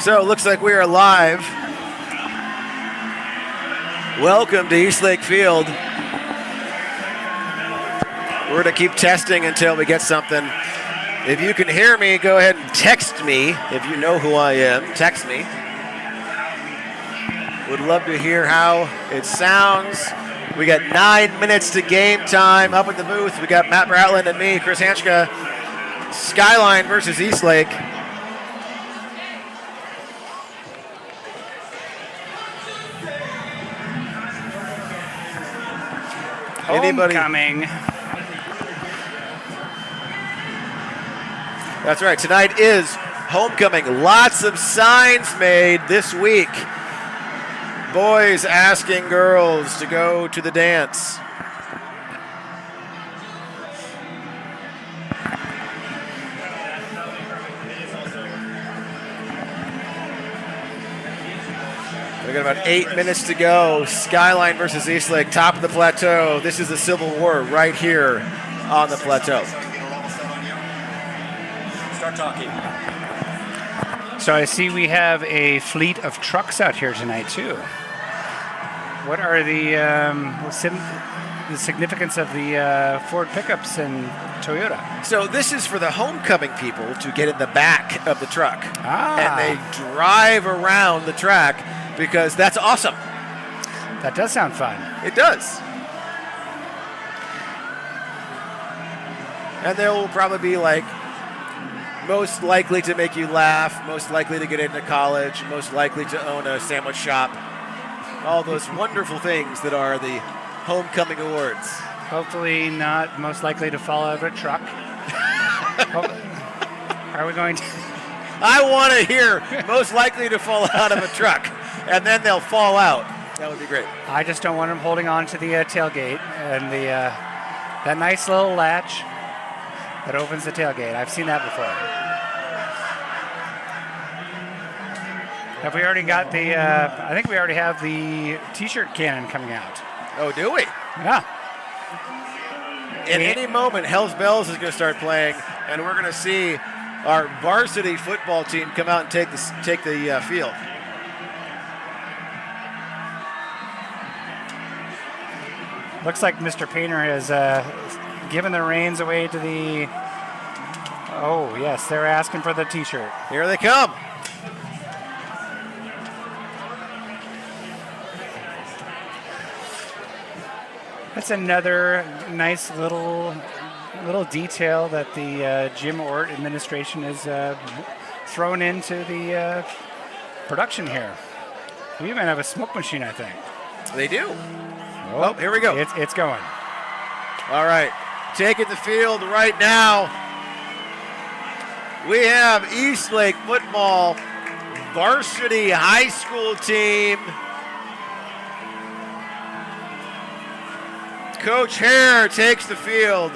So it looks like we are live. Welcome to Eastlake Field. We're going to keep testing until we get something. If you can hear me, go ahead and text me. If you know who I am, text me. Would love to hear how it sounds. We got 9 minutes to game time. Up at the booth, we got Matt Bratland and me, Chris Hanchka. Skyline versus Eastlake. Anybody? Homecoming. That's right. Tonight is homecoming. Lots of signs made this week. Boys asking girls to go to the dance. We got about 8 minutes to go. Skyline versus Eastlake, top of the plateau. This is the Civil War right here on the plateau. Start talking. So I see we have a fleet of trucks out here tonight too. What are the significance of the Ford pickups and Toyota? So this is for the homecoming people to get in the back of the truck. And they drive around the track because that's awesome. That does sound fun. It does. And there will probably be like most likely to make you laugh, most likely to get into college, most likely to own a sandwich shop. All those wonderful things that are the homecoming awards. Hopefully not most likely to fall out of a truck. Are we going to? I want to hear most likely to fall out of a truck, and then they'll fall out. That would be great. I just don't want them holding on to the tailgate and that nice little latch that opens the tailgate. I've seen that before. Have we already got the, I think we already have the t-shirt cannon coming out. Oh, do we? Yeah. In any moment, Hell's Bells is going to start playing, and we're going to see our varsity football team come out and take the field. Looks like Mr. Painter has given the reins away to the, oh yes, they're asking for the t-shirt. Here they come. That's another nice little detail that the Jim Ort administration has thrown into the production here. We even have a smoke machine, I think. They do. Oh, here we go. It's going. All right. Taking the field right now. We have Eastlake football varsity high school team. Coach Hare takes the field.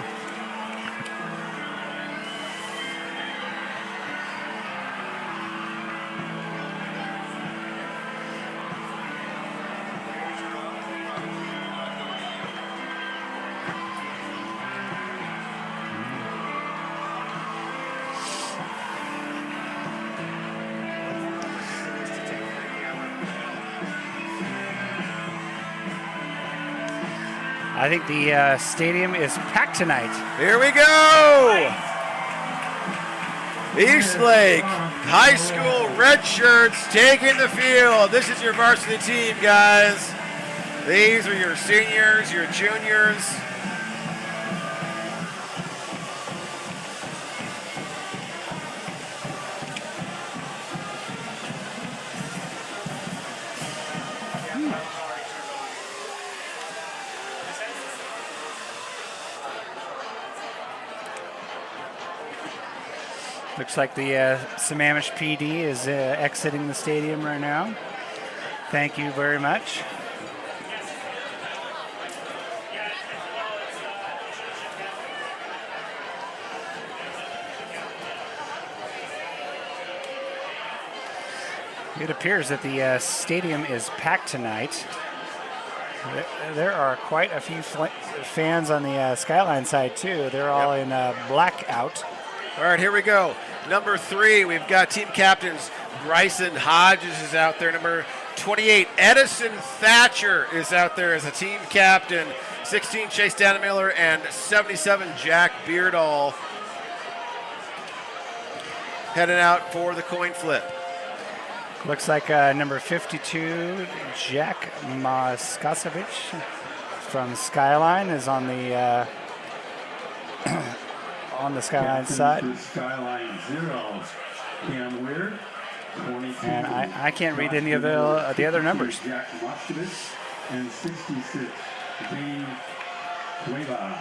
I think the stadium is packed tonight. Here we go. Eastlake high school red shirts taking the field. This is your varsity team, guys. These are your seniors, your juniors. Looks like the Sammamish PD is exiting the stadium right now. Thank you very much. It appears that the stadium is packed tonight. There are quite a few fans on the Skyline side too. They're all in blackout. All right, here we go. Number 3, we've got team captains Bryson Hodges is out there. Number 28, Edison Thatcher is out there as a team captain. 16, Chase Dannemiller, and 77, Jack Beardall heading out for the coin flip. Looks like number 52, Jack Moskosevich from Skyline is on the Skyline side. Skyline 0, Cam Weir. And I can't read any of the other numbers. Jack Moskowitz and 66, Dean Cueva.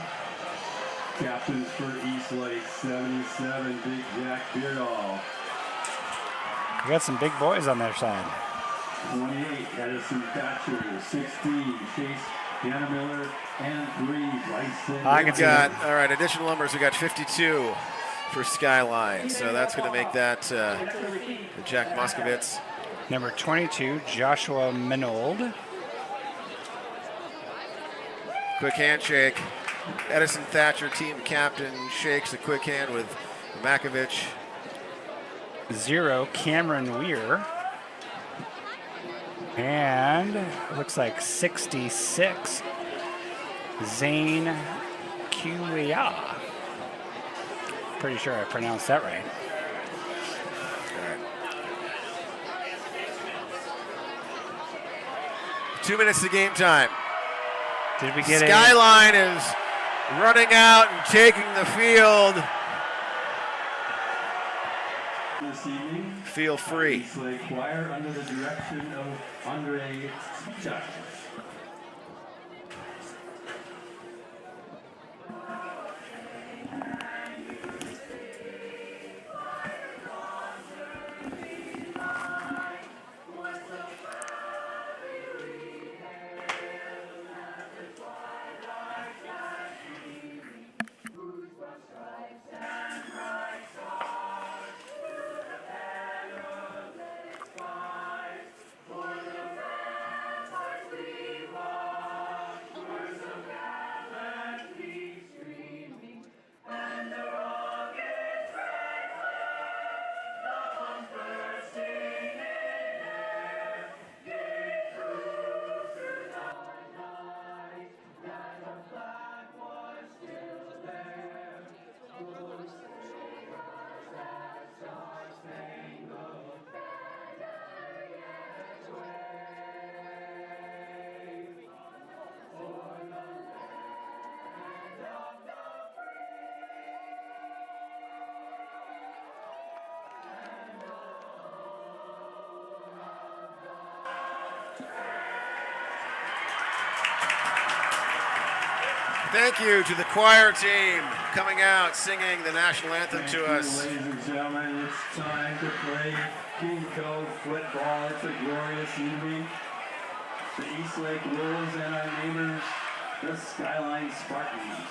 Captains for Eastlake, 77, Big Jack Beardall. We got some big boys on their side. 28, Edison Thatcher, 16, Chase Dannemiller, and 3, Bryson. I can see that. All right, additional numbers. We got 52 for Skyline, so that's going to make that Jack Moskowitz. Number 22, Joshua Minold. Quick handshake. Edison Thatcher, team captain, shakes a quick hand with Makovich. 0, Cameron Weir. And it looks like 66, Zane Kuya. Pretty sure I pronounced that right. All right. 2 minutes to game time. Did we get Skyline is running out and taking the field. This evening, Feel free. Eastlake Choir under the direction of Andre Spichak. Thank you to the choir team coming out singing the national anthem to us. Ladies and gentlemen, it's time to play King Code football. It's a glorious evening. The Eastlake Wolves and our neighbors, the Skyline Spartans.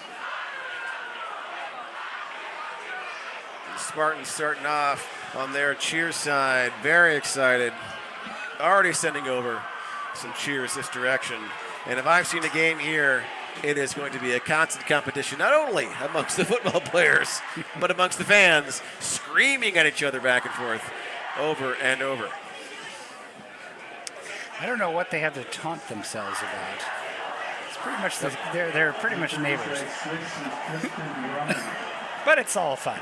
The Spartans starting off on their cheer side. Very excited. Already sending over some cheers this direction. And if I've seen a game here, it is going to be a constant competition, not only amongst the football players, but amongst the fans, screaming at each other back and forth over and over. I don't know what they have to taunt themselves about. It's pretty much they're pretty much neighbors. But it's all fun.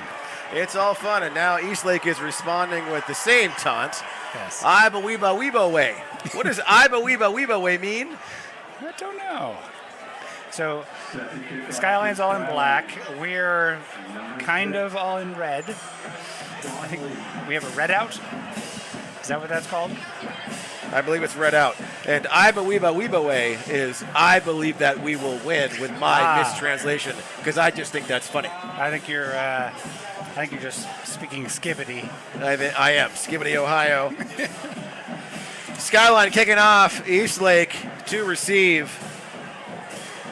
It's all fun, and now Eastlake is responding with the same taunt. Yes. Iba Weeba Weeba Way. What does Iba Weeba Weeba Way mean? I don't know. So Skyline's all in black. We're kind of all in red. I think we have a red out. Is that what that's called? I believe it's red out. And Iba Weeba Weeba Way is I believe that we will win with my mistranslation, because I just think that's funny. I think you're just speaking skibbity. I am. Skibbity, Ohio. Skyline kicking off. Eastlake to receive.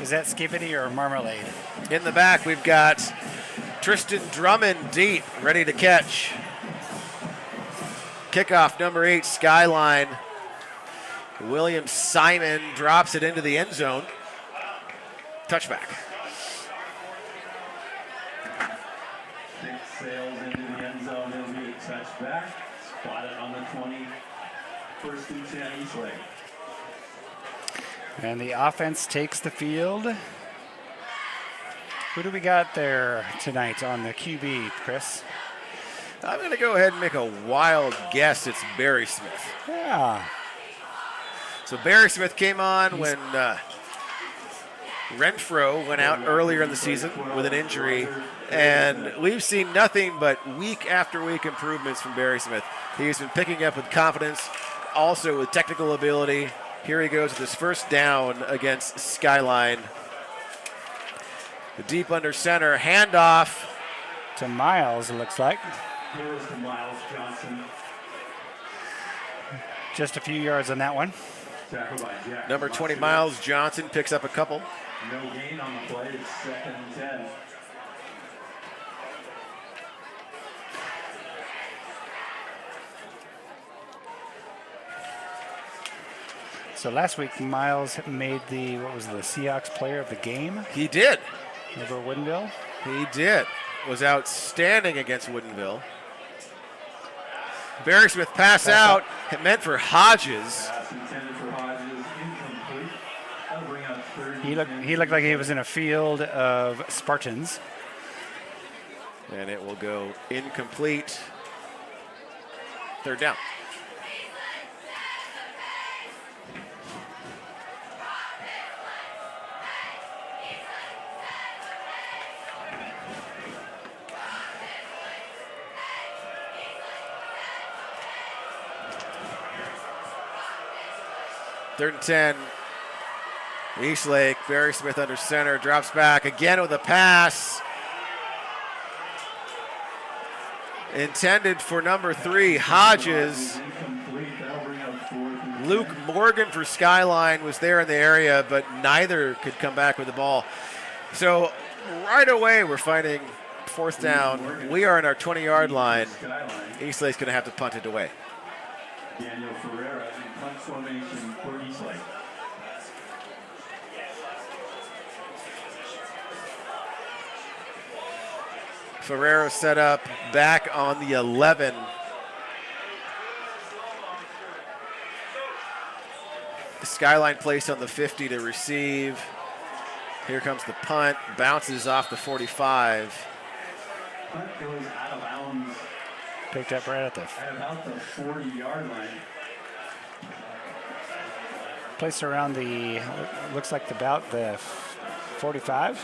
Is that skibbity or marmalade? In the back, we've got Tristan Drummond deep, ready to catch. Kickoff, number 8, Skyline. William Simon drops it into the end zone. Touchback. Sails into the end zone. He'll be a touchback. Spotted on the 20. First and 10, Eastlake. And the offense takes the field. Who do we got there tonight on the QB, Chris? I'm going to go ahead and make a wild guess. It's Barry Smith. Yeah. So Barry Smith came on when Renfro went out earlier in the season with an injury, and we've seen nothing but week after week improvements from Barry Smith. He's been picking up with confidence, also with technical ability. Here he goes with his first down against Skyline. The deep under center, handoff to Miles, it looks like. Here's to Miles Johnson. Just a few yards on that one. Tackled by Jack. Number 20, Miles Johnson, picks up a couple. No gain on the play. It's 2nd and 10. So last week, Miles made the Seahawks player of the game He did. over Woodinville. He did. Was outstanding against Woodinville. Barry Smith pass out. It meant for Hodges. Pass intended for Hodges. Incomplete. That'll bring up 3rd. He looked like he was in a field of Spartans. And it will go incomplete. 3rd down. Third and 10. Eastlake, Barry Smith under center, drops back again with a pass. Intended for number 3, Hodges. Incomplete. That'll bring up 4th and 10. Luke Morgan for Skyline was there in the area, but neither could come back with the ball. So right away we're finding 4th down. We are in our 20-yard line. Skyline. Eastlake's going to have to punt it away. Daniel Ferreira in punt formation for Eastlake. Ferrero set up back on the 11. Skyline placed on the 50 to receive. Here comes the punt, bounces off the 45. Punt goes out of bounds Picked up right at the at about the 40-yard line. place around the, looks like about the 45.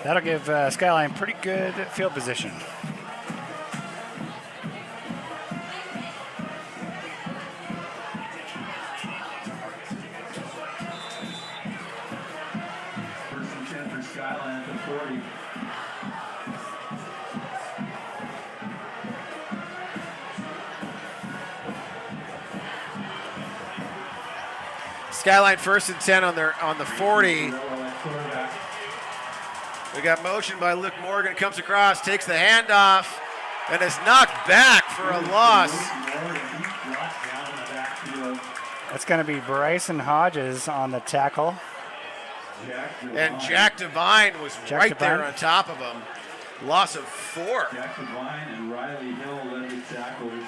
That'll give Skyline pretty good field position. First and 10 for Skyline at the 40. Skyline 1st and 10 on the 40. We got motion by Luke Morgan, comes across, takes the handoff, and is knocked back for a loss. That's going to be Bryson Hodges on the tackle. And Jack Devine was right there Devine. on top of him. Loss of 4. Jack Devine and Riley Hill led the tackles.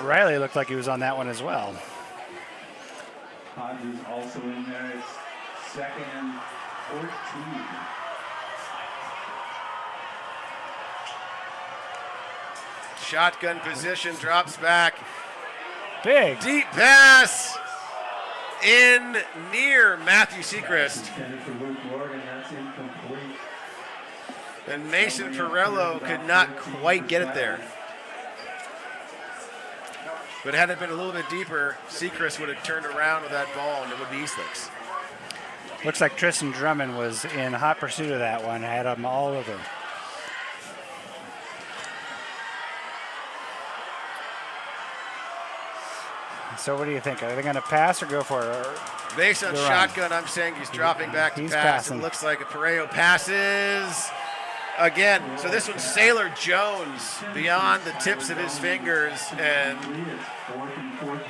Riley looked like he was on that one as well. Hodges also in there. It's 2nd and 14. Shotgun position, drops back. Big. Deep pass in near Matthew Sechrist. Intended for Luke Morgan. That's incomplete. And Mason Perello could not quite get it there. But had it been a little bit deeper, Sechrist would have turned around with that ball and it would be Eastlake's. Looks like Tristan Drummond was in hot pursuit of that one. Had him all over. So what do you think? Are they going to pass or go for it? Or Based on the run? shotgun, I'm saying he's dropping back to He's pass. passing. It looks like a Perello passes again. So this one's Sailor Jones beyond the tips of his fingers, and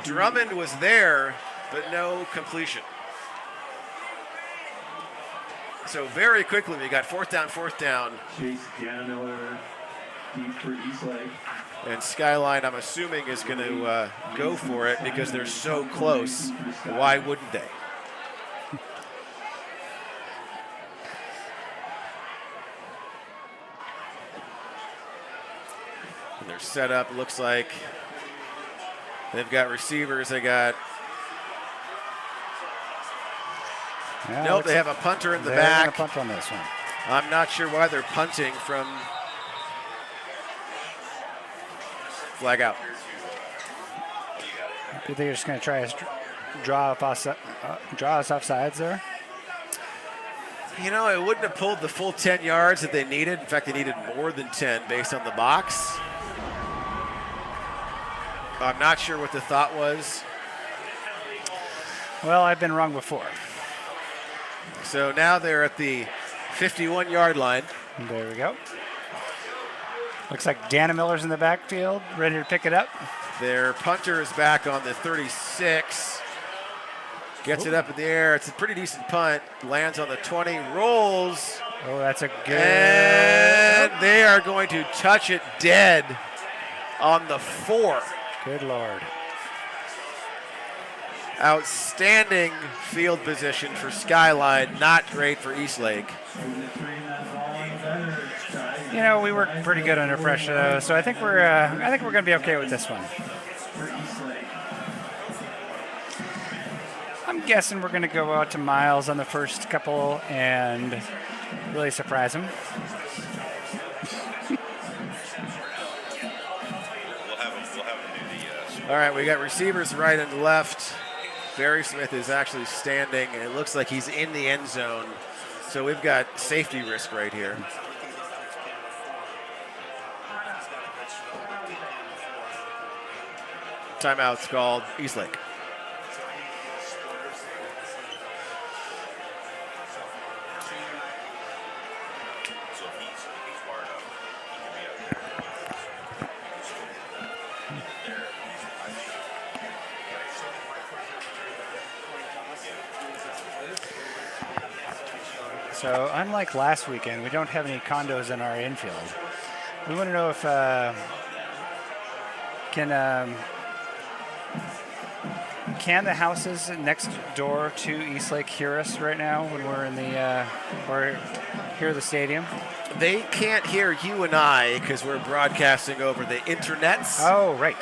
Drummond was there, but no completion. So very quickly, we got fourth down. Chase Miller, deep for Eastlake. And Skyline, I'm assuming, is going to go for it because they're so close. Why wouldn't they? And they're set up. Looks like they've got receivers. They got. Yeah, Nope, they have a punter in the they're back. gonna punt on this one. I'm not sure why they're punting from. Flag out. Do you think they're just going to try to draw us off sides there? You know, it wouldn't have pulled the full 10 yards that they needed. In fact, they needed more than 10 based on the box. I'm not sure what the thought was. Well, I've been wrong before. So now they're at the 51-yard line. There we go. Looks like Dana Miller's in the backfield, ready to pick it up. Their punter is back on the 36. Gets it up in the air. It's a pretty decent punt. Lands on the 20. Rolls. Oh, that's a good. And they are going to touch it dead on the 4. Good Lord. Outstanding field position for Skyline. Not great for Eastlake. You know, we worked pretty good under pressure, though, so I think we're going to be okay with this one. I'm guessing we're going to go out to Miles on the first couple and really surprise him. All right, we got receivers right and left. Barry Smith is actually standing, and it looks like he's in the end zone. So we've got safety risk right here. Timeout's called Eastlake. So unlike last weekend, we don't have any condos in our infield. We want to know if can the houses next door to Eastlake hear us right now when we're in the or hear the stadium? They can't hear you and I because we're broadcasting over the internets. Oh, right.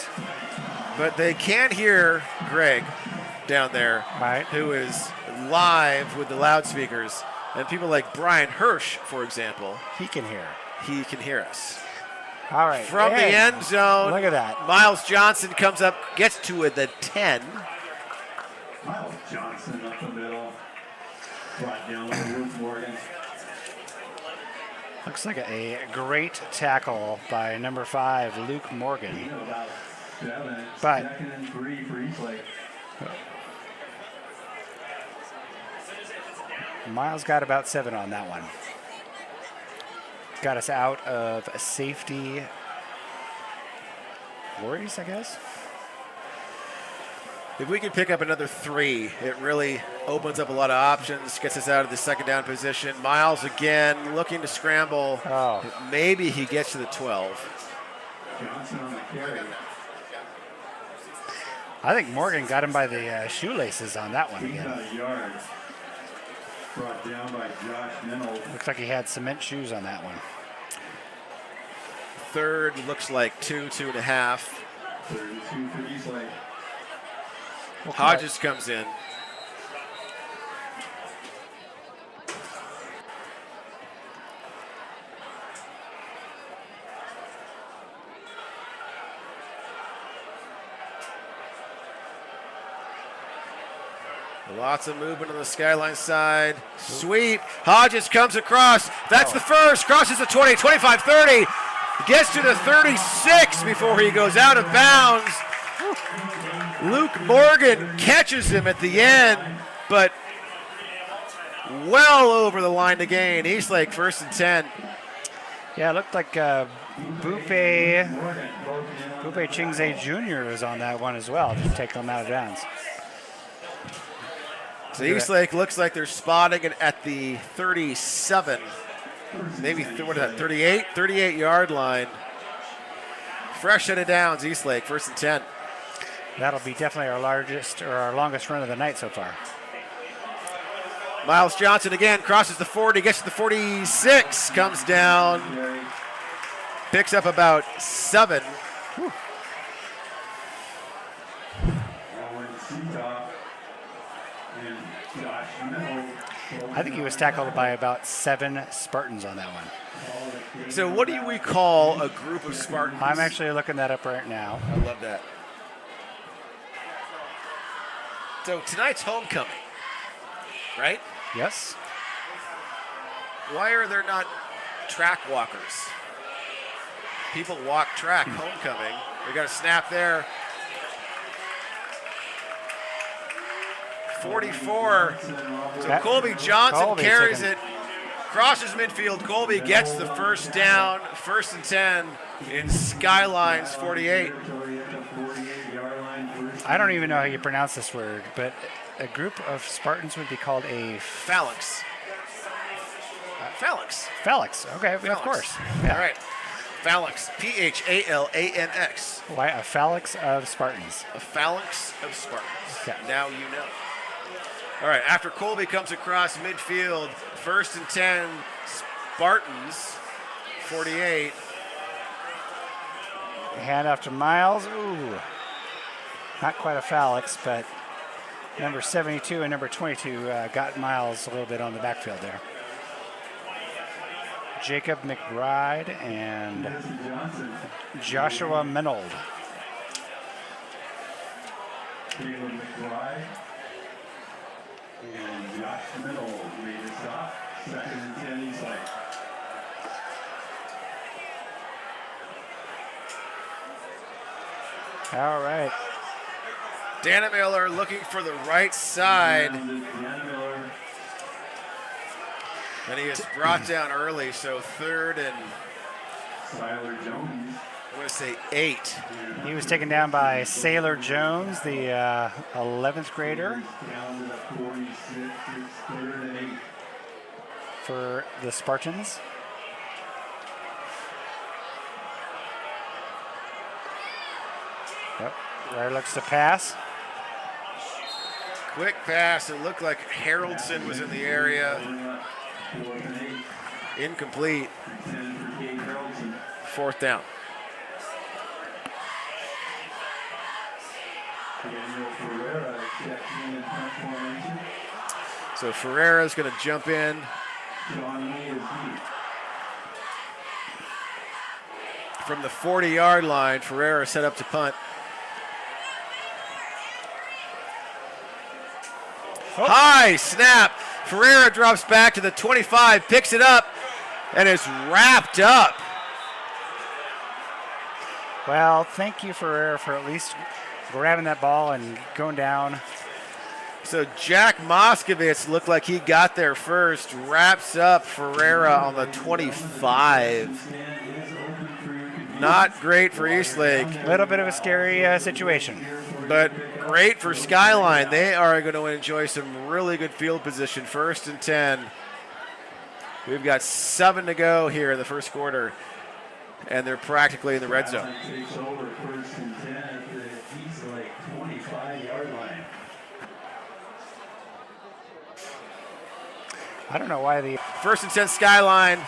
But they can hear Greg down there, Right. who is live with the loudspeakers. And people like Brian Hirsch, for example, He can hear. he can hear us. All right. From the Hey, end zone, Look at that. Miles Johnson comes up, gets to the 10. Miles Johnson up the middle. Brought down by Luke Morgan. Looks like a great tackle by number 5, Luke Morgan. About 7. But- Second and 3 for Eastlake. Miles got about 7 on that one. Got us out of safety worries, I guess. If we can pick up another 3, it really opens up a lot of options, gets us out of the second down position. Miles again looking to scramble. Oh. Maybe he gets to the 12. Johnson on the carry. I think Morgan got him by the shoelaces on that one again. 8 yards. Brought down by Josh Ninnels. Looks like he had cement shoes on that one. Third looks like 2.5. 32 for Eastlake. Hodges comes in. Lots of movement on the Skyline side. Sweep. Hodges comes across. That's the first. Crosses the 20, 25, 30. Gets to the 36 before he goes out of bounds. Luke Morgan catches him at the end, but well over the line to gain. Eastlake first and 10. Yeah, it looked like Bupe Chingze Jr. was on that one as well, just taking him out of bounds. So Eastlake looks like they're spotting it at the 37, maybe what is that, 38? 38-yard line. Fresh set of downs, Eastlake, 1st and 10. That'll be definitely our largest or our longest run of the night so far. Miles Johnson again crosses the 40, gets to the 46, comes down, picks up about 7. Whew. I think he was tackled by about 7 Spartans on that one. So what do we call a group of Spartans? I'm actually looking that up right now. I love that. So tonight's homecoming, right? Yes. Why are there not track walkers? People walk track homecoming. We got a snap there. 44. So Colby Johnson carries it, crosses midfield. Colby gets the first down, 1st and 10 in Skylines 48. I don't even know how you pronounce this word, but a group of Spartans would be called a phalanx. Phalanx. Phalanx. Okay, Phalanx. Of course. Yeah. All right. Phalanx. Phalanx. Why a phalanx of Spartans? A phalanx of Spartans. Okay. Now you know. All right. After Colby comes across midfield, 1st and 10, Spartans, 48. Hand off to Miles. Ooh. Not quite a phalanx, but number 72 and number 22 got Miles a little bit on the backfield there. Jacob McBride and Joshua Menold. Caleb McBride and Josh Menold made a stop. 2nd and 10 Eastlake. All right. Dana Miller looking for the right side. And he is brought down early, so 3rd and Tyler Jones. I'm going to say 8. He was taken down by Sailor Jones, the 11th grader for the Spartans. Yep. There looks to pass. Quick pass. It looked like Haroldson was in the area. Incomplete. 4th down. So Ferreira's going to jump in. From the 40-yard line, Ferreira set up to punt. Oh. High snap. Ferreira drops back to the 25, picks it up, and is wrapped up. Well, thank you, Ferreira, for at least grabbing that ball and going down. So Jack Moskovitz looked like he got there first, wraps up Ferreira on the 25. Not great for Eastlake. A little bit of a scary situation. But great for Skyline. They are going to enjoy some really good field position. 1st and 10. We've got 7 to go here in the first quarter, and they're practically in the red zone. Takes over 1st and 10 at the Eastlake 25-yard line. I don't know why the 1st and 10 Skyline.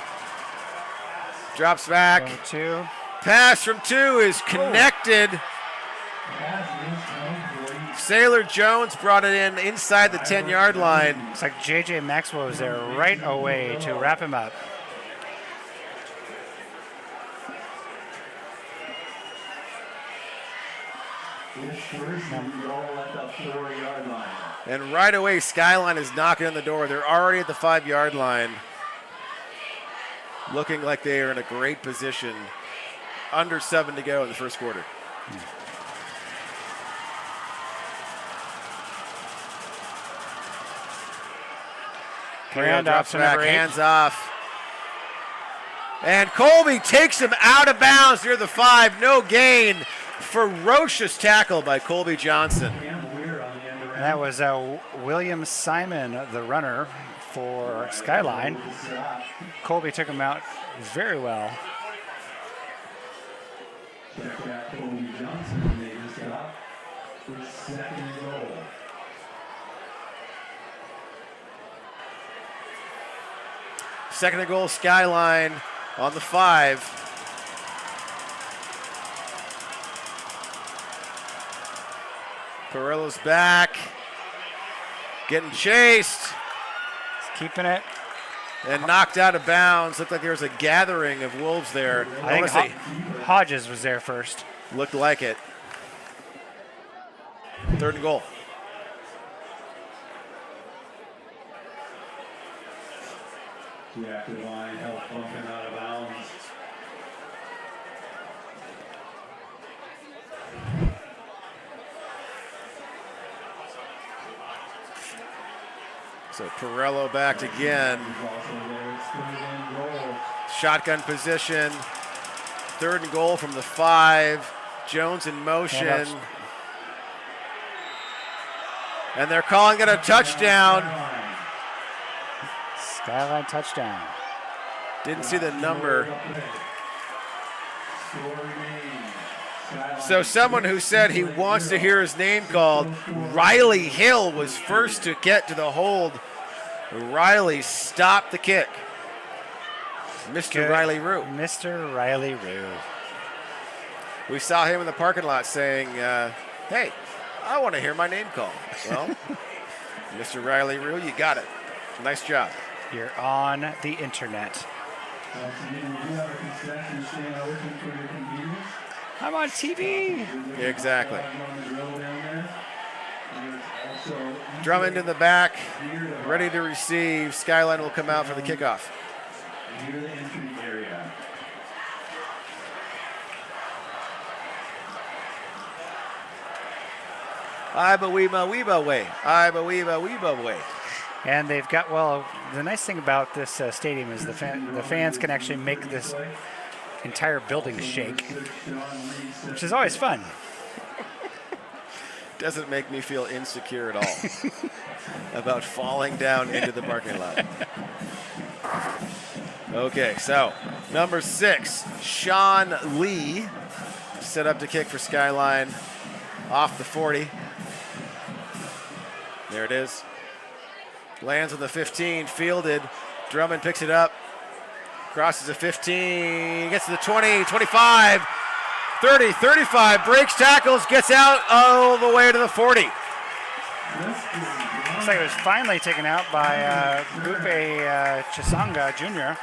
Drops back. 2. Pass from 2 is connected. Sailor Jones brought it in inside the 10-yard line. Looks like J.J. Maxwell was there right away to wrap him up. And right away, Skyline is knocking on the door. They're already at the 5-yard line. Looking like they are in a great position. Under 7 to go in the first quarter. Handoff to number 8. Hands off. And Colby takes him out of bounds near the 5. No gain. Ferocious tackle by Colby Johnson. And that was William Simon, the runner for Skyline. Colby took him out very well. Check out Kobe Johnson made the stop for second and goal. Second and goal, Skyline on the 5. Perillo's back, getting chased. He's keeping it. And knocked out of bounds. Looked like there was a gathering of Wolves there. I think Hodges was there first. Looked like it. Third and goal. The active line helped bumping out of bounds. So Perillo backed again. Shotgun position. Third and goal from the 5. Jones in motion. And they're calling it a touchdown. Skyline touchdown. Didn't see the number. So someone who said he wants to hear his name called, Riley Hill, was first to get to the hold. Riley stopped the kick. Mr. Good. Riley Rue. Mr. Riley Rue. We saw him in the parking lot saying, hey, I want to hear my name called. Well, Mr. Riley Rue, you got it. Nice job. You're on the internet. I'm on TV. Exactly. Drummond in the back, ready to receive. Skyline will come out for the kickoff. Near the entry area. Iba weeba weeba way. Iba weeba weeba way. And they've got, well, the nice thing about this stadium is the fans can actually make this entire building shake, which is always fun. Doesn't make me feel insecure at all about falling down into the parking lot. Okay, so number 6, Sean Lee, set up to kick for Skyline off the 40. There it is. Lands on the 15, fielded. Drummond picks it up, crosses the 15, gets to the 20, 25, 30, 35, breaks tackles, gets out all the way to the 40. Looks like it was finally taken out by Gupe Chisanga Jr.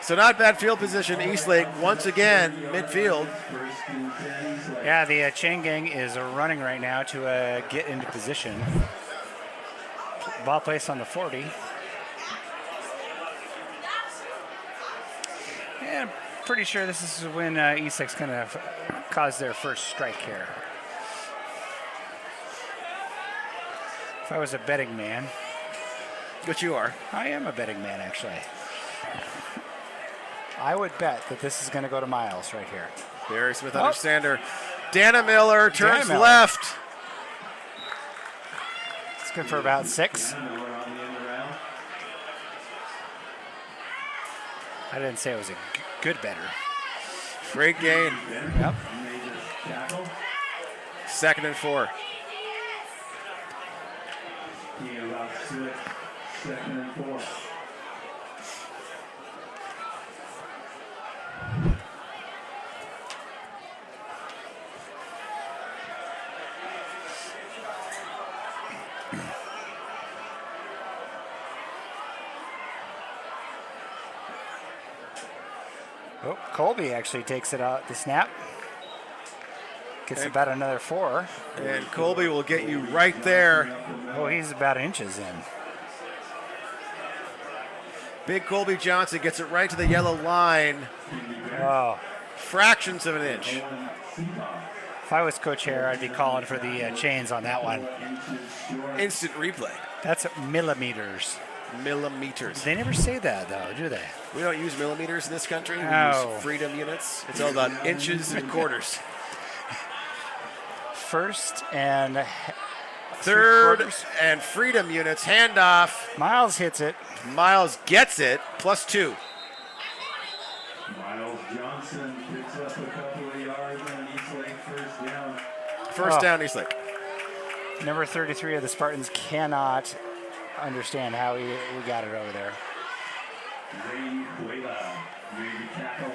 So not bad field position. Eastlake once again midfield. Yeah, the chain gang is running right now to get into position. Ball placed on the 40. Yeah, I'm pretty sure this is when Eastlake's going to cause their first strike here. If I was a betting man. Which you are. I am a betting man, actually. I would bet that this is going to go to Miles right here. Barry Smith understander. Dana Miller turns Miller. left. It's good for about 6. I didn't say it was a good better. Great gain. Yep. Second and 4. Second and 4. Oh, Colby actually takes it out the snap. Gets about another 4. And Colby will get you right there. Oh, he's about inches in. Big Colby Johnson gets it right to the yellow line. Oh. Fractions of an inch. If I was Coach Hare, I'd be calling for the chains on that one. Instant replay. That's millimeters. Millimeters. They never say that, though, do they? We don't use millimeters in this country. We No. use freedom units. It's all about inches and quarters. first and third 3/4. and Freedom units. Handoff. Miles hits it. Miles gets it. +2. Miles Johnson picks up a couple of yards on Eastlake first down. First down, Eastlake. Number 33 of the Spartans cannot understand how we got it over there. Ray Cueva made the tackle.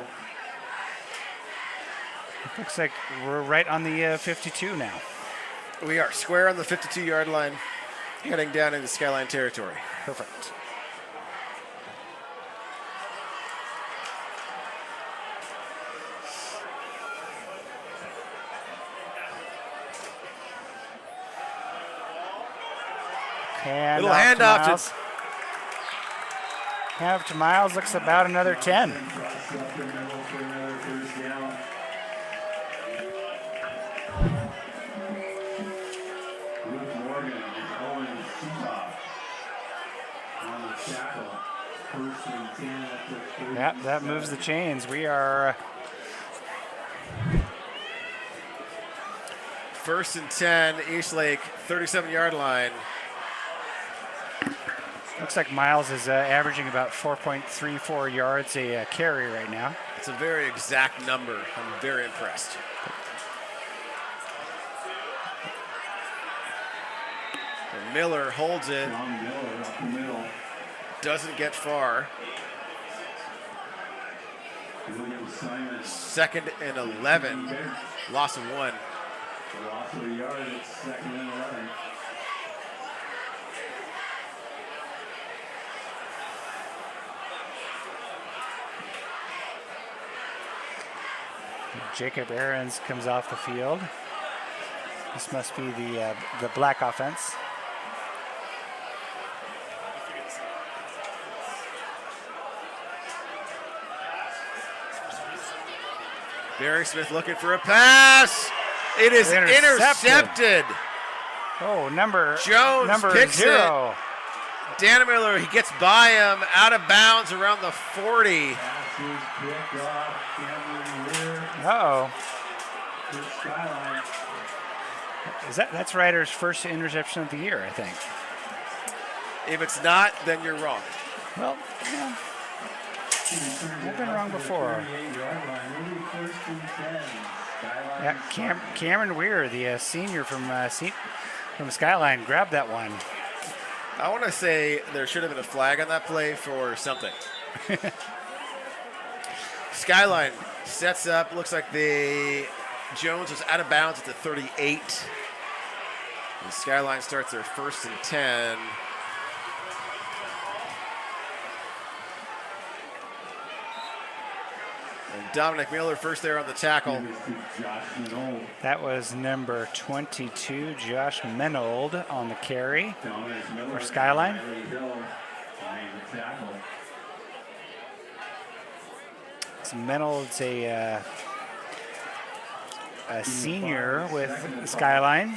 Looks like we're right on the 52 now. We are square on the 52-yard line, heading down into Skyline territory. Perfect. Little handoff to Miles. Handoff to Miles. Looks about another 10. Cross up the middle for another first down. Luke Morgan and Owen Seabaugh on the tackle. First and 10 at the 30. Yep, that moves the chains. We are first and 10, Eastlake, 37-yard line. looks like Miles is averaging about 4.34 yards a carry right now. It's a very exact number. I'm very impressed. And Miller holds it, John Miller up the middle. doesn't get far. William Simon. Second and 11, loss of 1. Loss of a yard. It's second and 11. Jacob Aarons comes off the field. This must be the black offense. Barry Smith looking for a pass. It is intercepted. Oh, number Jones picks 0. Dan Miller, he gets by him, out of bounds around the 40. Pass is picked off. Cameron Weir. Uh-oh. To Skyline. That's Ryder's first interception of the year, I think. If it's not, then you're wrong. Well, yeah. I've been wrong before. 38-yard line. Only first and 10. Skyline. Yeah, Cameron Weir, the senior from Skyline, grabbed that one. I want to say there should have been a flag on that play for something. Skyline sets up. Looks like Jones was out of bounds at the 38. And Skyline starts their first and 10. And Dominic Miller first there on the tackle. Josh Minold. That was number 22, Josh Menold, on the carry. Dominic Miller. For Skyline. Riley Hill made the tackle. So Menold's a senior with Skyline.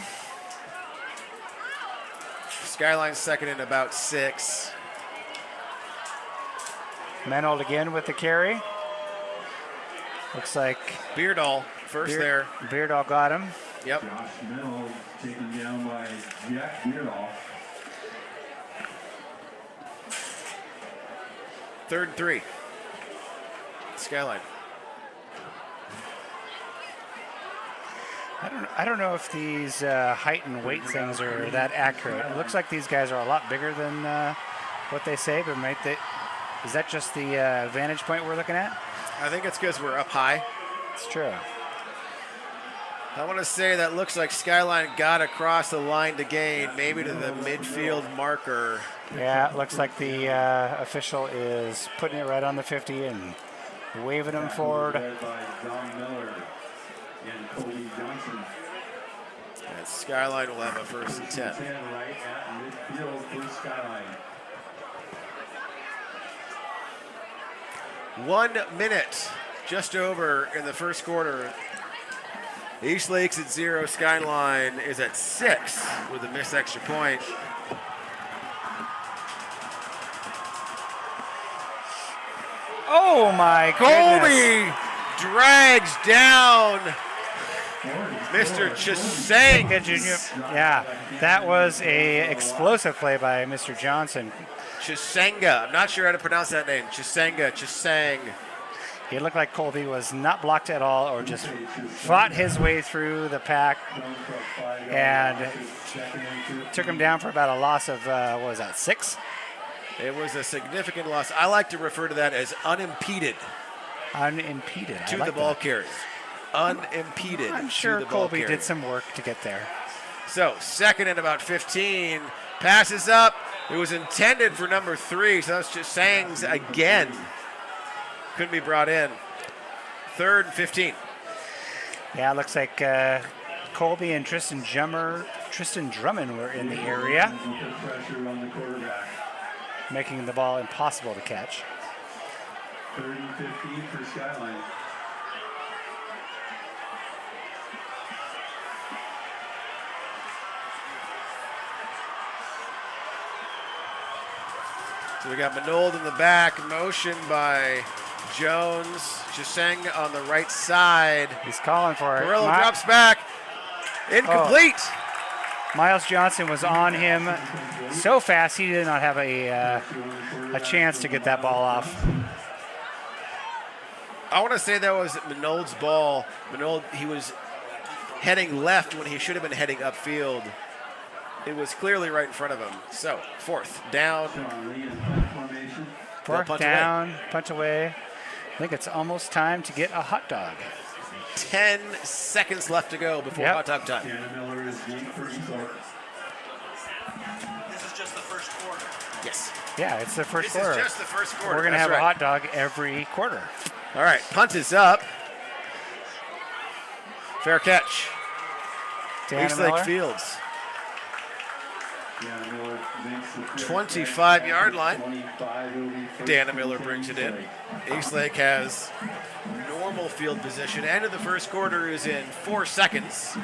Skyline's second and about 6. Menold again with the carry. Looks like Beardall first there. Beardall got him. Yep. Josh Minold taken down by Jack Beardall. 3rd and 3. Skyline. I don't know if these height and weight things are that accurate. It looks like these guys are a lot bigger than what they say, but is that just the vantage point we're looking at? I think it's because we're up high. It's true. I want to say that looks like Skyline got across the line to gain, maybe to the midfield marker. Yeah, it looks like the official is putting it right on the 50 and waving him forward. Led by Don Miller and Cody Johnson. And Skyline will have a first and 10. 10 right at midfield for Skyline. 1 minute, just over in the first quarter. Eastlake's at 0. Skyline is at 6 with a missed extra point. Oh my goodness. Colby drags down 40. Mr. Chisang. Yeah, that was a explosive play by Mr. Johnson. Chisanga. I'm not sure how to pronounce that name. Chisang. He looked like Colby was not blocked at all or just fought his way through the pack and took him down for about a loss of, 6? It was a significant loss. I like to refer to that as unimpeded. Unimpeded. To the ball carriers. Unimpeded. I'm sure to the ball Colby carrier. did some work to get there. So, second and about 15. Passes up. It was intended for number 3, so that's just Sangs again. Couldn't be brought in. Third and 15. Yeah, it looks like Colby and Tristan Drummond were in the area, making the ball impossible to catch. 3rd and 15 for Skyline. So we got Manold in the back, motion by Jones. Chisang on the right side. He's calling for it. Carrillo drops back. Incomplete. Miles Johnson was on him so fast he did not have a chance to get that ball off. I want to say that was Manold's ball. Manold, he was heading left when he should have been heading upfield. It was clearly right in front of him. So, fourth down. Fourth down, punch away. I think it's almost time to get a hot dog. 10 seconds left to go before hot dog time. This is just the first quarter. Yes. Yeah, it's the first This quarter. is just the first quarter. We're going to have That's a right. hot dog every quarter. All right, punt is up. Fair catch. Eastlake Fields. 25-yard line. Dana Miller brings it in. Eastlake has normal field position. End of the first quarter is in 4 seconds.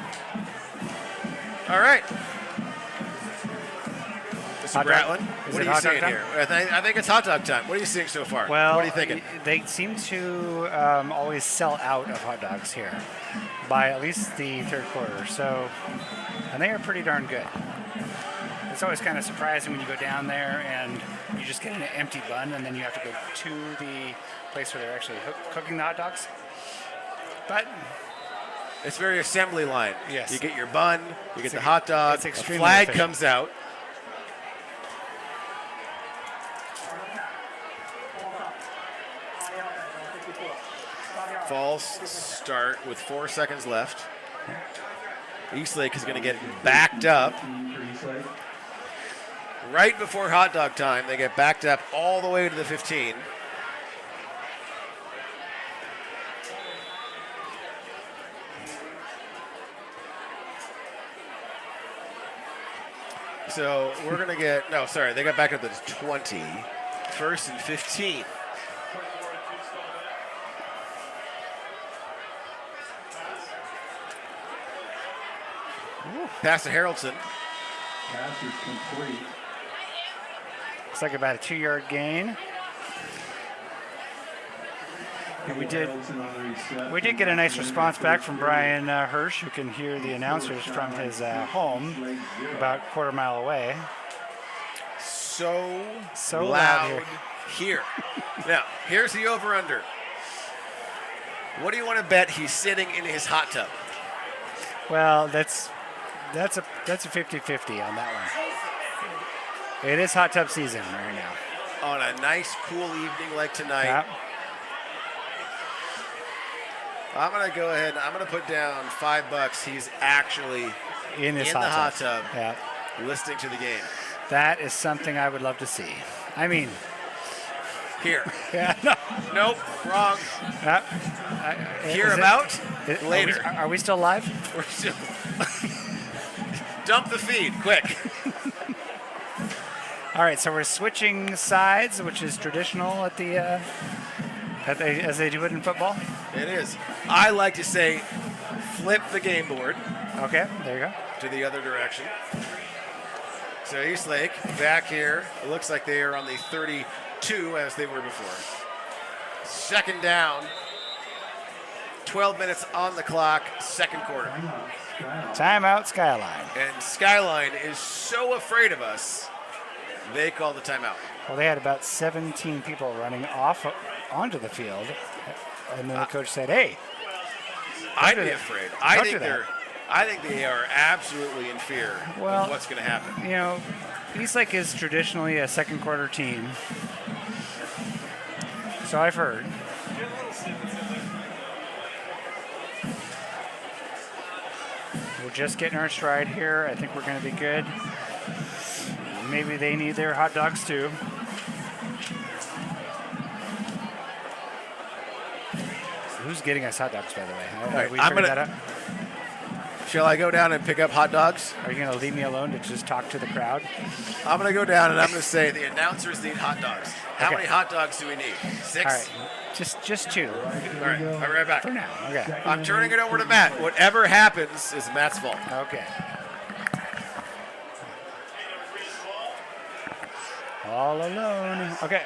All right. Mr. Bratlin, what are you seeing here? I think it's hot dog time. What are you seeing so far? Well, what are you thinking? They seem to always sell out of hot dogs here by at least the third quarter. So, and they are pretty darn good. It's always kind of surprising when you go down there and you just get an empty bun and then you have to go to the place where they're actually cooking the hot dogs. But it's very assembly line. Yes. You get your bun, you get the hot dog, it's a extremely flag efficient. comes out. False start with 4 seconds left. Eastlake is going to get backed up. Right before hot dog time, they get backed up all the way to the 15. So we're going to get, they got back up to the 20. First and 15. Pass to Harrelson. Pass is complete. Looks like about a 2-yard gain. And we did get a nice response back from Brian Hirsch, who can hear the announcers from his home about a quarter mile away. So loud here. Now, here's the over-under. What do you want to bet he's sitting in his hot tub? Well, that's a 50-50 on that one. It is hot tub season right now. On a nice, cool evening like tonight. Yeah. I'm going to go ahead and I'm going to put down $5. He's actually in the hot tub yeah. listening to the game. That is something I would love to see. I mean, here. Yeah, no. Nope, wrong. Hear about later. Are we still live? We're still. Dump the feed, quick. All right, so we're switching sides, which is traditional at the as they do it in football. It is. I like to say, flip the game board. Okay, there you go. To the other direction. So Eastlake back here. It looks like they are on the 32 as they were before. Second down. 12 minutes on the clock, second quarter. Timeout, Skyline. And Skyline is so afraid of us, they call the timeout. Well, they had about 17 people running off onto the field, and then the coach said, "Hey, I'd be afraid. I Don't do think they are absolutely in fear Well, of what's going to happen. you know, Eastlake is traditionally a second quarter team, so I've heard." We're just getting our stride here. I think we're going to be good. Maybe they need their hot dogs too. Who's getting us hot dogs, by the way? Have we I'm figured gonna- that out? Shall I go down and pick up hot dogs? Are you going to leave me alone to just talk to the crowd? I'm going to go down and I'm going to say the announcers need hot dogs. How Okay. many hot dogs do we need? 6? All right, just 2 All right, I'll be right back. for now. Okay. I'm turning it over to Matt. Whatever happens is Matt's fault. Okay. All alone. Okay.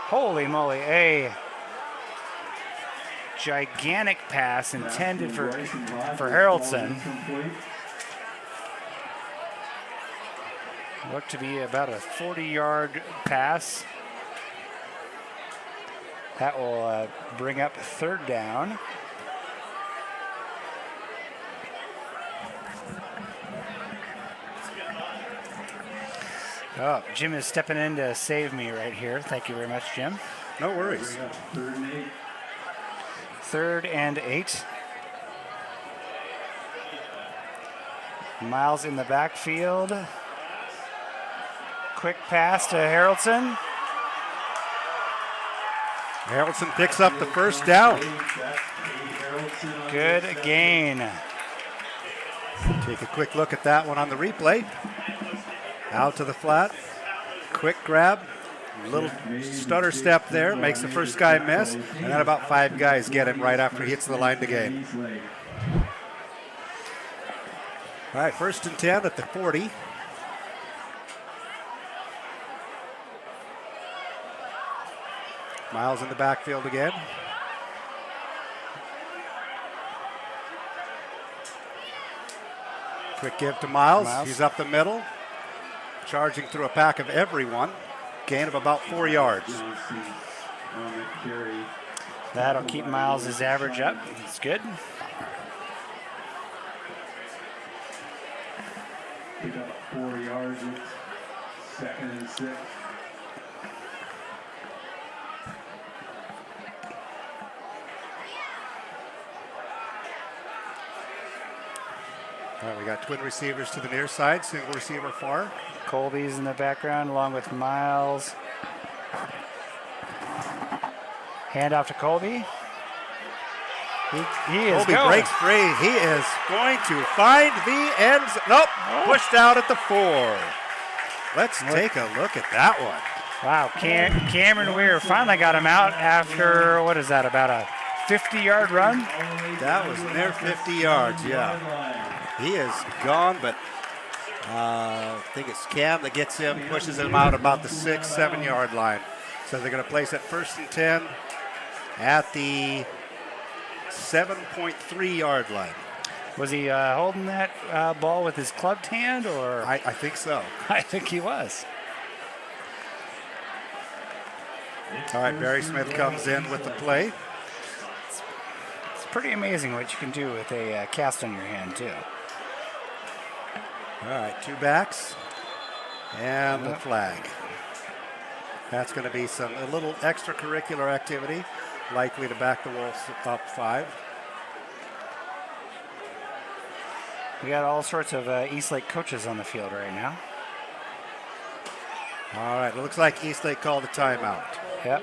Holy moly, a gigantic pass intended for Haraldson. Looked to be about a 40-yard pass. That will bring up third down. Oh, Jim is stepping in to save me right here. Thank you very much, Jim. No worries. Third and 8. Miles in the backfield. Quick pass to Haraldson. Haraldson picks up the first down. Good gain. Take a quick look at that one on the replay. Out to the flat. Quick grab. Little stutter step there. Makes the first guy miss. And then about 5 guys get him right after he hits the line to gain. All right, 1st and 10 at the 40. Miles in the backfield again. Quick give to Miles. He's up the middle. Charging through a pack of everyone. Gain of about 4 yards. That'll keep Miles' average up. It's good. Pick up 4 yards. 2nd and 6. All right, we got twin receivers to the near side, single receiver far. Colby's in the background along with Miles. Hand off to Colby. He is Colby going. breaks free. He is going to find the end. Nope, pushed out at the 4. Let's take a look at that one. Wow, Cameron Weir finally got him out after, what is that, about a 50-yard run? That was near 50 yards, yeah. He is gone, but I think it's Cam that gets him, pushes him out about the 6-7 yard line. So they're going to place it 1st and 10 at the 7.3 yard line. Was he holding that ball with his clubbed hand, or? I think so. I think he was. All right, Barry Smith comes in with the play. It's pretty amazing what you can do with a cast on your hand, too. All right, 2 backs and the flag. That's going to be a little extracurricular activity, likely to back the Wolves up 5. We got all sorts of Eastlake coaches on the field right now. All right, it looks like Eastlake called a timeout. Yep.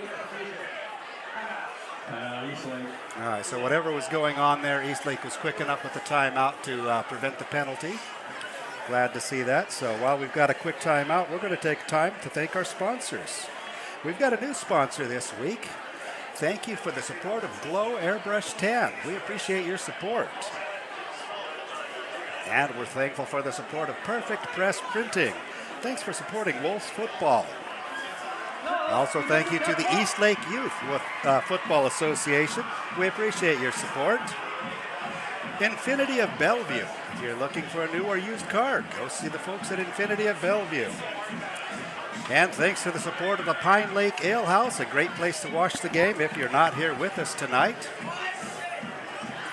Eastlake. All right, so whatever was going on there, Eastlake was quick enough with the timeout to prevent the penalty. Glad to see that. So while we've got a quick timeout, we're going to take time to thank our sponsors. We've got a new sponsor this week. Thank you for the support of Glow Airbrush Tan. We appreciate your support. And we're thankful for the support of Perfect Press Printing. Thanks for supporting Wolves football. Also, thank you to the Eastlake Youth Football Association. We appreciate your support. Infinity of Bellevue. If you're looking for a new or used car, go see the folks at Infinity of Bellevue. And thanks to the support of the Pine Lake Ale House, a great place to watch the game if you're not here with us tonight.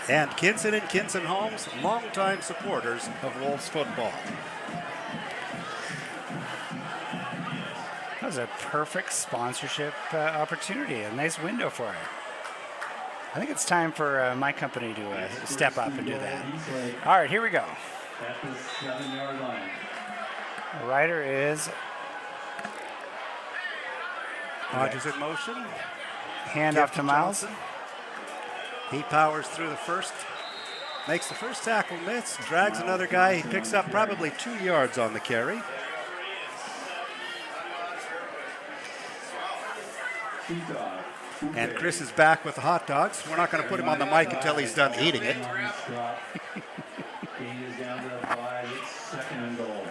And Kinson & Kinson Homes, longtime supporters of Wolves football. That was a perfect sponsorship opportunity, a nice window for it. I think it's time for my company to step up and do that. All right, here we go. At the 7-yard line. The rider is Hodges in motion. hand Give off to Miles. Johnson. He powers through the first, makes the first tackle miss, drags another guy. He picks up probably 2 yards on the carry. And Chris is back with the hot dogs. We're not going to put him on the mic until he's done eating it. Gain is down to 5. It's 2nd and goal.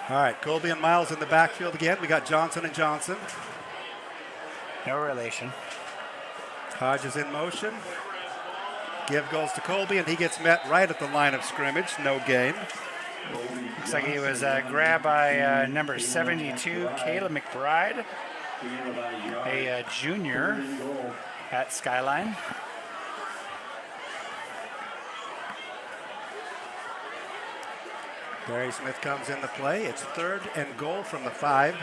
All right, Colby and Miles in the backfield again. We got Johnson and Johnson. No relation. Hodges in motion. Give goes to Colby, and he gets met right at the line of scrimmage. No gain. Looks like he was grabbed by number 72, Kayla McBride, a junior at Skyline. Barry Smith comes in the play. It's 3rd and goal from the 5.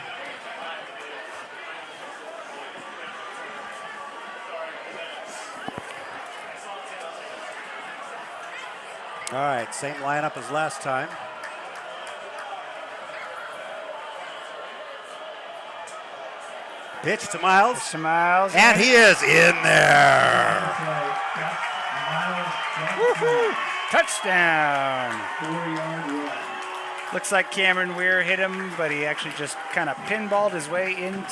All right, same lineup as last time. Pitch to Miles. And he is in there. Woo-hoo. Touchdown. 4-yard run. Looks like Cameron Weir hit him, but he actually just kind of pinballed his way in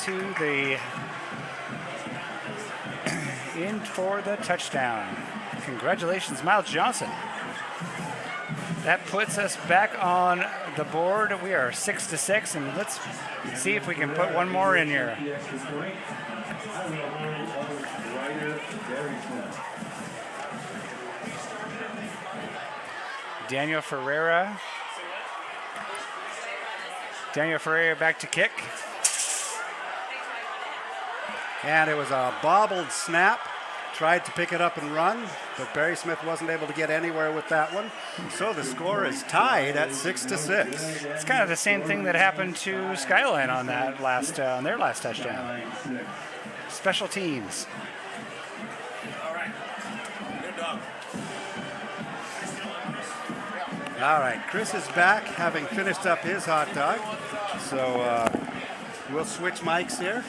for the touchdown. Congratulations, Miles Johnson. That puts us back on the board. We are 6-6, and let's see if we can put one more in here. The extra point. I will hold rider Barry Smith. Daniel Ferreira back to kick. And it was a bobbled snap. Tried to pick it up and run, but Barry Smith wasn't able to get anywhere with that one. So the score is tied at 6-6. It's kind of the same thing that happened to Skyline on that on their last touchdown. Special teams. All right. Good dog. All right, Chris is back, having finished up his hot dog. So we'll switch mics here.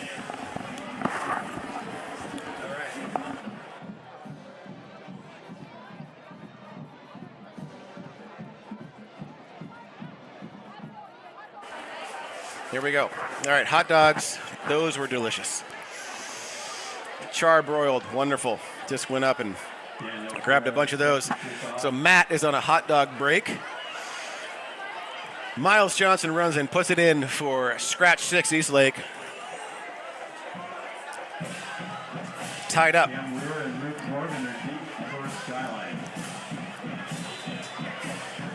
Here we go. All right, hot dogs. Those were delicious. Char-broiled, wonderful. Just went up and grabbed a bunch of those. So Matt is on a hot dog break. Miles Johnson runs and puts it in for scratch 6 Eastlake. Tied up.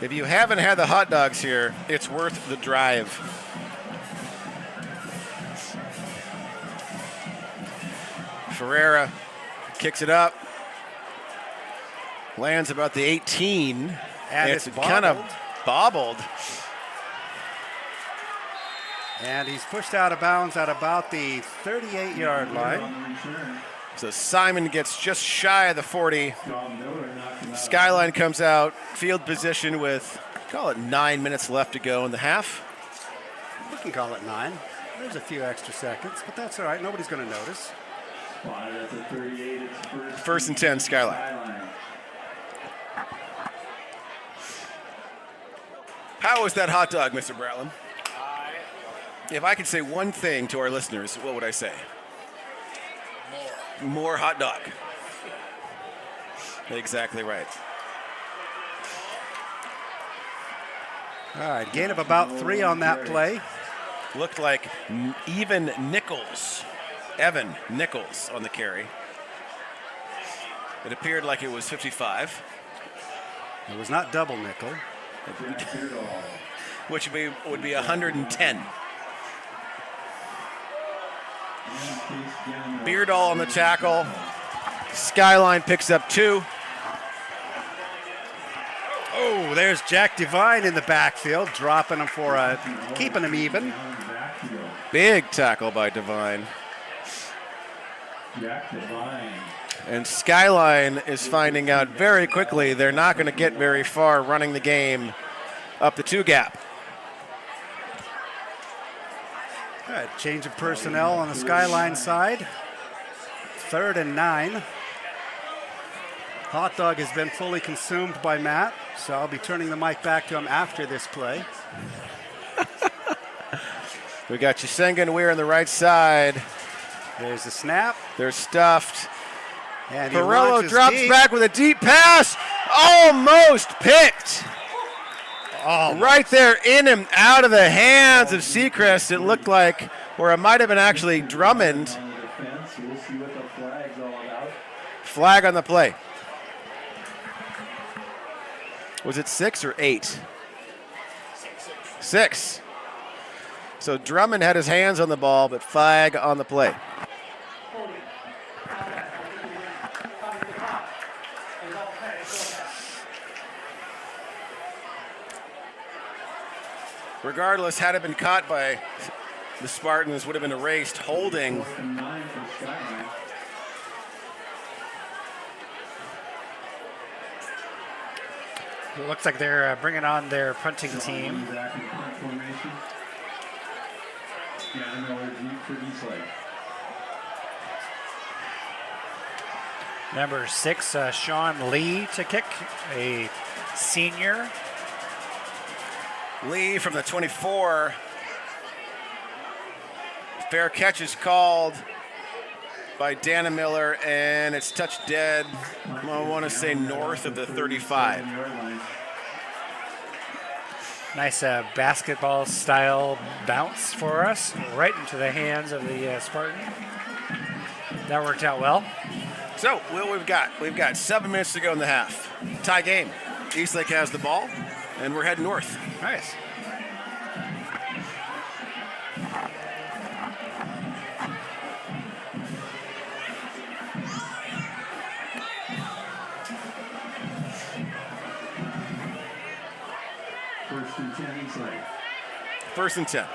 If you haven't had the hot dogs here, it's worth the drive. Ferreira kicks it up, lands about the 18, and it's kind of bobbled. And he's pushed out of bounds at about the 38-yard line. So Simon gets just shy of the 40. Skyline comes out, field position with, call it 9 minutes left to go in the half. We can call it 9. There's a few extra seconds, but that's all right. Nobody's going to notice. First and 10, Skyline. How was that hot dog, Mr. Bratland? If I could say one thing to our listeners, what would I say? More hot dog. Exactly right. All right, gain of about 3 on that play. Looked like Evan Nichols on the carry. It appeared like it was 55. It was not double nickel. Which would be 110. Beardall on the tackle. Skyline picks up 2. Oh, there's Jack Devine in the backfield, dropping him for keeping him even. Big tackle by Devine. Jack Devine. And Skyline is finding out very quickly they're not going to get very far running the game up the 2 gap. All right, change of personnel on the Skyline side. 3rd and 9. Hot dog has been fully consumed by Matt, so I'll be turning the mic back to him after this play. We got Chisenga and Weir on the right side. There's the snap. They're stuffed. And he Perello launches drops deep. back with a deep pass. Almost picked. Right there in him, out of the hands of Seacrest, it looked like, or it might have been actually Drummond. On the defense, we'll see what the flag's all about. Flag on the play. Was it 6 or 8? 6. So Drummond had his hands on the ball, but flag on the play. Regardless, had it been caught by the Spartans, would have been erased. Holding. 9 for Skyline. It looks like they're bringing on their punting team. Back in punt formation. Yeah, Miller deep for Eastlake. Number 6, Sean Lee to kick, a senior. Lee from the 24. Fair catch is called by Dana Miller, and it's touched dead, I want to say north of the 35. Nice basketball style bounce for us, right into the hands of the Spartan. That worked out well. So, Will, we've got 7 minutes to go in the half. Tie game. Eastlake has the ball, and we're heading north. Nice. First and 10 Eastlake. 1st and 10.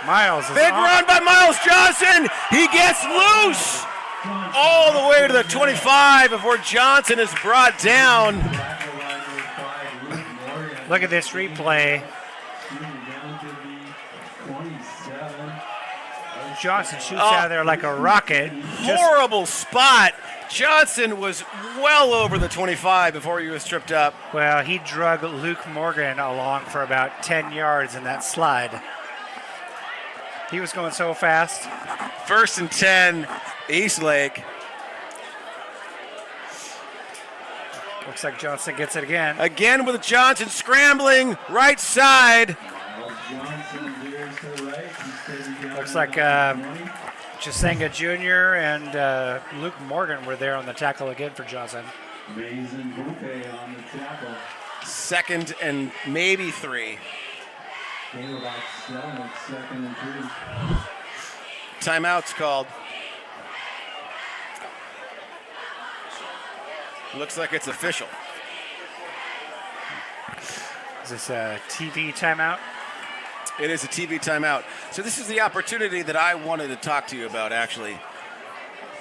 Miles is Big on. run by Miles Johnson. He gets loose all the way to the 25 before Johnson is brought down. Look at this replay. Down to the 27. Johnson shoots out of there like a rocket. Horrible spot. Johnson was well over the 25 before he was tripped up. Well, he drug Luke Morgan along for about 10 yards in that slide. He was going so fast. 1st and 10, Eastlake. Looks like Johnson gets it again. Again with Johnson scrambling right side. Johnson veers to the right. He's steady down Looks to like the 20. Chisenga Jr. and Luke Morgan were there on the tackle again for Johnson. Mason Bouquet on the tackle. 2nd and maybe 3. Came about 7 at 2nd and 3. Timeout's called. Looks like it's official. Is this a TV timeout? It is a TV timeout. So this is the opportunity that I wanted to talk to you about, actually.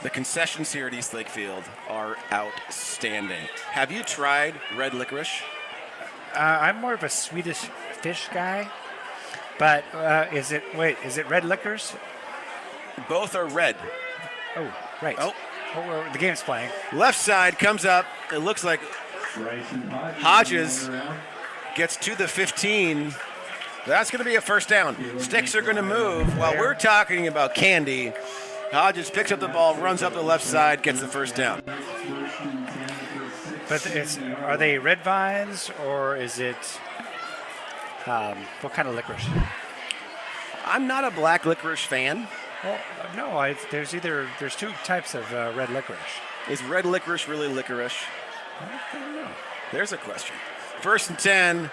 The concessions here at Eastlake Field are outstanding. Have you tried red licorice? I'm more of a Swedish fish guy, but is it red licorice? Both are red. Oh, right. Oh. The game's playing. Left side comes up. It looks like Bryson Hodges going around. gets to the 15. That's going to be a 1st down. Sticks are going to move. While we're talking about candy, Hodges picks up the ball, runs up the left side, gets the first down. But are they red vines or is it what kind of licorice? I'm not a black licorice fan. Well, no, there's two types of red licorice. Is red licorice really licorice? I don't know. There's a question. 1st and 10.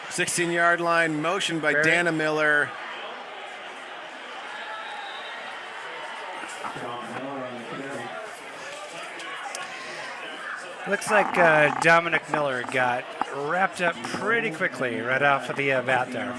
16-yard line, motion by Dana Miller. Looks like Dominic Miller got wrapped up pretty quickly right off of the bat there.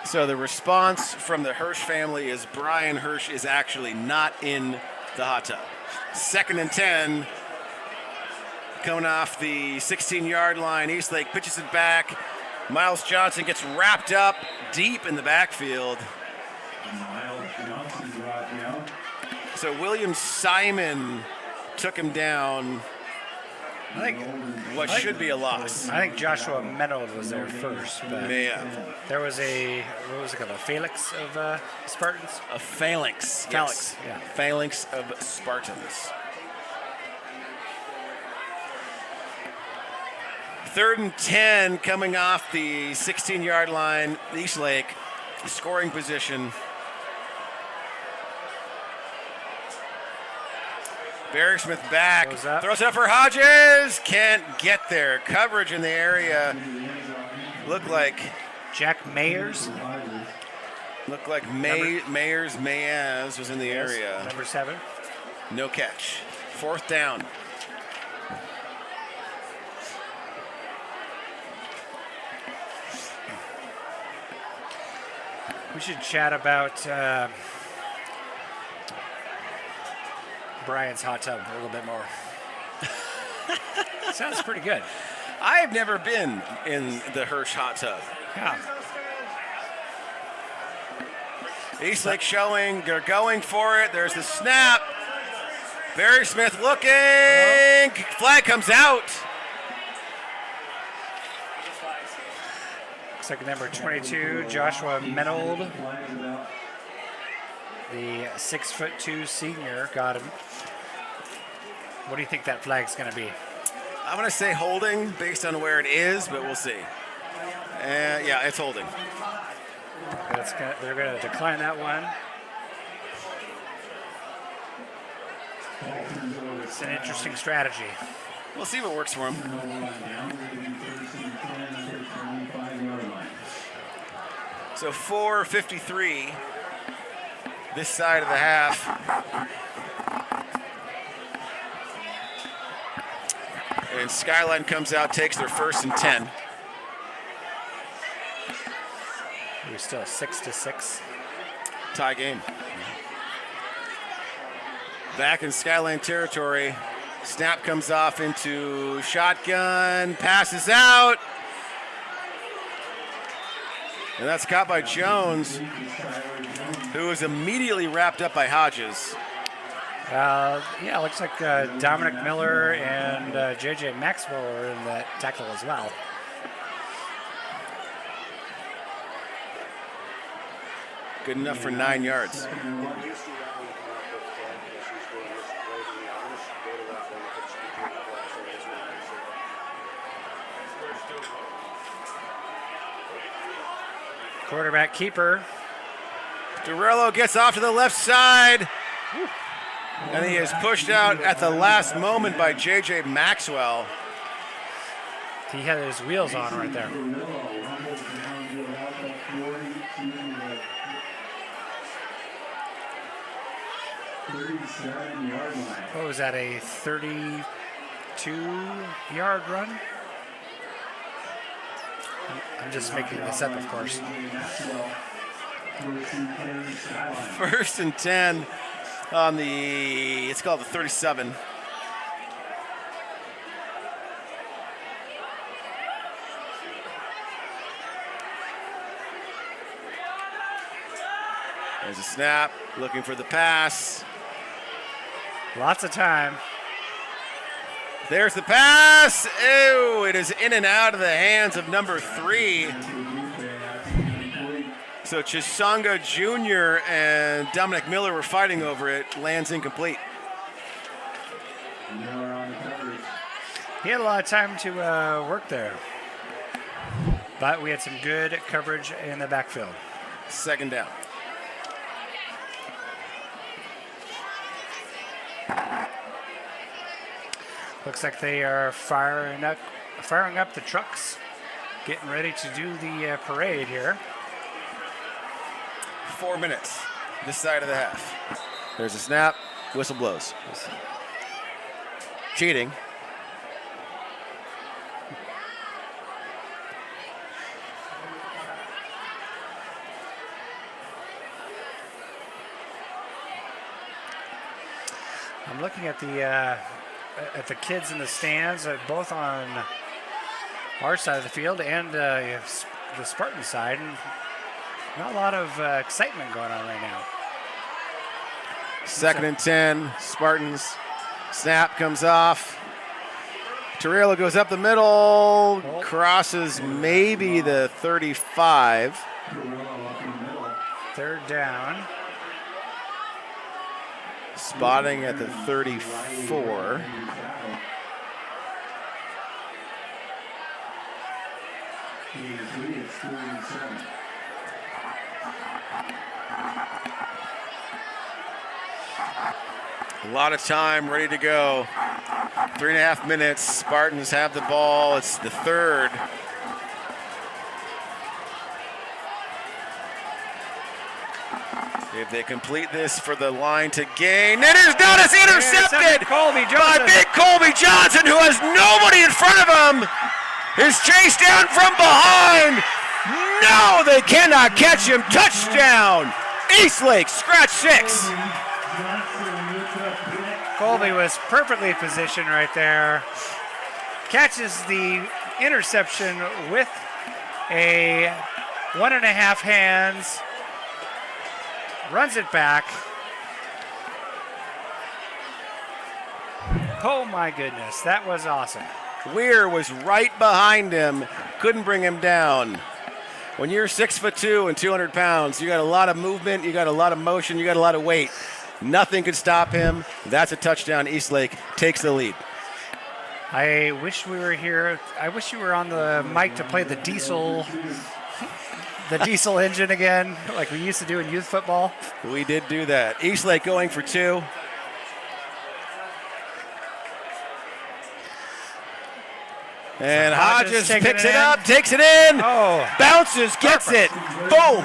So the response from the Hirsch family is Brian Hirsch is actually not in the hot tub. 2nd and 10. Coming off the 16-yard line, Eastlake pitches it back. Miles Johnson gets wrapped up deep in the backfield. So William Simon took him down. I think what should be a loss. I think Joshua Menold was there first. But there was what was it called, a phalanx of Spartans? A phalanx. Phalanx, Yes. yeah. Phalanx of Spartans. 3rd and 10 coming off the 16-yard line. Eastlake scoring position. Barry Smith back. Throws it up for Hodges. Can't get there. Coverage in the area. Looked like Jack Mayers. Looked like Mayaz was in the area. Number 7. No catch. 4th down. We should chat about Brian's hot tub a little bit more. Sounds pretty good. I've never been in the Hirsch hot tub. Yeah. Eastlake showing, they're going for it. There's the snap. Barry Smith looking. Flag comes out. Looks like number 22, Joshua Menold, the 6'2" senior, got him. What do you think that flag's going to be? I'm going to say holding based on where it is, but we'll see. Yeah, it's holding. They're going to decline that one. It's an interesting strategy. We'll see what works for him. So 4:53 this side of the half. And Skyline comes out, takes their 1st and 10. We're still 6-6. Tie game. Back in Skyline territory. Snap comes off into shotgun, passes out. And that's caught by Jones, who was immediately wrapped up by Hodges. Yeah, looks like Dominic Miller and J.J. Maxwell are in that tackle as well. Good enough for 9 yards. Quarterback keeper. Durello gets off to the left side. And he is pushed out at the last moment by J.J. Maxwell. He had his wheels on right there. What was that, a 32-yard run? I'm just making this up, of course. 1st and 10 on the, it's called the 37. There's a snap, looking for the pass. Lots of time. There's the pass. Ew, it is in and out of the hands of number 3. So Chisanga Jr. and Dominic Miller were fighting over it. Lands incomplete. He had a lot of time to work there. But we had some good coverage in the backfield. Second down. Looks like they are firing up the trucks, getting ready to do the parade here. 4 minutes this side of the half. There's a snap. Whistle blows. Cheating. I'm looking at the kids in the stands, both on our side of the field and the Spartan side, and not a lot of excitement going on right now. Second and 10, Spartans. Snap comes off. Torello goes up the middle, crosses maybe the 35. Third down. Spotting at the 34. A lot of time, ready to go. 3.5 minutes. Spartans have the ball. It's the third. If they complete this for the line to gain, it is not as intercepted by big Colby Johnson, who has nobody in front of him. Is chased down from behind. No, they cannot catch him. Touchdown. Eastlake, scratch 6. Colby was perfectly positioned right there. Catches the interception with a 1.5 hands. Runs it back. Oh my goodness, that was awesome. Weir was right behind him, couldn't bring him down. When you're 6'2" and 200 pounds, you got a lot of movement, you got a lot of motion, you got a lot of weight. Nothing could stop him. That's a touchdown. Eastlake takes the lead. I wish we were here. I wish you were on the mic to play the diesel engine again, like we used to do in youth football. We did do that. Eastlake going for 2. And Hodges picks it up, takes it in, bounces, gets it, boom.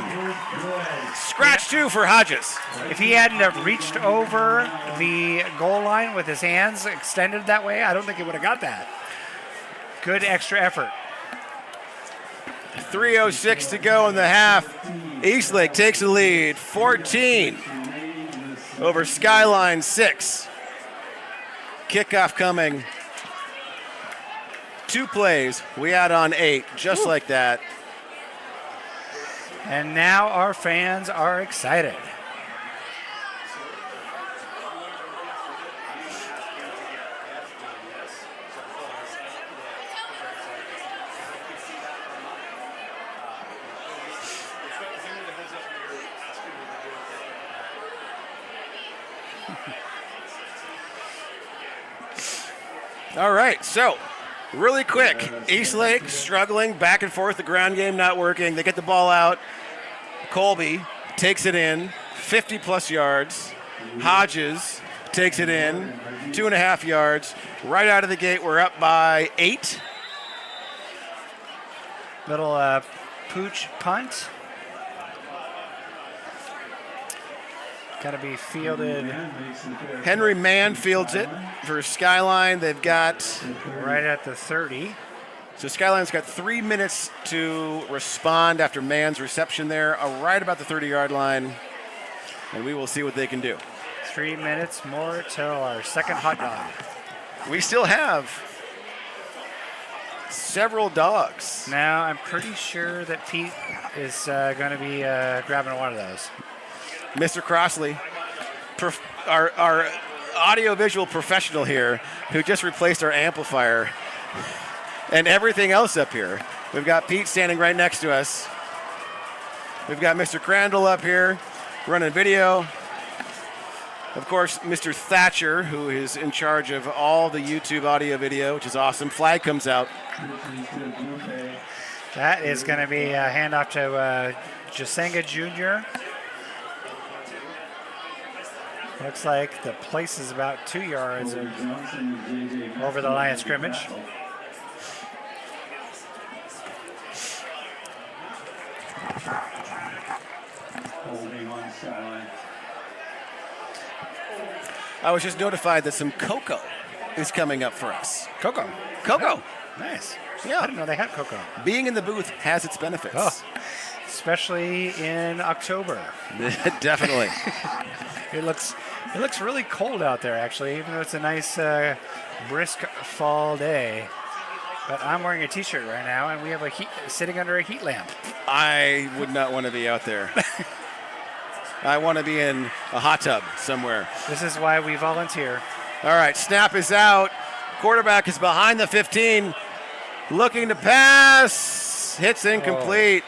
Scratch 2 for Hodges. If he hadn't have reached over the goal line with his hands extended that way, I don't think he would have got that. Good extra effort. 3:06 to go in the half. Eastlake takes the lead, 14 over Skyline 6. Kickoff coming. 2 plays, we add on 8, just like that. And now our fans are excited. All right, so really quick, Eastlake struggling back and forth, the ground game not working. They get the ball out. Colby takes it in, 50-plus yards. Hodges takes it in, 2.5 yards. Right out of the gate, we're up by 8. Little pooch punt. Got to be fielded. Henry Mann fields it for Skyline. They've got right at the 30. So Skyline's got 3 minutes to respond after Mann's reception there, right about the 30-yard line, and we will see what they can do. 3 minutes more till our second hot dog. We still have several dogs. Now, I'm pretty sure that Pete is going to be grabbing one of those. Mr. Crossley, our audiovisual professional here who just replaced our amplifier and everything else up here. We've got Pete standing right next to us. We've got Mr. Crandall up here running video. Of course, Mr. Thatcher, who is in charge of all the YouTube audio video, which is awesome. Flag comes out. That is going to be a handoff to Jasenga Jr. Looks like the place is about 2 yards over the line of scrimmage. Holding on Skyline. I was just notified that some cocoa is coming up for us. Cocoa. Cocoa. Nice. Yeah. I didn't know they had cocoa. Being in the booth has its benefits. Oh, especially in October. Definitely. It looks really cold out there, actually, even though it's a nice, brisk fall day. But I'm wearing a T-shirt right now, and we have sitting under a heat lamp. I would not want to be out there. I want to be in a hot tub somewhere. This is why we volunteer. All right, snap is out. Quarterback is behind the 15. Looking to pass. Hits incomplete.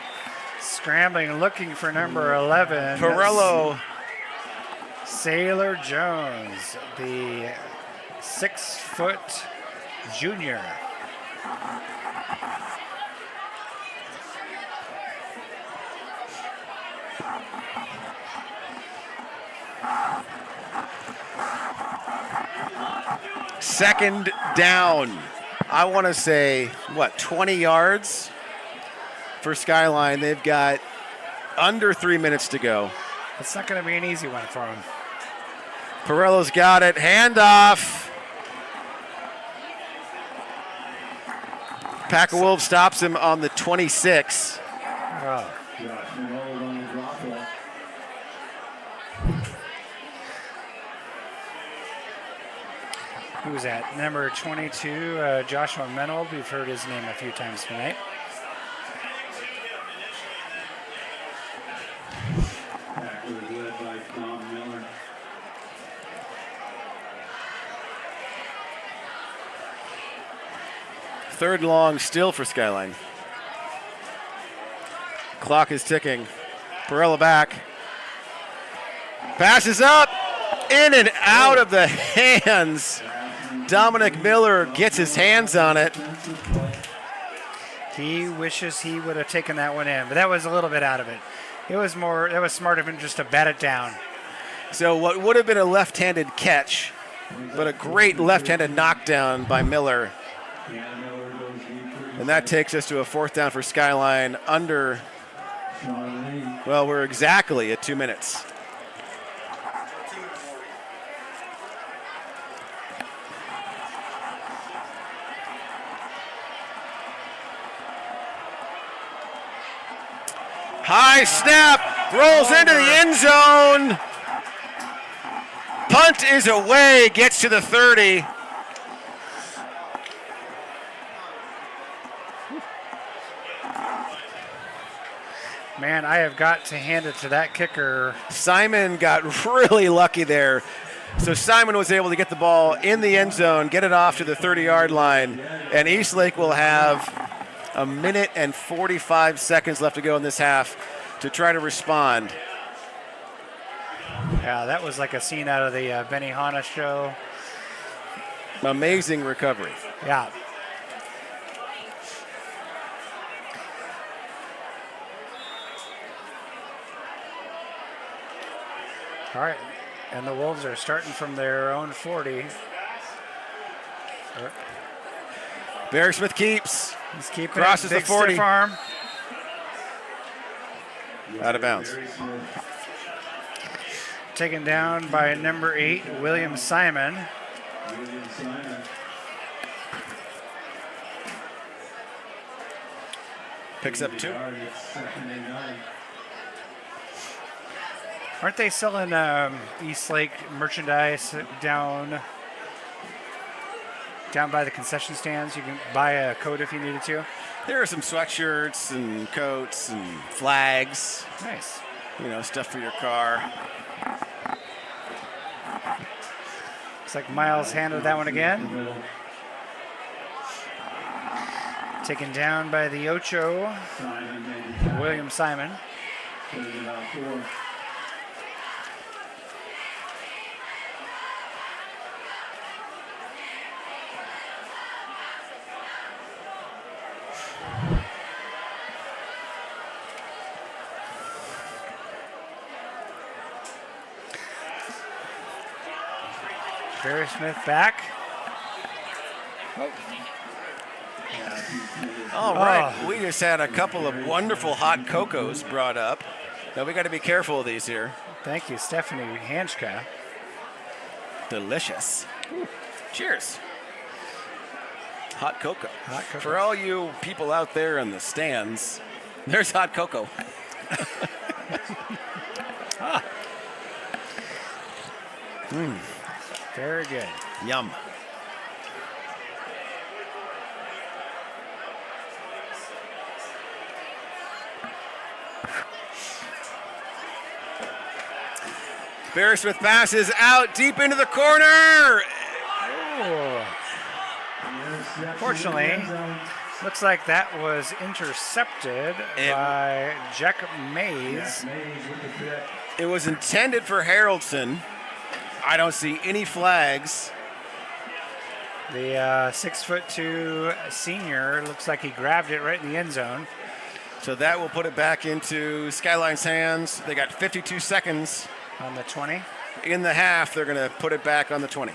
Scrambling, looking for number 11. Perello. Sailor Jones, the 6-foot junior. Second down. I want to say, 20 yards for Skyline. They've got under 3 minutes to go. It's not going to be an easy one for him. Perello's got it. Handoff. Pack of Wolves stops him on the 26. Oh. Who was that? Number 22, Joshua Menold. We've heard his name a few times tonight. Packers led by Tom Miller. Third and long still for Skyline. Clock is ticking. Perello back. Passes up. In and out of the hands. Dominic Miller gets his hands on it. He wishes he would have taken that one in, but that was a little bit out of it. That was smart of him just to bat it down. So what would have been a left-handed catch, but a great left-handed knockdown by Miller. And that takes us to a fourth down for Skyline under, well, we're exactly at 2 minutes. High snap, rolls into the end zone. Punt is away, gets to the 30. Man, I have got to hand it to that kicker. Simon got really lucky there. So Simon was able to get the ball in the end zone, get it off to the 30-yard line, and Eastlake will have a minute and 45 seconds left to go in this half to try to respond. Yeah, that was like a scene out of the Benihana show. Amazing recovery. Yeah. All right, and the Wolves are starting from their own 40. Barry Smith keeps. He's keeping Crosses it, big the 40. stiff arm. Out of bounds. Taken down by number 8, William Simon. Picks up 2. Aren't they selling Eastlake merchandise down by the concession stands? You can buy a coat if you needed to. There are some sweatshirts and coats and flags. Nice. You know, stuff for your car. Looks like Miles handled that one again. Taken down by the Ocho, William Simon. Barry Smith back. All right, we just had a couple of wonderful hot cocos brought up. Now we got to be careful of these here. Thank you, Stephanie Hanschka. Delicious. Cheers. Hot cocoa. Hot cocoa. For all you people out there in the stands, there's hot cocoa. Very good. Yum. Bearsmith passes out deep into the corner. Fortunately, looks like that was intercepted by Jack Mays. It was intended for Haraldson. I don't see any flags. The 6'2" senior looks like he grabbed it right in the end zone. So that will put it back into Skyline's hands. They got 52 seconds. On the 20. In the half, they're going to put it back on the 20.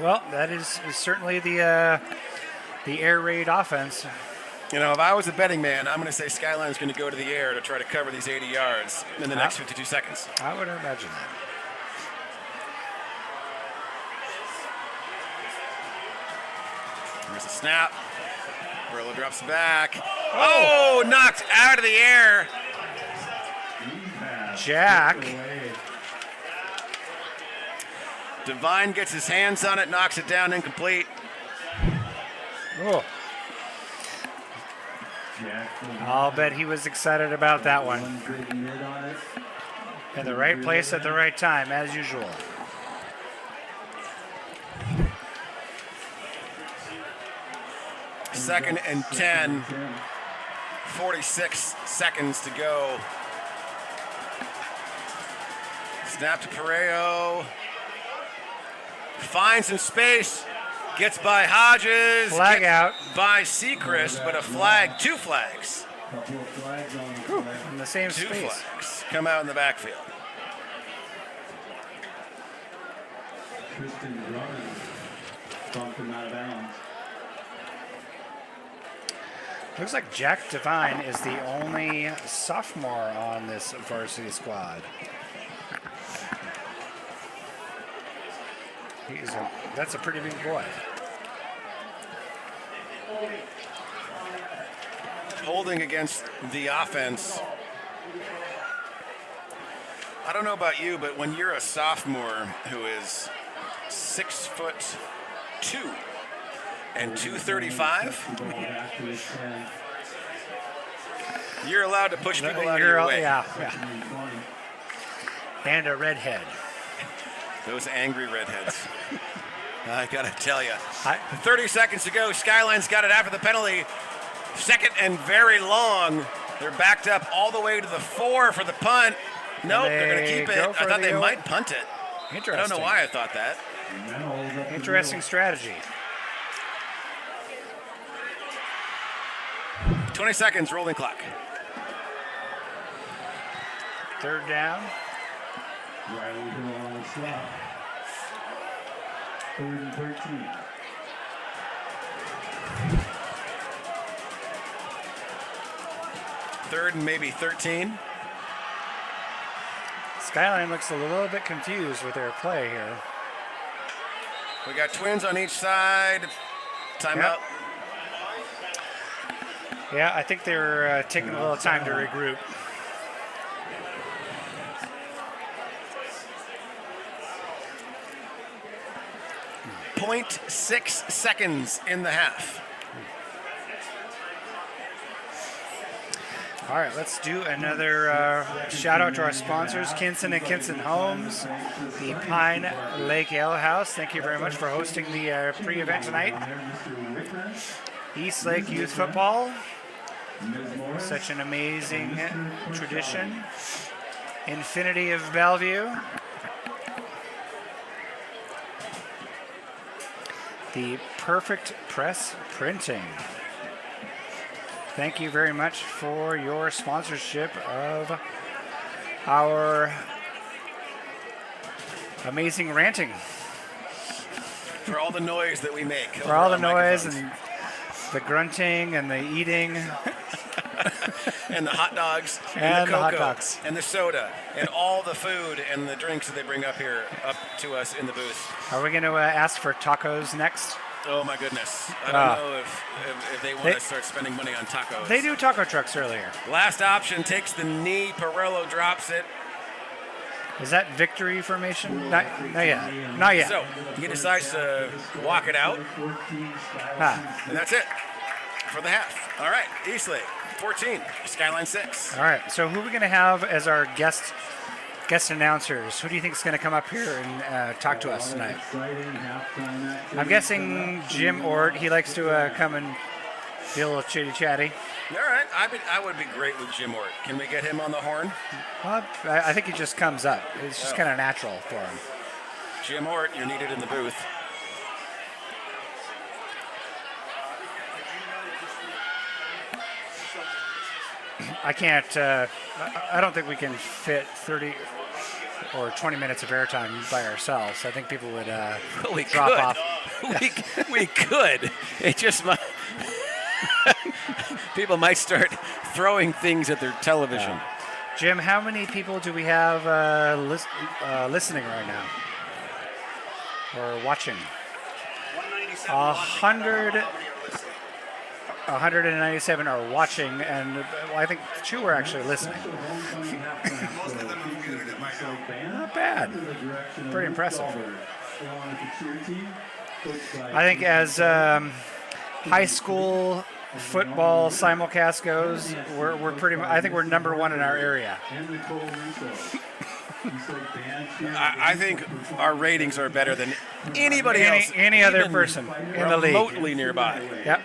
Well, that is certainly the air raid offense. You know, if I was a betting man, I'm going to say Skyline's going to go to the air to try to cover these 80 yards in the next 52 seconds. I would imagine that. Here's a snap. Burlow drops back. Oh, knocked out of the air. Jack. Devine gets his hands on it, knocks it down, incomplete. Oh. I'll bet he was excited about that one. In the right place at the right time, as usual. Second and 10. 46 seconds to go. Snap to Pareo. Finds some space. Gets by Hodges. Flag out. By Sechrist, but a flag, two flags. In the same Two space. flags come out in the backfield. Tristan Drummond bumped him out of bounds. Looks like Jack Devine is the only sophomore on this varsity squad. That's a pretty big boy. Holding against the offense. I don't know about you, but when you're a sophomore who is 6'2" and 235, you're allowed to push people out of your way. Yeah. And a redhead. Those angry redheads. I gotta tell you. 30 seconds to go. Skyline's got it after the penalty. Second and very long. They're backed up all the way to the 4 for the punt. Nope, they're gonna keep it. I thought they might punt it. Interesting. I don't know why I thought that. Interesting strategy. 20 seconds, rolling clock. Third down. Riley Hill on the slot. 3rd and 13. Third and maybe 13. Skyline looks a little bit confused with their play here. We got twins on each side. Timeout. Yeah, I think they're taking a little time to regroup. .6 seconds in the half. All right, let's do another shout out to our sponsors, Kinson and Kinson Homes, the Pine Lake Ale House. Thank you very much for hosting the pre-event tonight. Eastlake Youth Football, such an amazing tradition. Infinity of Bellevue. The Perfect Press Printing. Thank you very much for your sponsorship of our amazing ranting. For all the noise that we make. For all the noise and the grunting and the eating. And the hot dogs. And the the hot cocoa, dogs. And the soda. And all the food and the drinks that they bring up here, up to us in the booth. Are we going to ask for tacos next? Oh my goodness. I don't know if they want to start spending money on tacos. They do taco trucks earlier. Last option takes the knee. Perello drops it. Is that victory formation? Not yet. Not yet. So he decides to walk it out. And that's it for the half. All right. Eastlake 14. Skyline 6. All right. So who are we going to have as our guest announcers? Who do you think is going to come up here and talk to us tonight? I'm guessing Jim Ort. He likes to come and be a little chitty-chatty. All right. I would be great with Jim Ort. Can we get him on the horn? Well, I think he just comes up. It's just kind of natural for him. Jim Ort, you're needed in the booth. I can't. I don't think we can fit 30 or 20 minutes of airtime by ourselves. I think people would drop off. we could. It just might. People might start throwing things at their television. Jim, how many people do we have listening right now or watching? 197 are watching, and I think 2 are actually listening. Not bad. Pretty impressive. I think as high school football simulcast goes, we're pretty. I think we're number 1 in our area. I think our ratings are better than anybody else. Any other person in the league. Remotely nearby. Yep.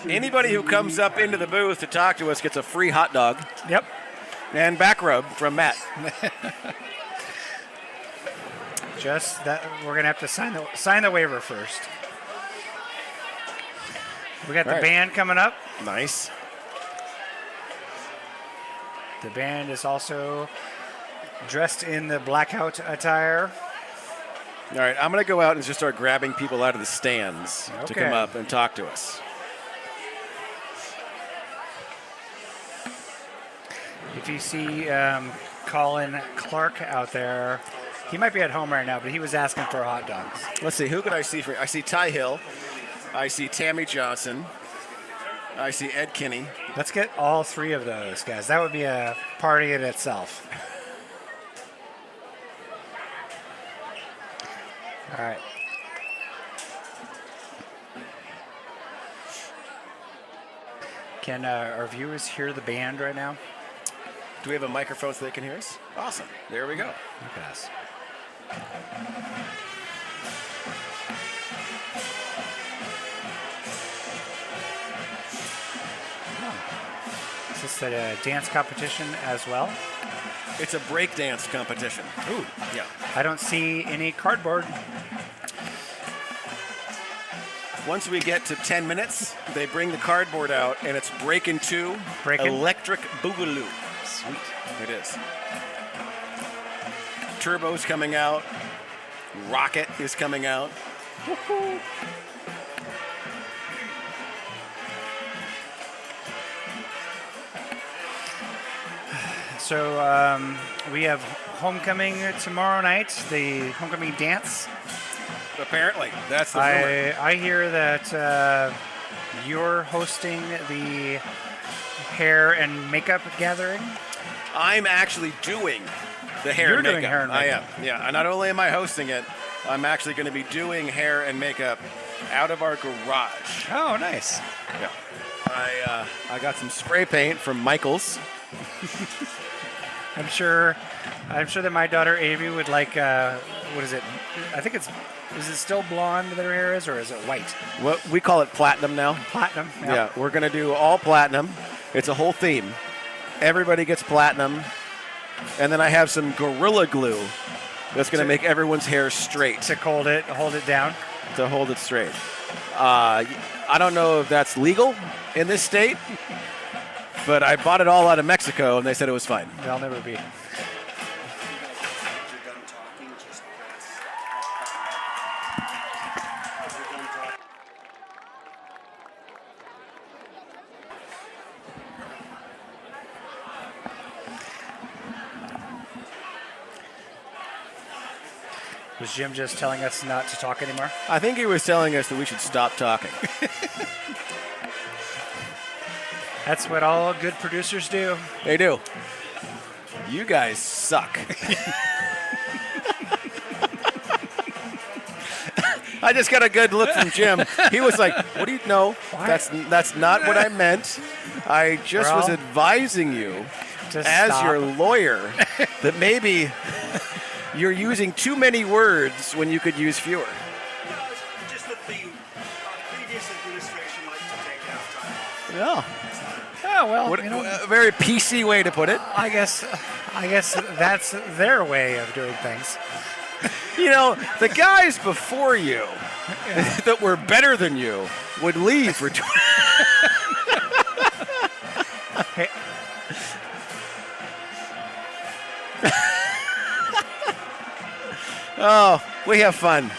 Anybody who comes up into the booth to talk to us gets a free hot dog. Yep. And back rub from Matt. Just that we're gonna have to sign the waiver first. We got the band coming up. Nice. The band is also dressed in the blackout attire. All right, I'm going to go out and just start grabbing people out of the stands to come up and talk to us. If you see Colin Clark out there, he might be at home right now, but he was asking for hot dogs. Let's see, who can I see? I see Ty Hill. I see Tammy Johnson. I see Ed Kinney. Let's get all 3 of those, guys. That would be a party in itself. All right. Can our viewers hear the band right now? Do we have a microphone so they can hear us? Awesome. There we go. Look at us. Is this a dance competition as well? It's a break dance competition. Ooh. Yeah. I don't see any cardboard. Once we get to 10 minutes, they bring the cardboard out, and it's Breakin' 2 Electric Boogaloo. Sweet. It is. Turbo's coming out. Rocket is coming out. Woo-hoo. So we have homecoming tomorrow night, the homecoming dance. Apparently, that's the rumor. I hear that you're hosting the hair and makeup gathering. I'm actually doing the hair You're and makeup. doing hair and makeup. I am, yeah. And not only am I hosting it, I'm actually going to be doing hair and makeup out of our garage. Oh, nice. Yeah. I got some spray paint from Michael's. I'm sure that my daughter Amy would like. What is it? I think it's. Is it still blonde that her hair is, or is it white? What we call it platinum now. Platinum. Yeah, we're gonna do all platinum. It's a whole theme. Everybody gets platinum, and then I have some Gorilla Glue that's gonna make everyone's hair straight To hold it down. to hold it straight. I don't know if that's legal in this state, but I bought it all out of Mexico, and they said it was fine. They'll never be. Was Jim just telling us not to talk anymore? I think he was telling us that we should stop talking. That's what all good producers do. They do. You guys suck. I just got a good look from Jim. He was like, "What do you know? That's not what I meant. I just was advising you, as your lawyer, that maybe you're using too many words when you could use fewer." Just that the previous administration liked to take half time. Yeah. Oh well, A very PC way to put it. I guess that's their way of doing things. You know, the guys before you that were better than you would leave for Hey, Oh, we have fun.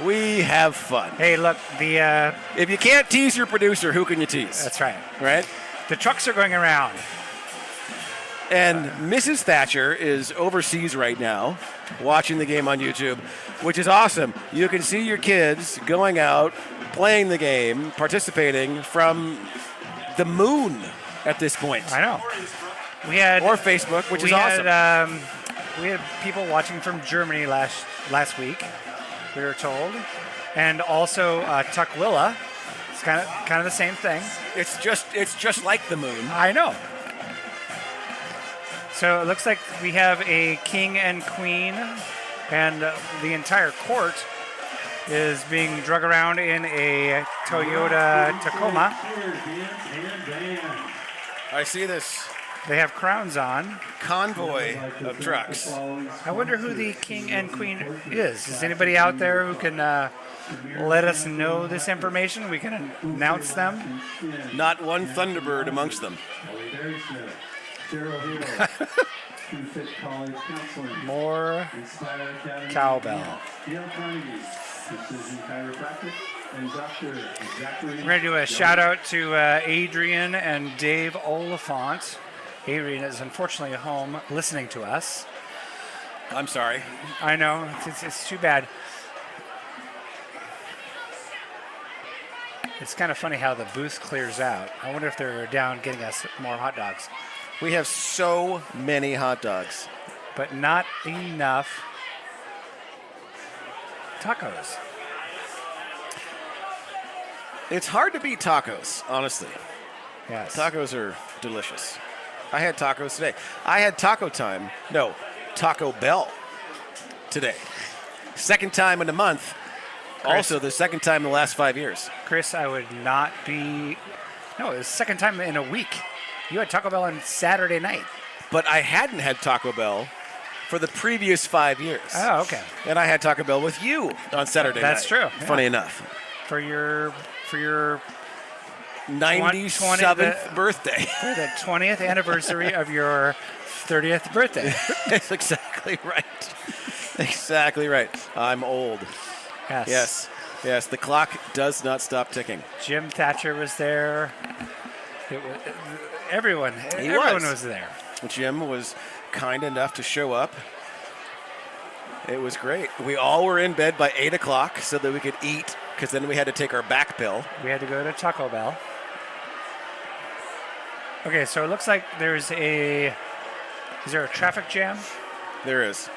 We have fun. hey, look, the If you can't tease your producer, who can you tease? that's right. Right? The trucks are going around. And Mrs. Thatcher is overseas right now watching the game on YouTube, which is awesome. You can see your kids going out, playing the game, participating from the moon at this point. I know. We had Or Facebook, which we is awesome. had we had people watching from Germany last week. We were told, and also Tukwila. It's kind of the same thing. It's just like the moon. I know. So it looks like we have a king and queen, and the entire court is being drug around in a Toyota Tacoma. I see this They have crowns on. convoy of trucks. I wonder who the king and queen is. Is anybody out there who can let us know this information? We can announce them. Not one Thunderbird amongst them. More cowbell. We're going to do a shout out to Adrian and Dave Oliphant. Adrian is unfortunately at home listening to us. I'm sorry. I know, it's too bad. It's kind of funny how the booth clears out. I wonder if they're down getting us more hot dogs. We have so many hot dogs. But not enough tacos. It's hard to beat tacos, honestly. Yes. Tacos are delicious. I had tacos today. I had Taco Bell today. Second time in a month. Also, the second time in the last 5 years. Chris, I would not be. No, it was the second time in a week. You had Taco Bell on Saturday night. But I hadn't had Taco Bell for the previous 5 years. Oh, okay. And I had Taco Bell with you on Saturday night. That's true, Funny yeah. enough. For your 97th birthday. for the 20th anniversary of your 30th birthday. That's exactly right. Exactly right. I'm old. Yes. Yes. The clock does not stop ticking. Jim Thatcher was there. Everyone was there. Jim was kind enough to show up. It was great. We all were in bed by 8 o'clock so that we could eat, because then we had to take our back pill. We had to go to Taco Bell. Okay, so it looks like is there a traffic jam? There is.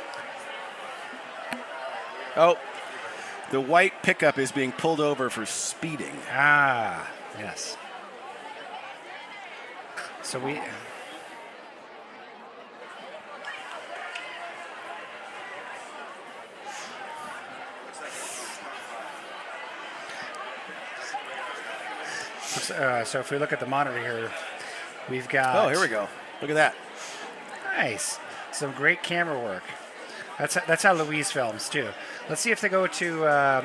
Oh, the white pickup is being pulled over for speeding. Ah, yes. So we. So if we look at the monitor here, we've got. Oh, here we go. Look at that. Nice. Some great camera work. That's how Louise films too. Let's see if they go to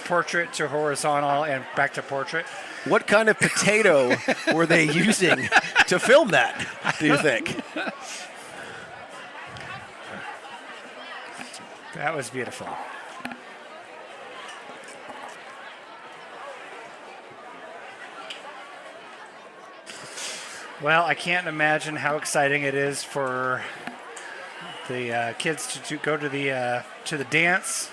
portrait to horizontal and back to portrait. What kind of potato were they using to film that, do you think? That was beautiful. Well, I can't imagine how exciting it is for the kids to go to the dance,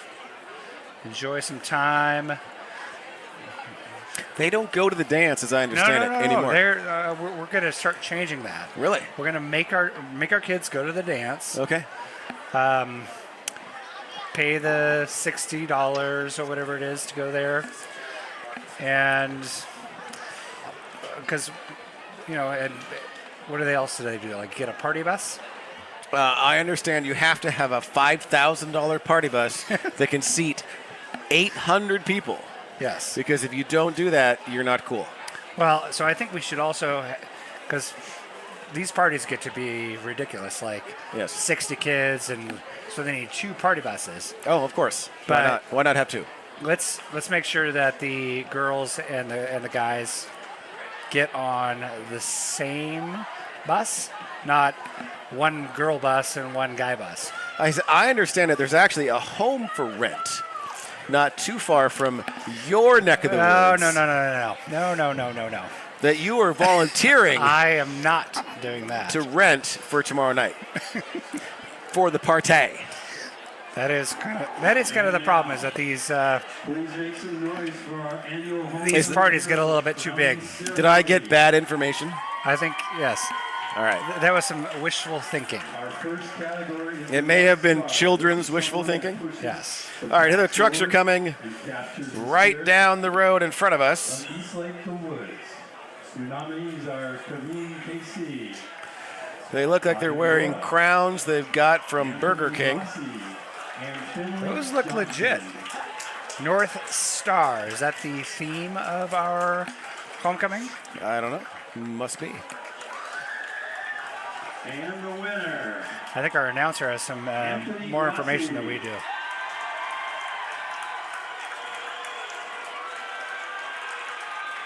enjoy some time. They don't go to the dance, as I understand it, anymore. We're going to start changing that. Really? We're going to make our kids go to the dance. Okay. Pay the $60 or whatever it is to go there, and because and what else do they do? Like get a party bus? I understand you have to have a $5,000 party bus that can seat 800 people. Yes. Because if you don't do that, you're not cool. Well, so I think we should also, because these parties get to be ridiculous, like Yes. 60 kids, and so they need 2 party buses. Oh, of course. But- Why not have 2? Let's make sure that the girls and the guys get on the same bus, not one girl bus and one guy bus. I understand that there's actually a home for rent not too far from your neck of the woods. No. That you are volunteering I am not doing that. to rent for tomorrow night for the partay. That is kind of the problem, is that these Please make some noise for our annual home. these parties get a little bit too big. Did I get bad information? I think yes. All right. That was some wishful thinking. Our first category is It may have been children's wishful thinking. Yes. All right, here the trucks are coming right down the road in front of us. Eastlake Wolves. Your nominees are Kaveen KC. They look like they're wearing crowns they've got from Burger King. Those look legit. North Star, is that the theme of our homecoming? I don't know. Must be. And the winner. I think our announcer has some more information than we do.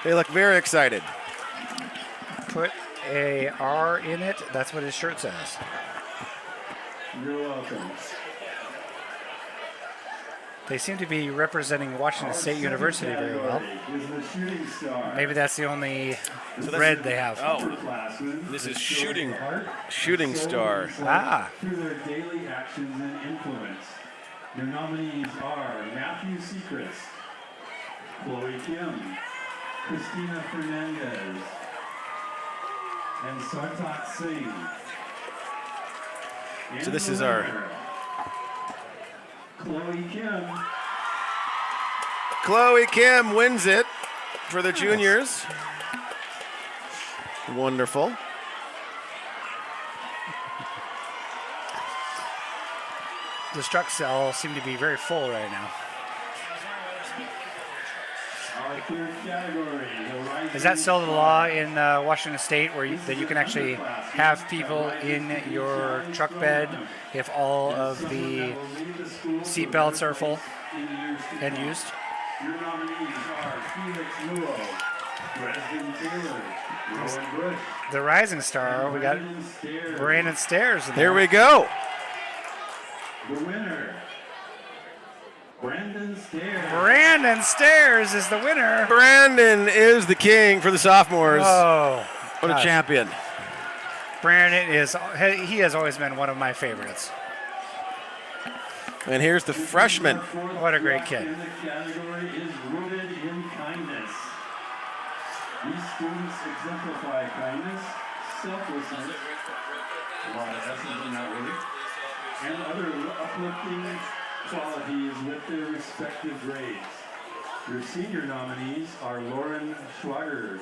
They look very excited. Put a R in it. That's what his shirt says. You're welcome. They seem to be representing Washington State University very well. Is the shooting star. Maybe that's the only red they have. Oh, Upperclassmen this is that show shooting their heart, star. soul, and Ah. through their daily actions and influence. Your nominees are Matthew Sechrist, Chloe Kim, Christina Fernandez, and Sartak Singh. And So this the is our- winner, Chloe Kim. Chloe Kim wins it for the juniors. Wonderful. The trucks all seem to be very full right now. Our third category, the rising Is that still the law in Washington State, where that you can actually have people in your truck bed if all of the seat belts are full and used? Your nominees are Felix Luo, Dresden Taylor, Rowan Bush, The Rising Star, we got Brandon Stairs. Brandon Stairs in Here there. we go. The winner, Brandon Stairs. Brandon Stairs is the winner. Brandon is the king for the sophomores. Oh, What a gosh. champion. Brandon he has always been one of my favorites. And here's the freshman. What a great kid. In the category is rooted in kindness. These students exemplify kindness, selflessness, a lot of S's in that word, and other uplifting qualities with their respective grades. Your senior nominees are Lauren Schwager,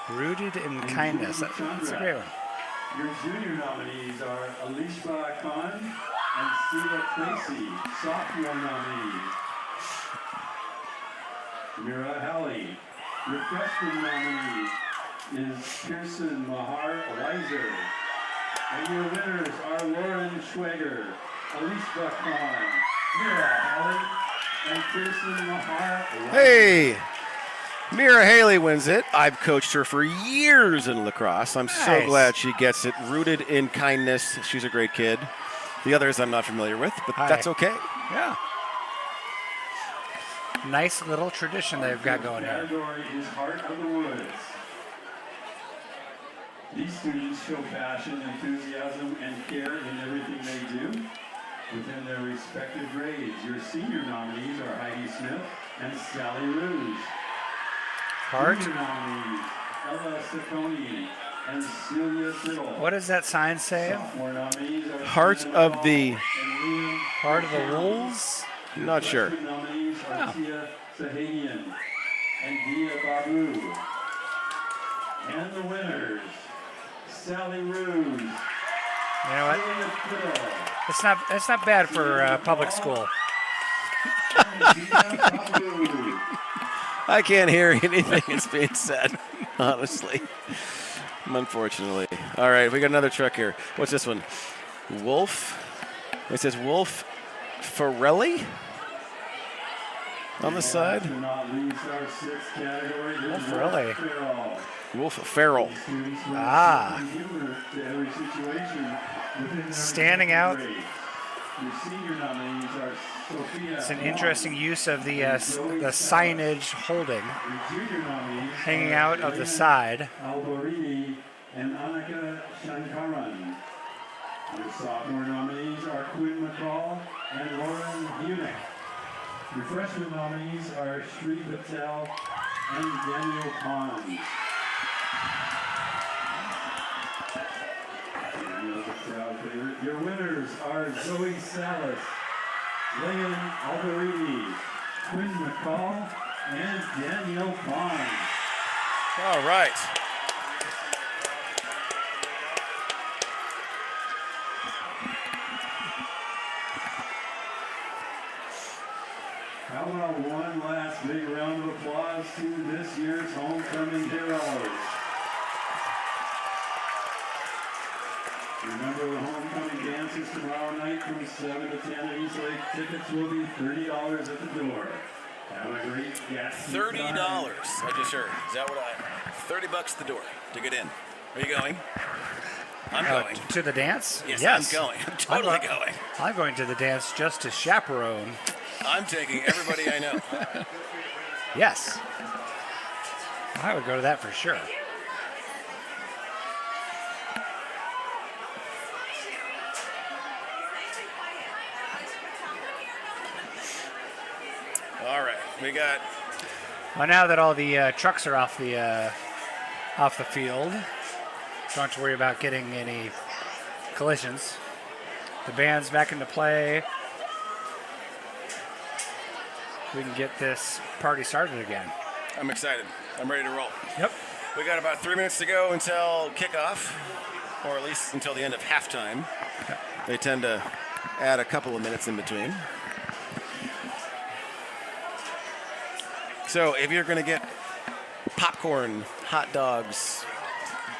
Rooted in kindness. That's a great one. Your junior nominees are Alishba Khan and Siva Tracy, sophomore nominees. Mira Halley. Your freshman nominee is Pearson Mahar Weiser. And your winners are Lauren Schwager, Alishba Khan, Mira Halley, and Pearson Mahar Weiser. Hey, Mira Haley wins it. I've coached her for years in lacrosse. I'm so Nice. glad she gets it. Rooted in kindness. She's a great kid. The others I'm not familiar with, but Hi. that's okay. Yeah. Nice little tradition they've got going here. Category is Heart of the Woods. These students show passion, enthusiasm, and care in everything they do within their respective grades. Your senior nominees are Heidi Smith and Sally Rouge. Heart. Junior nominees, Ella Ciccone and Celia Fiddle. What does that sign say? Sophomore nominees are Heart Shannon of Hall the- and Liam Heart of the Wolves? Your Not sure. freshman nominees are Oh. Tia Sahanian and Dia Babu. And the winners, Sally Rouge, You know what? Celia Fiddle, It's not bad for public school. and Dia Babu. I can't hear anything that's being said, honestly. Unfortunately. All right, we got another truck here. What's this one? Wolf. It says Wolf Farelli on the side. Last but not least, our sixth category is really? Wolf Farrell. Wolf Farrell. Students will Ah. bring humor to every situation within their Standing out. grade. Your senior nominees are Sophia. It's an interesting use of the signage holding, Your junior nominees hanging are out of the Elena side. Alborini and Annika Shankaran. Your sophomore nominees are Quinn McCall and Lauren Hunick. Your freshman nominees are Shri Patel and Daniel Pond. Daniel's a crowd favorite. Your winners are Zoe Salas, Leon Alberini, Quinn McCall, and Daniel Pond. All right. How about one last big round of applause to this year's homecoming heroes? Remember the homecoming dances tomorrow night from 7 to 10 at Eastlake. Tickets will be $30 at the door. Have a great Gatsby $30. time. I just heard. Is that what $30 at the door to get in? Are you going? I'm going. To the dance? Yes, I'm going. I'm totally go- going. I'm going to the dance just to chaperone. I'm taking everybody I know. Yes. I would go to that for sure. All right, we got Well, now that all the trucks are off the field, don't have to worry about getting any collisions. The band's back into play. We can get this party started again. I'm excited. I'm ready to roll. Yep. We got about 3 minutes to go until kickoff, or at least until the end of halftime. They tend to add a couple of minutes in between. So if you're going to get popcorn, hot dogs,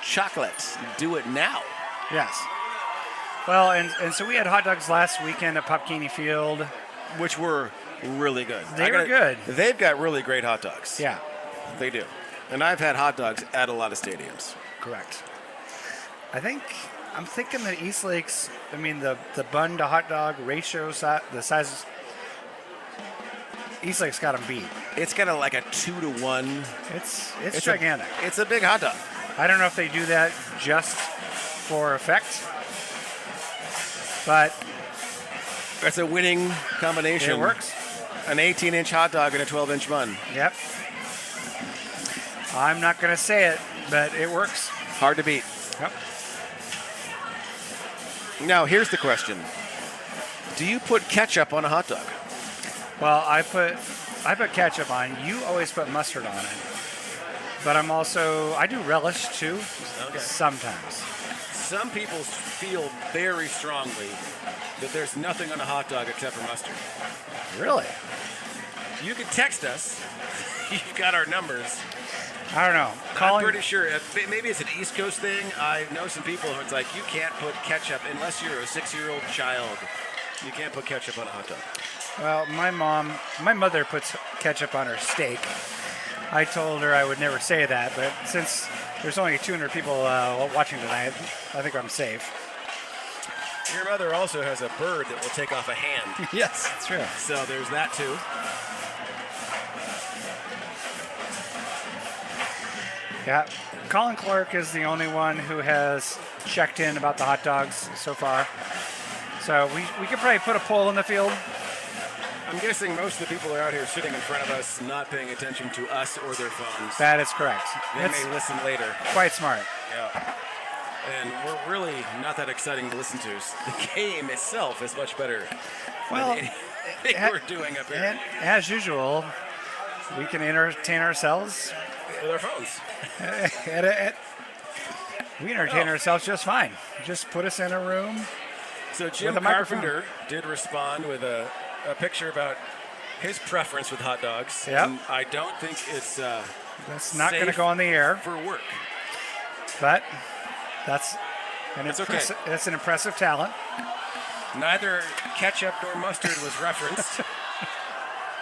chocolates, do it now. Yes. Well, and so we had hot dogs last weekend at Popkini Field. Which were really good. They were good. They've got really great hot dogs. Yeah, They do. And I've had hot dogs at a lot of stadiums. correct. I'm thinking that Eastlake's, the bun to hot dog ratio, the sizes, Eastlake's got them beat. It's got like a 2-to-1. It's It's gigantic. It's a big hot dog. I don't know if they do that just for effect, but It's a winning combination. it works. An 18-inch hot dog and a 12-inch bun. Yep. I'm not going to say it, but it works. Hard to beat. Yep. Now, here's the question. Do you put ketchup on a hot dog? Well, I put ketchup on. You always put mustard on it. But I do relish too, Okay. sometimes. Some people feel very strongly that there's nothing on a hot dog except for mustard. Really? You can text us. You've got our numbers. I don't know. I'm pretty sure. Maybe it's an East Coast thing. I know some people who it's like, you can't put ketchup, unless you're a 6-year-old child, you can't put ketchup on a hot dog. Well, my mother puts ketchup on her steak. I told her I would never say that, but since there's only 200 people watching tonight, I think I'm safe. Your mother also has a bird that will take off a hand. Yes, that's true. So there's that too. Yeah, Colin Clark is the only one who has checked in about the hot dogs so far. So we could probably put a poll in the field. I'm guessing most of the people are out here sitting in front of us not paying attention to us or their phones. That is correct. They That's may listen later. quite smart. Yeah. And we're really not that exciting to listen to. The game itself is much better Well, than anything we're doing up here And as usual, we can entertain ourselves. with our phones. We entertain ourselves just fine. Just put us in a room. So Jim With a microphone. Carpenter did respond with a picture about his preference with hot dogs. Yep. And I don't think it's That's not going to safe go on the air, for work. but that's okay. That's an impressive talent. Neither ketchup nor mustard was referenced.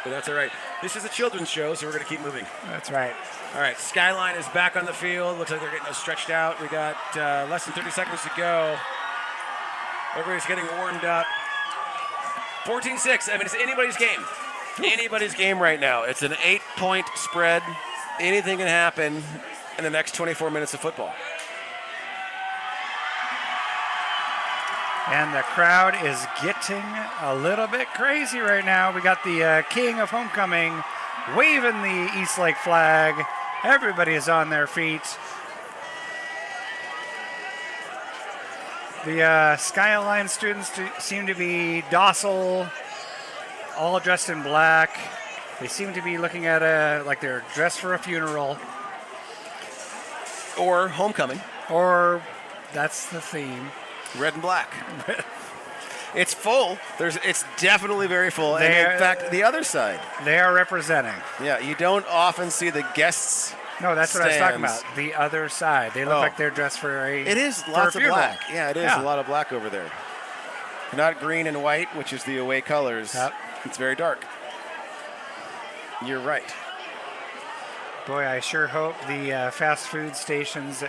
But that's all right. This is a children's show, so we're going to keep moving. That's right. All right, Skyline is back on the field. Looks like they're getting us stretched out. We got less than 30 seconds to go. Everybody's getting warmed up. 14-6. I mean, it's anybody's game. Anybody's game right now. It's an 8-point spread. Anything can happen in the next 24 minutes of football. And the crowd is getting a little bit crazy right now. We got the king of homecoming waving the Eastlake flag. Everybody is on their feet. The Skyline students seem to be docile, all dressed in black. They seem to be looking at like they're dressed for a funeral. Or homecoming. Or that's the theme. Red and black. It's full. It's definitely very full. And in fact, the other side. They are representing. Yeah, you don't often see the guests. No, that's what I was talking stands. about. The other side. They look like they're dressed for a. It is for lots a of funeral. black. Yeah, it is a lot of black over there. Not green and white, which is the away colors. Yep. It's very dark. You're right. Boy, I sure hope the fast food stations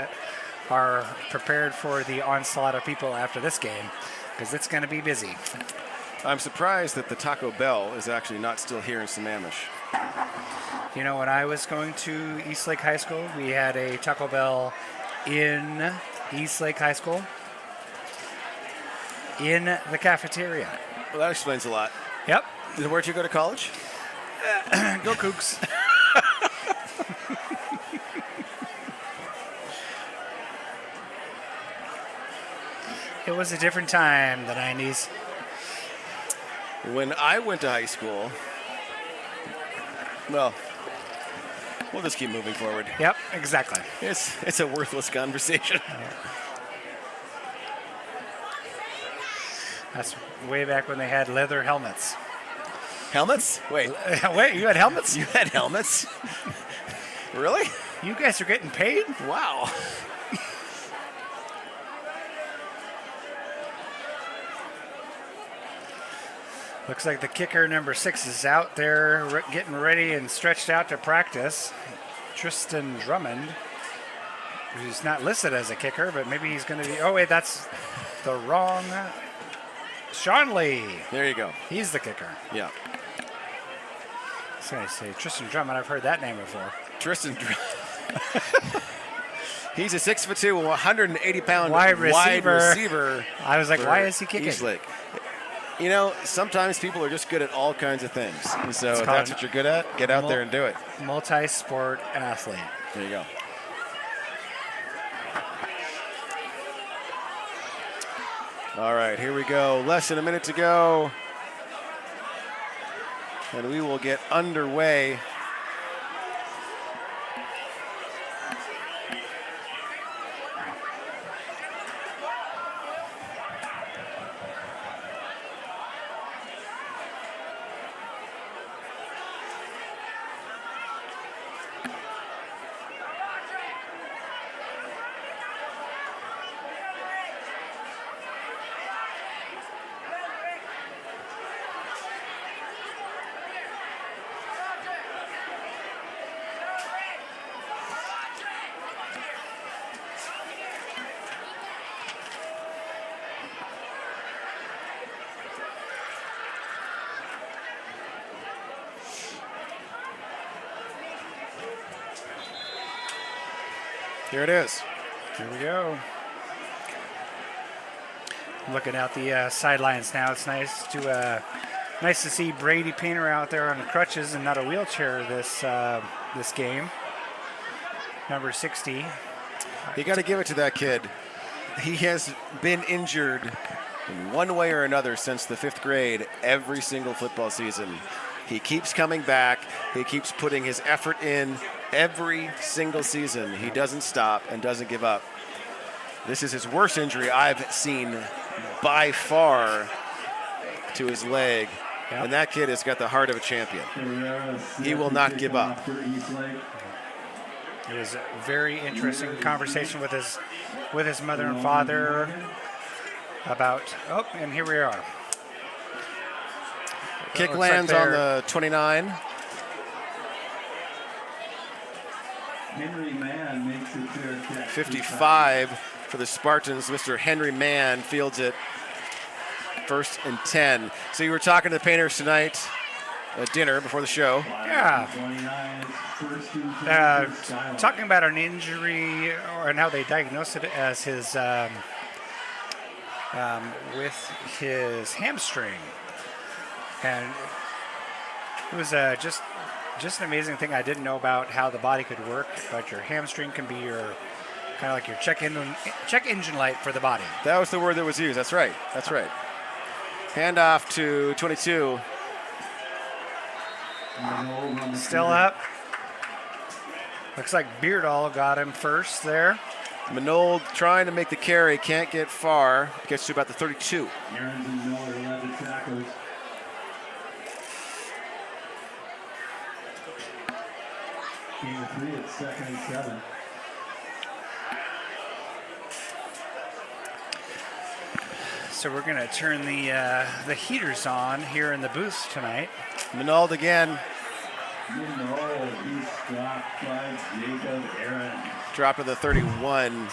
are prepared for the onslaught of people after this game, because it's going to be busy. I'm surprised that the Taco Bell is actually not still here in Sammamish. You know, when I was going to Eastlake High School, we had a Taco Bell in Eastlake High School in the cafeteria. Well, that explains a lot. Yep. Where'd you go to college? Go Cougs. It was a different time, the 90s. When I went to high school, well, we'll just keep moving forward. Yep, exactly. It's a worthless conversation. That's way back when they had leather helmets. Helmets? Wait. Wait, you had helmets? You had helmets? Really? You guys are getting paid? Wow. Looks like the kicker number 6 is out there getting ready and stretched out to practice. Tristan Drummond, who's not listed as a kicker, but maybe he's going to be. Oh, wait, that's the wrong. Sean Lee. There you go. He's the kicker. Yeah. I was going to say Tristan Drummond. I've heard that name before. Tristan Drummond. He's a 6'2", 180-pound wide wide receiver. I was like, for why is he kicking? Eastlake. You know, sometimes people are just good at all kinds of things. And so if that's what you're good at, get out there and do it. Multi-sport athlete. There you go. All right, here we go. Less than a minute to go. And we will get underway. Here it is. Here we go. Looking at the sidelines now. It's nice to see Brady Painter out there on crutches and not a wheelchair this game. Number 60. You got to give it to that kid. He has been injured in one way or another since the 5th grade every single football season. He keeps coming back. He keeps putting his effort in every single season. He doesn't stop and doesn't give up. This is his worst injury I've seen by far to his leg. Yep. And that kid has got the heart of a champion. He will not give up. It was a very interesting conversation with his mother and father about, and here we are. Kick Looks lands like on the 29. Henry Mann makes it fair catch. 55 for the Spartans. Mr. Henry Mann fields it. 1st and 10. So you were talking to the Painters tonight at dinner before the show. Yeah. Talking about an injury and how they diagnosed it as his with his hamstring, and it was just an amazing thing. I didn't know about how the body could work, but your hamstring can be your kind of like your check engine light for the body. That was the word that was used. That's right. That's right. Handoff to 22. Still up. Looks like Beardall got him first there. Minold trying to make the carry, can't get far. Gets to about the 32. Aaron's and Miller led the tacklers. Game of 3 at 2nd and 7. So we're going to turn the heaters on here in the booth tonight. Minold again. He's stopped by Jacob Aaron. Drop of the 31.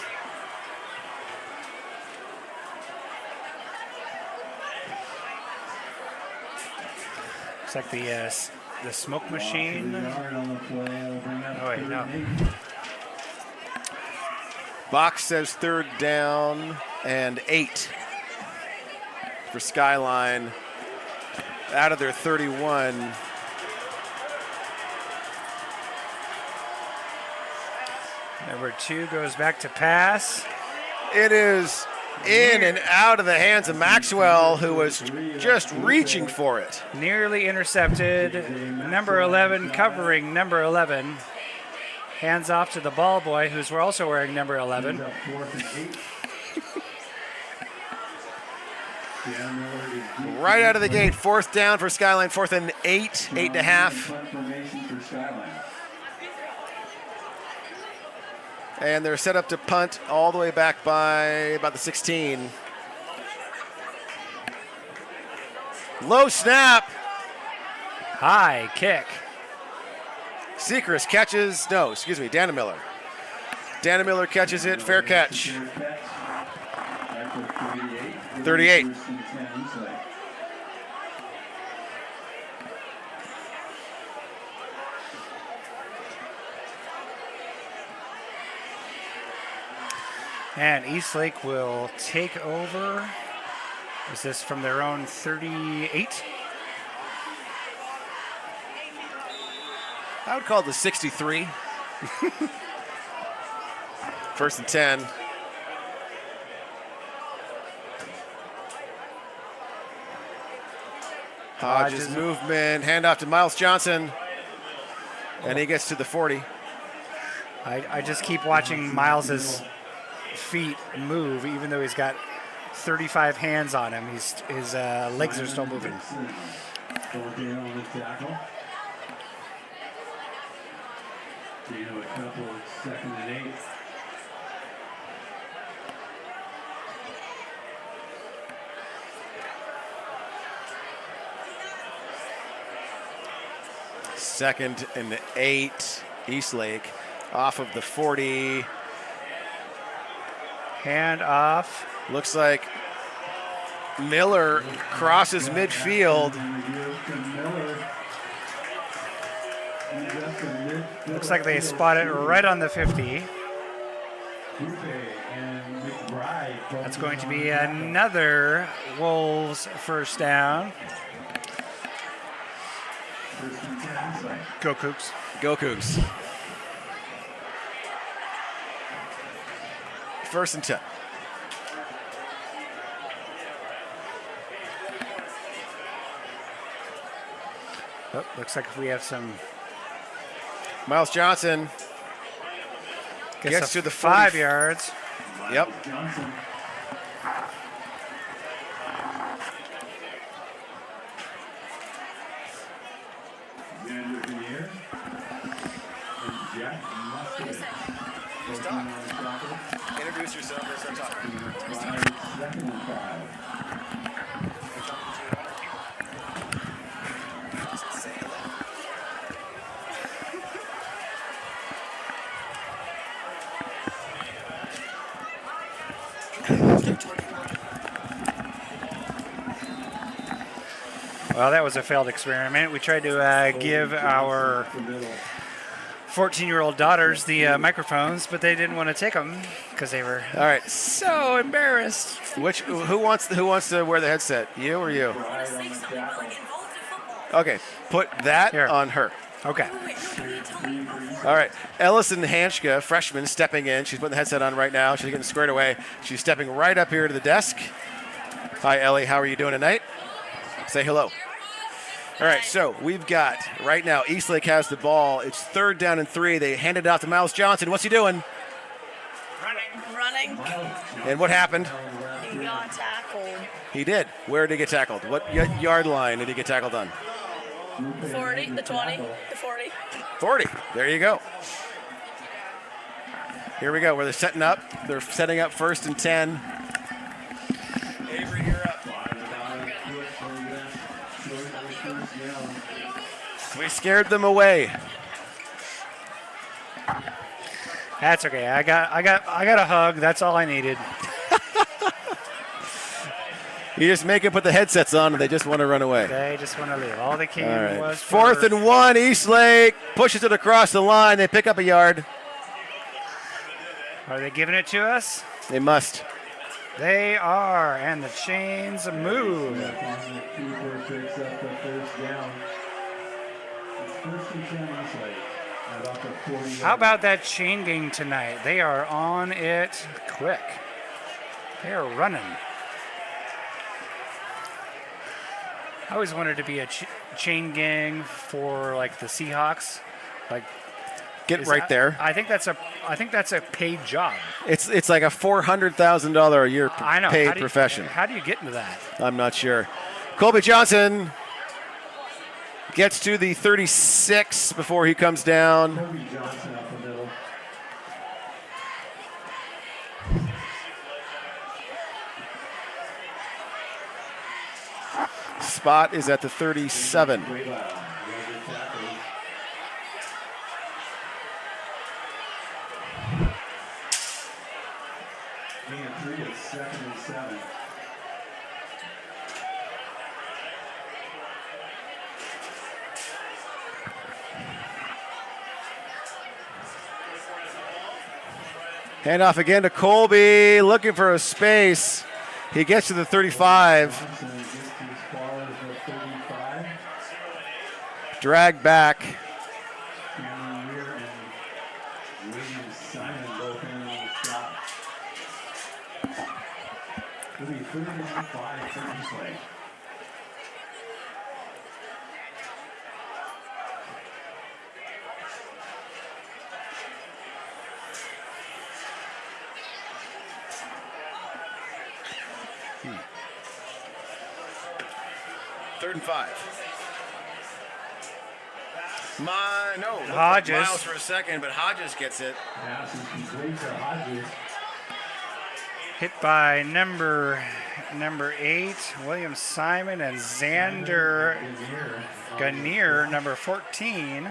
Looks like the smoke machine. Oh wait, no. Box says 3rd down and 8 for Skyline out of their 31. Number 2 goes back to pass. It is in and out of the hands of Maxwell, who was just reaching for it. Nearly intercepted. Number 11 covering number 11. Hands off to the ball boy, who's also wearing number 11. Right out of the gate, 4th down for Skyline, 4th and 8, 8.5. And they're set up to punt all the way back by about the 16. Low snap. High kick. Seacrest catches, Dana Miller. Dana Miller catches it, fair catch. 38. And Eastlake will take over. Is this from their own 38? I would call it the 63. 1st and 10. Hodges movement, handoff to Miles Johnson, and he gets to the 40. I just keep watching Miles's feet move, even though he's got 35 hands on him. His legs are still moving. A couple of 2nd and 8. Second and 8, Eastlake off of the 40. Hand off. Looks like Miller crosses midfield. Looks like they spot it right on the 50. And McBride. That's going to be another Wolves first down. First and 10, Eastlake. Go Cougs. Go Cougs. First and 10. Oh, looks like we have some. Miles Johnson gets to the 5 40. yards. Yep. Johnson. Xander Grenier. And Jack Mustard. Just talk. Introduce yourself and start talking. Second and 5. Say hello. Well, that was a failed experiment. We tried to give our 14-year-old daughters the microphones, but they didn't want to take them because they were All right. so embarrassed. Who wants to wear the headset? You or you? Okay. Put that Here. on her. Okay. All right. Ellison Hanschke, freshman, stepping in. She's putting the headset on right now. She's getting squared away. She's stepping right up here to the desk. Hi, Ellie. How are you doing tonight? Say hello. All right, so we've got right now Eastlake has the ball. It's 3rd down and 3. They hand it out to Miles Johnson. What's he doing? Running. And what happened? He got tackled. He did. Where did he get tackled? What yard line did he get tackled on? 40, the 20, the 40. 40. There you go. Here we go. Where they're setting up. They're setting up 1st and 10. Avery, you're up. We scared them away. That's okay. I got a hug. That's all I needed. You just make them put the headsets on and they just want to run away. They just want to leave. All they came All right. was 4th and 1. Eastlake pushes it across the line. They pick up a yard. Are they giving it to us? They must. They are, and the chains move. Cooper picks up the first down. It's first and 10 Eastlake. About the 40. How about that chain gang tonight? They are on it quick. They are running. I always wanted to be a chain gang for like the Seahawks. Like, Get right there. I think that's a paid job. It's like a $400,000 a year I know. paid profession. How do you get into that? I'm not sure. Colby Johnson gets to the 36 before he comes down. Kobe Johnson up the middle. Spot is at the 37. Way loud. Tackle. And 3 is 2nd and 7. Handoff again to Colby, looking for a space. He gets to the 35. Johnson gets as far as the 35. Drag back. Cameron Weir and William Simon both in on the stop. It'll be 39-5 for Eastlake. Third and 5. Hodges. Miles for a second, but Hodges gets it. Pass is complete to Hodges. Hit by number 8, William Simon, and Xander Grenier, number 14,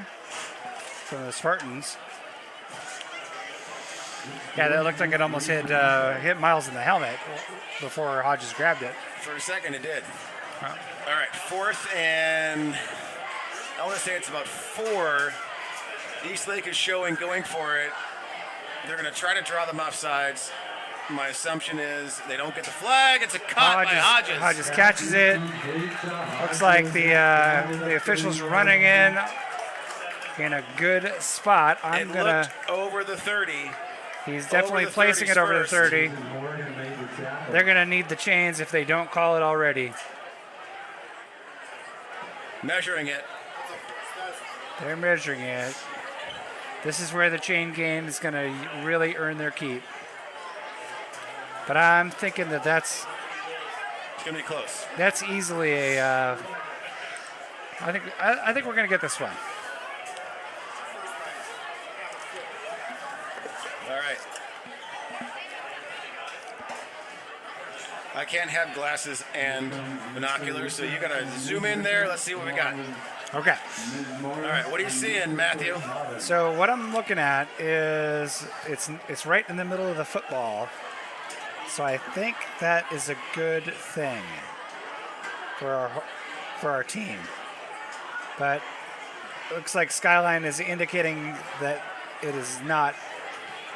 from the Spartans. Yeah, that looked like it almost hit Miles in the helmet before Hodges grabbed it. For a second, it did. Wow. All right, 4th and I want to say it's about 4. Eastlake is showing, going for it. They're going to try to draw them off sides. My assumption is they don't get the flag. It's a cut by Hodges. Hodges catches it. Looks like the officials running in a good spot. I'm gonna looked over the 30. He's definitely Over the placing it over the 30s 30. They're gonna need the chains if they don't call it already. Measuring it. They're measuring it. This is where the chain game is gonna really earn their keep. But I'm thinking that's It's going to be close. that's easily a. I think we're gonna get this one. All right. I can't have glasses and binoculars, so you got to zoom in there. Let's see what we got. Okay. All right, what are you seeing, Matthew? So what I'm looking at is it's right in the middle of the football. So I think that is a good thing for our team. But it looks like Skyline is indicating that it is not,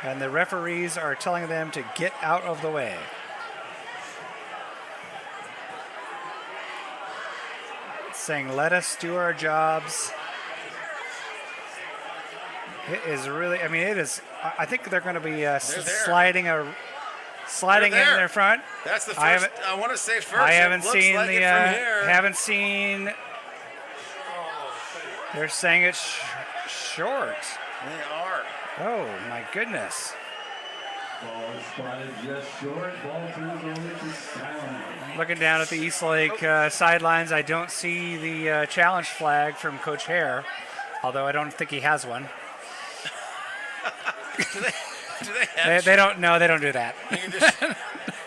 and the referees are telling them to get out of the way. Saying, let us do our jobs. It is really, I mean, it is, I think they're going to be sliding in their front. That's the first. I want to say first. I haven't it looks seen like the, it from here. haven't seen, they're saying it's short. They are. Oh, my goodness. Ball is spotted just short. Ball turns over to Skyline. Looking down at the Eastlake sidelines, I don't see the challenge flag from Coach Hare, although I don't think he has one. Do they have? They don't. No, they don't do that. You can just,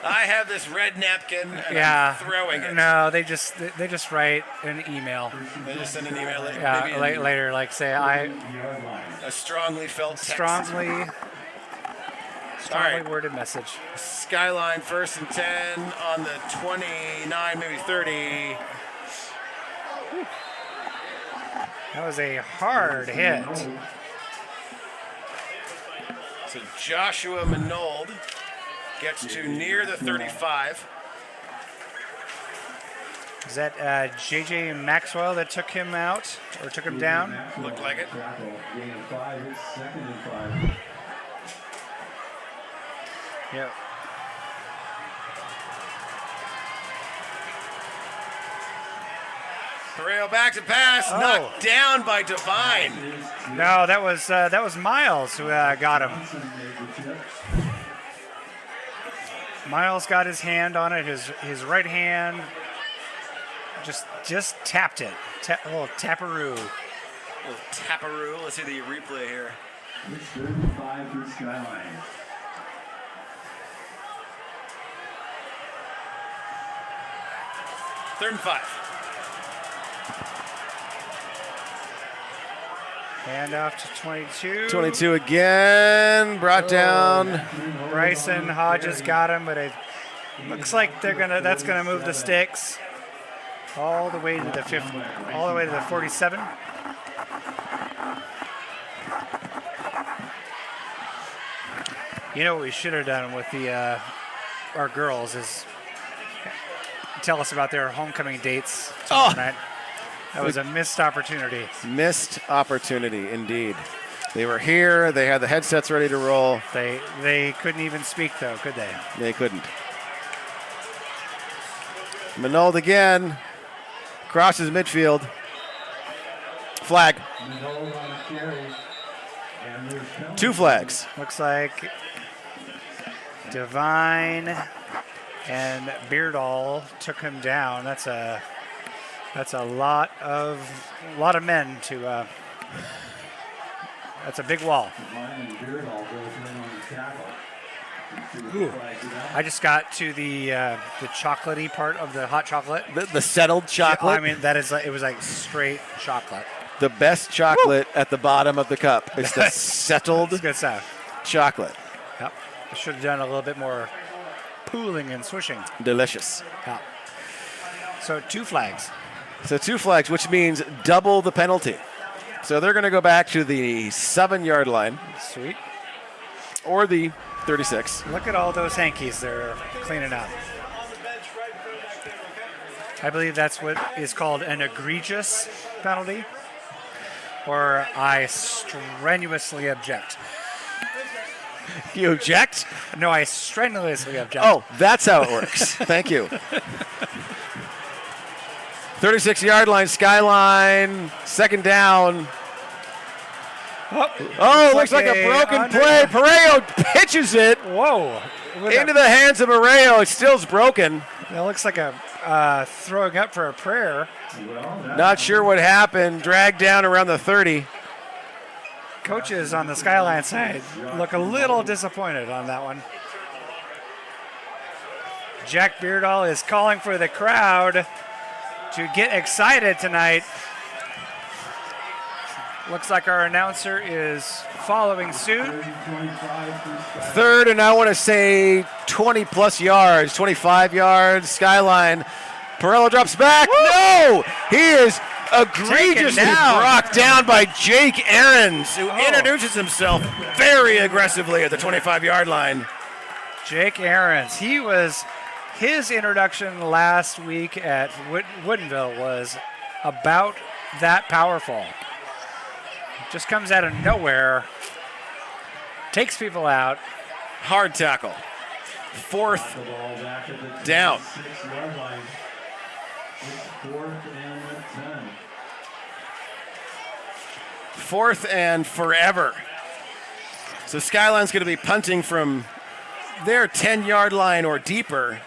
I have this red napkin and Yeah. I'm throwing it. No, they just write an email. They just send an email. Yeah, maybe later, like say a strongly felt text. strongly right. worded message. Skyline 1st and 10 on the 29, maybe 30. That was a hard hit. So Joshua Minold gets to near the 35. Is that J.J. Maxwell that took him out or took him down? Looked like it. Gain of 5, it's 2nd and 5. Yep. Pareo back to pass, knocked down by Devine. No, that was Miles who got him. Miles got his hand on it, his right hand. Just tapped it. A little taparoo. A little taparoo. Let's see the replay here. It's 3rd and 5 for Skyline. Third and 5. Hand off to 22. 22 again, brought down. Bryson Hodges got him, but it looks like that's gonna move the sticks all the way to the 50, all the way to the 47. You know what we should have done with the our girls is tell us about their homecoming dates tomorrow night. That was a missed opportunity. Missed opportunity, indeed. They were here. They had the headsets ready to roll. They couldn't even speak, though, could they? They couldn't. Minold again. Crosses midfield. Flag. 2 flags. Looks like Devine and Beardall took him down. That's a lot of men to. That's a big wall. Ooh. I just got to the chocolatey part of the hot chocolate. The settled chocolate. I mean, it was like straight chocolate. The best chocolate at the bottom of the cup is the settled It's good stuff. chocolate. Yep. I should have done a little bit more pooling and swishing. Delicious. Yeah. So 2 flags. So 2 flags, which means double the penalty. So they're going to go back to the 7-yard line. Sweet. or the 36. Look at all those hankies they're cleaning up. I believe that's what is called an egregious penalty, or I strenuously object. You object? No, I strenuously object. Oh, that's how it works. Thank you. 36-yard line, Skyline, second down. Oh, looks like a broken play. Pareo pitches it Whoa. into the hands of Pareo. It still's broken. That looks like a throwing up for a prayer. Not sure what happened. Dragged down around the 30. Coaches on the Skyline side look a little disappointed on that one. Jack Beardall is calling for the crowd to get excited tonight. Looks like our announcer is following suit. Third, and I want to say 20-plus yards, 25 yards. Skyline. Parello drops back. Woo! No! He is egregiously brought down by Jake Ahrens, who introduces himself very aggressively at the 25-yard line. Jake Ahrens. His introduction last week at Woodinville was about that powerful. Just comes out of nowhere, takes people out. Hard tackle. Fourth down. Fourth and forever. So Skyline's going to be punting from their 10-yard line or deeper.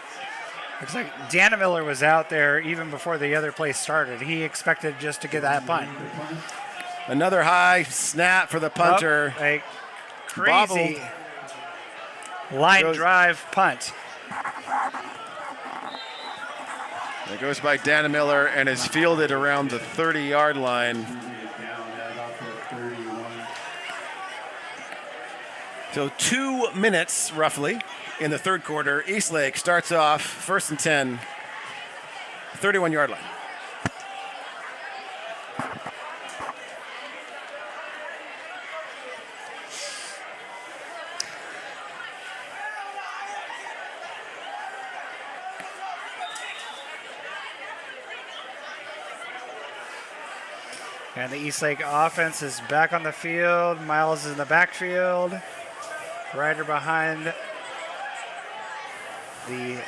Looks like Dana Miller was out there even before the other play started. He expected just to get that punt. Another high snap for the punter. A crazy line drive punt. It goes by Dana Miller and is fielded around the 30-yard line. So 2 minutes, roughly, in the third quarter. Eastlake starts off first and 10, 31-yard line. And the Eastlake offense is back on the field. Miles is in the backfield. Ryder behind the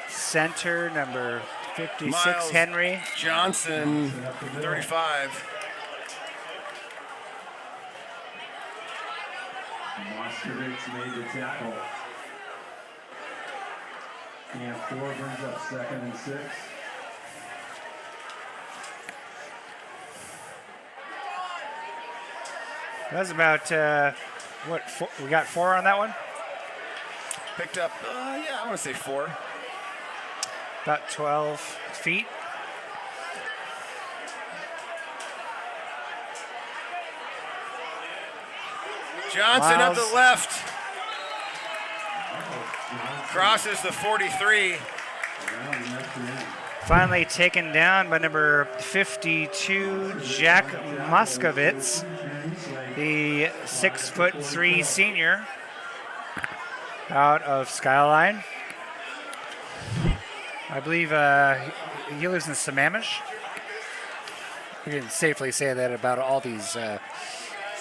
center, number 56, Miles Henry. Johnson, 35. Moskowitz made the tackle. And 4 brings up second and 6. That was about, four, we got 4 on that one? Picked up, I want to say 4. About 12 feet. Johnson up Miles. the left. Crosses the 43. Finally taken down by number 52, Jack Moskowitz, the 6'3" senior out of Skyline. I believe he lives in Sammamish. We can safely say that about all these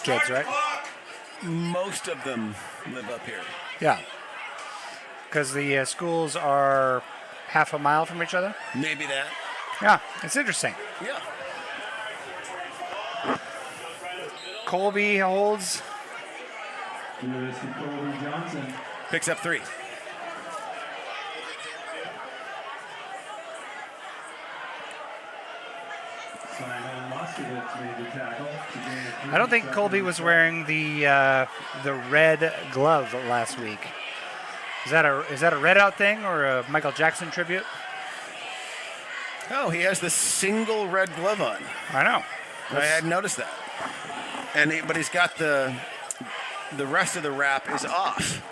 kids, right? Most of them live up here. Yeah. Because the schools are half a mile from each other? Maybe that. Yeah, it's interesting. Yeah. Colby holds. Colby Johnson. Picks up 3. I don't think Colby was wearing the red glove last week. Is that a Red Out thing or a Michael Jackson tribute? Oh, he has the single red glove on. I know. I hadn't noticed that. But he's got the rest of the wrap is off.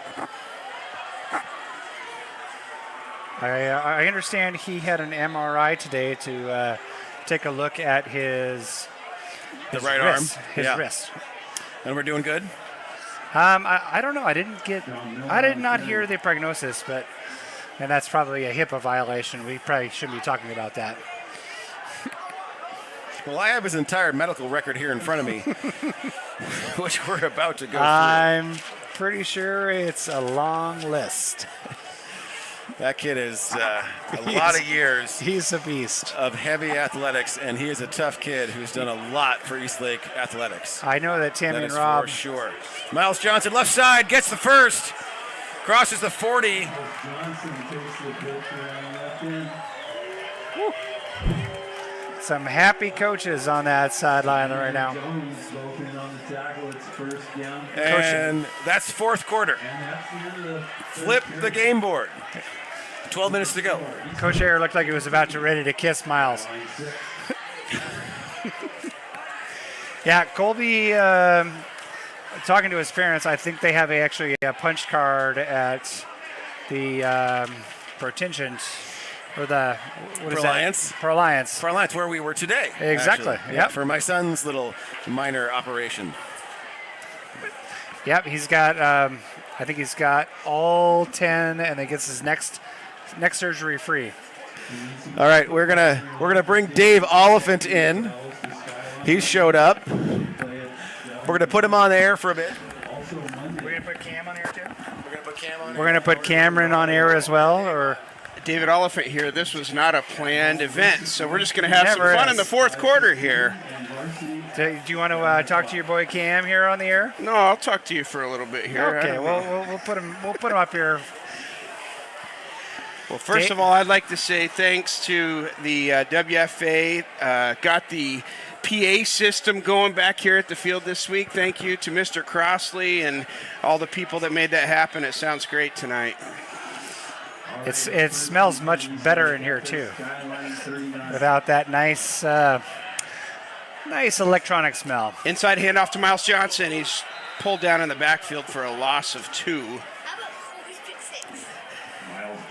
I understand he had an MRI today to take a look at his right wrist, arm. his Yeah. wrist. And we're doing good? I don't know. I did not hear the prognosis, and that's probably a HIPAA violation. We probably shouldn't be talking about that. Well, I have his entire medical record here in front of me, which we're about to go through. I'm pretty sure it's a long list. That kid is a lot of years. He's a beast of heavy athletics, and he is a tough kid who's done a lot for Eastlake athletics. I know that Tammy That and is Rob. for sure. Miles Johnson, left side, gets the first, crosses the 40. Johnson takes the picture on the left end. Some happy coaches on that sideline right now. Jones broke in on the tackle. It's first down. And that's fourth quarter. And that's the end of the Flip the game board. 12 minutes to go. Coach Ayer looked like he was about to ready to kiss Miles. Yeah, Colby, talking to his parents, I think they have actually a punch card at the Protension, or the what is that? For Alliance. For Alliance, where we were today. Exactly. Actually. Yep. For my son's little minor operation. Yep, he's got. I think he's got all 10, and he gets his next surgery free. All right, we're gonna bring Dave Oliphant in. He showed up. We're gonna put him on air for a bit. We're gonna put Cam on air too. We're gonna put Cameron on air as well, or. David Oliphant here. This was not a planned event, so we're just going to have some Never fun is. in the fourth quarter here. Do you want to talk to your boy Cam here on the air? No, I'll talk to you for a little bit here. Okay, we'll put him up here. Well, first of all, I'd like to say thanks to the WFA. Got the PA system going back here at the field this week. Thank you to Mr. Crossley and all the people that made that happen. It sounds great tonight. It smells much better in here too, without that nice electronic smell. Inside handoff to Miles Johnson. He's pulled down in the backfield for a loss of 2. Miles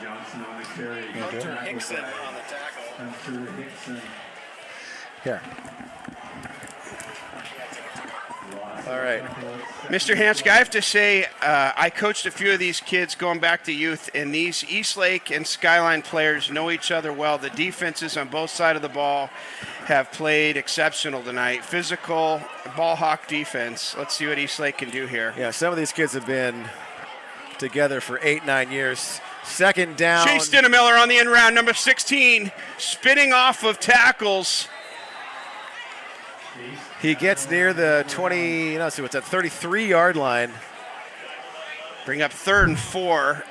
Johnson on the carry. Hunter Hickson on the tackle. Hunter Hickson. Here. All right. Mr. Hanska, I have to say, I coached a few of these kids going back to youth, and these Eastlake and Skyline players know each other well. The defenses on both sides of the ball have played exceptional tonight. Physical, ball hawk defense. Let's see what Eastlake can do here. Yeah, some of these kids have been together for 8-9 years. Second down. Chase Dinnemiller on the end round, number 16, spinning off of tackles. He gets near the 20, let's see, what's that, 33-yard line. Bring up 3rd and 4.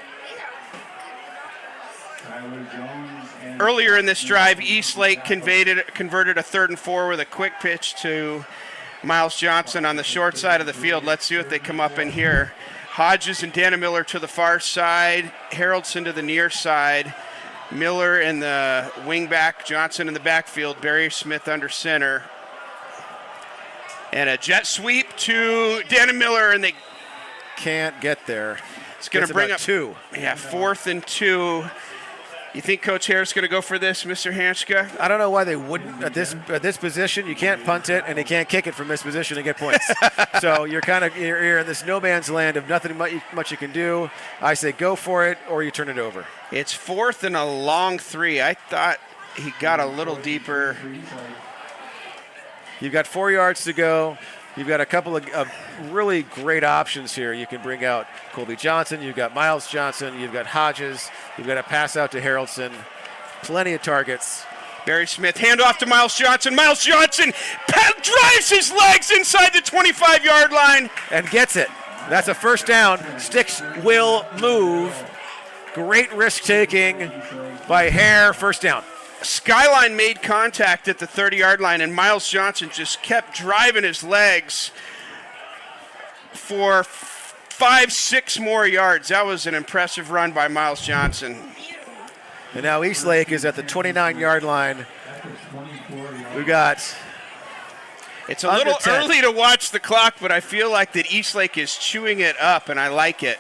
Tyler Jones and Earlier in this drive, Eastlake converted a 3rd and 4 with a quick pitch to Miles Johnson on the short side of the field. Let's see what they come up in here. Hodges and Dinnemiller to the far side, Haroldson to the near side, Miller in the wing back, Johnson in the backfield, Barry Smith under center. And a jet sweep to Dinnemiller, and they can't get there. It's going to bring up 2. Yeah, 4th and 2. You think Coach Hare's going to go for this, Mr. Hanska? I don't know why they wouldn't at this position. You can't punt it, and you can't kick it from this position and get points. So you're in this no man's land of nothing much you can do. I say go for it, or you turn it over. It's 4th and a long 3. I thought he got a little deeper. You've got 4 yards to go. You've got a couple of really great options here. You can bring out Colby Johnson. You've got Miles Johnson. You've got Hodges. You've got a pass out to Haroldson. Plenty of targets. Barry Smith, handoff to Miles Johnson. Miles Johnson drives his legs inside the 25-yard line. And gets it. That's a first down. Sticks will move. Great risk taking by Hare. First down. Skyline made contact at the 30-yard line, and Miles Johnson just kept driving his legs for 5-6 more yards. That was an impressive run by Miles Johnson. And now Eastlake is at the 29-yard line. We've got It's a little 10. early to watch the clock, but I feel like that Eastlake is chewing it up, and I like it.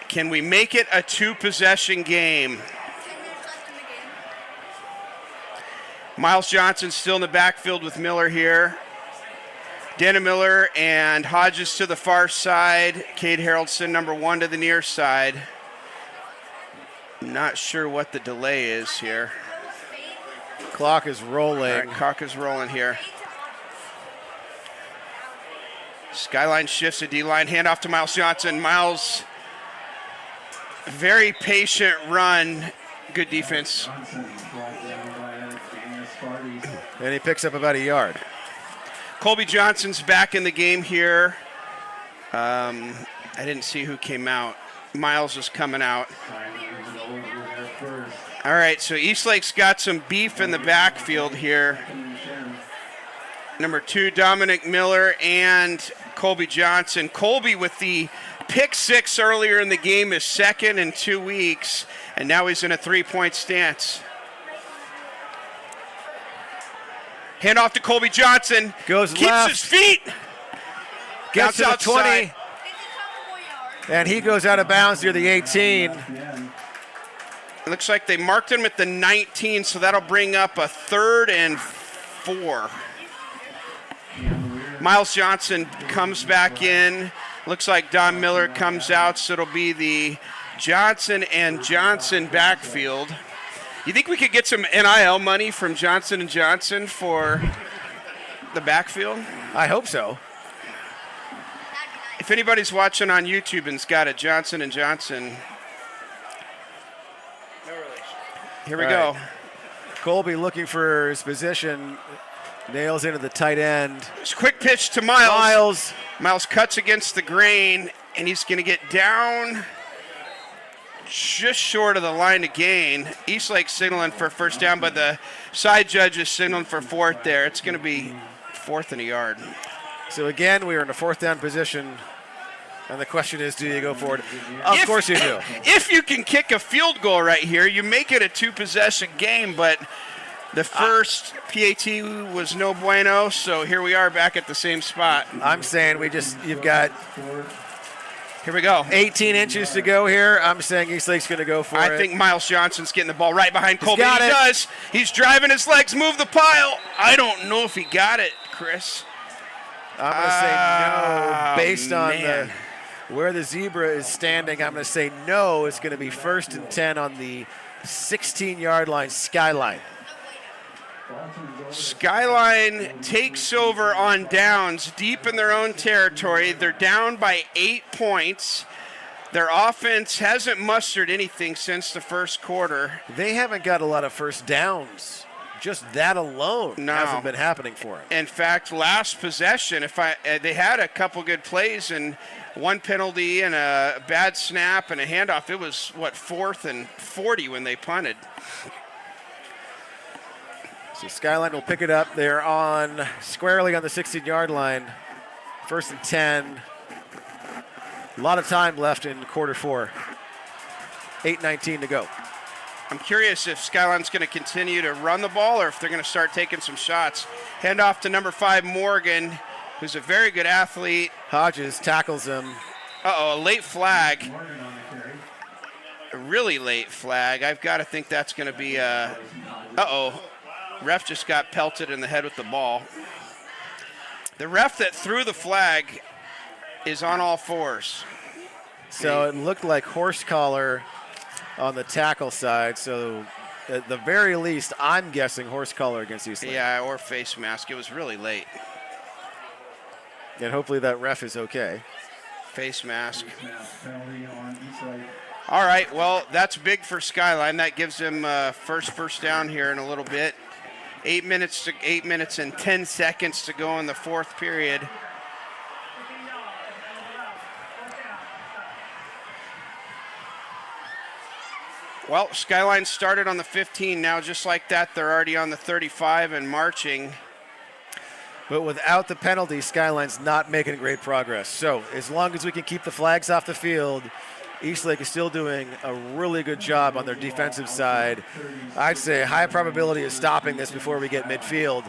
Can we make it a 2-possession game? Miles Johnson still in the backfield with Miller here. Dana Miller and Hodges to the far side. Cade Harrelson, number 1, to the near side. Not sure what the delay is here. Clock is rolling. All right, clock is rolling here. Skyline shifts a D-line, handoff to Miles Johnson. Miles, very patient run, good defense. And he picks up about a yard. Colby Johnson's back in the game here. I didn't see who came out. Miles is coming out. All right, so Eastlake's got some beef in the backfield here. Number 2, Dominic Miller and Colby Johnson. Colby with the pick 6 earlier in the game is second in 2 weeks, and now he's in a 3-point stance. Hand off to Colby Johnson. Goes keeps left. his feet. Gets to the 20. And he goes out of bounds near the 18. It looks like they marked him at the 19, so that'll bring up a 3rd and 4. Miles Johnson comes back in. Looks like Don Miller comes out, so it'll be the Johnson and Johnson backfield. You think we could get some NIL money from Johnson & Johnson for the backfield? I hope so. If anybody's watching on YouTube and's got a Johnson & Johnson, here we go. Colby looking for his position. Nails into the tight end. It's a quick pitch to Miles. Miles cuts against the grain, and he's going to get down just short of the line to gain. Eastlake signaling for first down, but the side judge is signaling for 4th there. It's going to be 4th and a yard. So again, we are in a 4th down position, and the question is, do you go for it? Of course you do. If you can kick a field goal right here, you make it a 2-possession game, but the first PAT was no bueno, so here we are back at the same spot. I'm saying you've got here we go. 18 inches to go here. I'm saying Eastlake's going to go for it. I think Miles Johnson's getting the ball right behind Colby. He does. He's driving his legs, move the pile. I don't know if he got it, Chris. I'm going to say no. Based on where the zebra is standing, I'm going to say no. It's going to be 1st and 10 on the 16-yard line, Skyline. Skyline takes over on downs deep in their own territory. They're down by 8 points. Their offense hasn't mustered anything since the first quarter. They haven't got a lot of first downs. Just that alone hasn't been happening for them. In fact, last possession, they had a couple good plays and one penalty and a bad snap and a handoff. It was, 4th and 40 when they punted. So Skyline will pick it up. They're squarely on the 16-yard line. 1st and 10. A lot of time left in quarter 4. 8:19 to go. I'm curious if Skyline's going to continue to run the ball or if they're going to start taking some shots. Hand off to number 5, Morgan, who's a very good athlete. Hodges tackles him. A late flag. A really late flag. I've got to think that's going to be Ref just got pelted in the head with the ball. The ref that threw the flag is on all fours. So it looked like horse collar on the tackle side. So at the very least, I'm guessing horse collar against Eastlake. Yeah, or face mask. It was really late. And hopefully that ref is okay. Face mask. All right, well, that's big for Skyline. That gives them first down here in a little bit. 8 minutes and 10 seconds to go in the 4th period. Well, Skyline started on the 15. Now, just like that, they're already on the 35 and marching. But without the penalty, Skyline's not making great progress. So as long as we can keep the flags off the field, Eastlake is still doing a really good job on their defensive side. I'd say high probability of stopping this before we get midfield.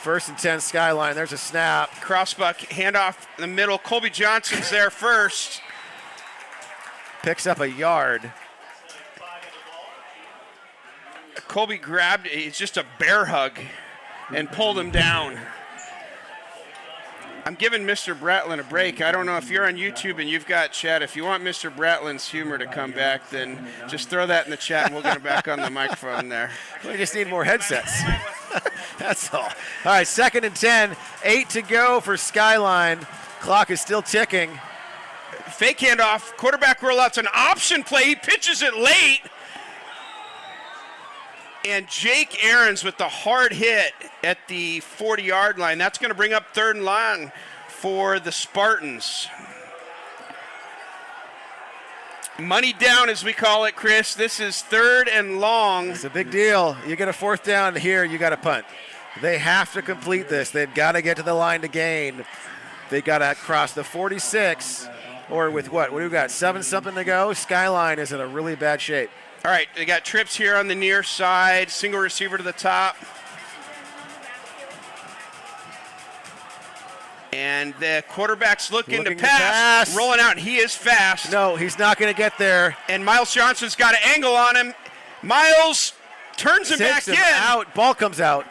1st and 10, Skyline. There's a snap. Crossbuck, handoff in the middle. Colby Johnson's there first. Picks up a yard. Colby grabbed, it's just a bear hug, and pulled him down. I'm giving Mr. Bratlin a break. I don't know if you're on YouTube and you've got chat. If you want Mr. Bratlin's humor to come back, then just throw that in the chat and we'll get him back on the microphone there. We just need more headsets. That's all. All right, 2nd and 10. 8 to go for Skyline. Clock is still ticking. Fake handoff. Quarterback rollout's an option play. He pitches it late. And Jake Ahrens with the hard hit at the 40-yard line. That's going to bring up 3rd and long for the Spartans. Money down, as we call it, Chris. This is 3rd and long. It's a big deal. You get a 4th down here, you got to punt. They have to complete this. They've got to get to the line to gain. They got to cross the 46, or with what? What do we got? 7-something to go. Skyline is in a really bad shape. All right, they got trips here on the near side. Single receiver to the top. And the quarterback's looking to pass. Rolling out. He is fast. No, he's not going to get there. And Miles Johnson's got an angle on him. Miles turns him back in. Out. Ball comes out.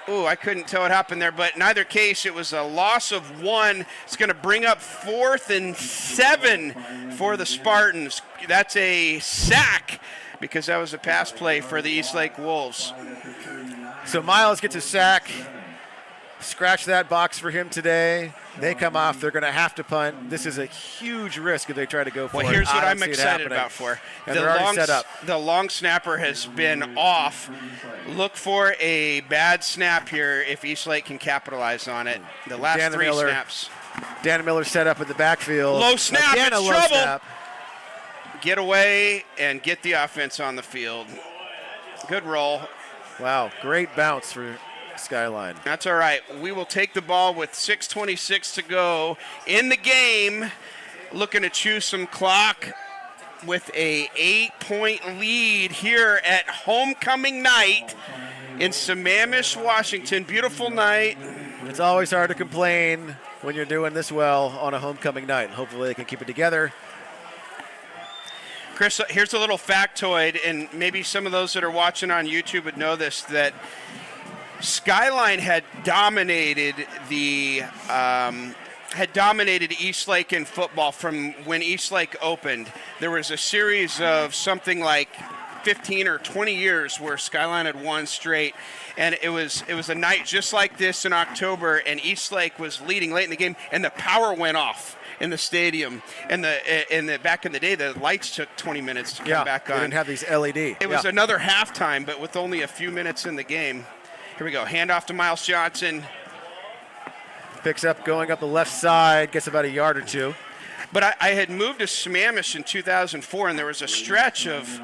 Ooh, I couldn't tell what happened there, but in either case, it was a loss of 1. It's going to bring up 4th and 7 for the Spartans. That's a sack because that was a pass play for the Eastlake Wolves. So Miles gets a sack. Scratch that box for him today. They come off. They're going to have to punt. This is a huge risk if they try to go for it. Well, here's what I'm excited about for. And they're already set up. The long snapper has been off. Look for a bad snap here if Eastlake can capitalize on it. The last 3 snaps. Dan Miller set up in the backfield. Low snap. Again, it's low trouble. Snap. Get away and get the offense on the field. Good roll. Wow, great bounce for Skyline. That's all right. We will take the ball with 6:26 to go in the game. Looking to chew some clock with a 8-point lead here at homecoming night in Sammamish, Washington. Beautiful night. It's always hard to complain when you're doing this well on a homecoming night. Hopefully they can keep it together. Chris, here's a little factoid, and maybe some of those that are watching on YouTube would know this, that Skyline had dominated Eastlake in football from when Eastlake opened. There was a series of something like 15 or 20 years where Skyline had won straight, and it was a night just like this in October, and Eastlake was leading late in the game, and the power went off in the stadium. And back in the day, the lights took 20 minutes to come back on. They didn't have these LED. It was another halftime, but with only a few minutes in the game. Here we go. Handoff to Miles Johnson. Picks up going up the left side, gets about a yard or two. But I had moved to Sammamish in 2004, and there was a stretch of,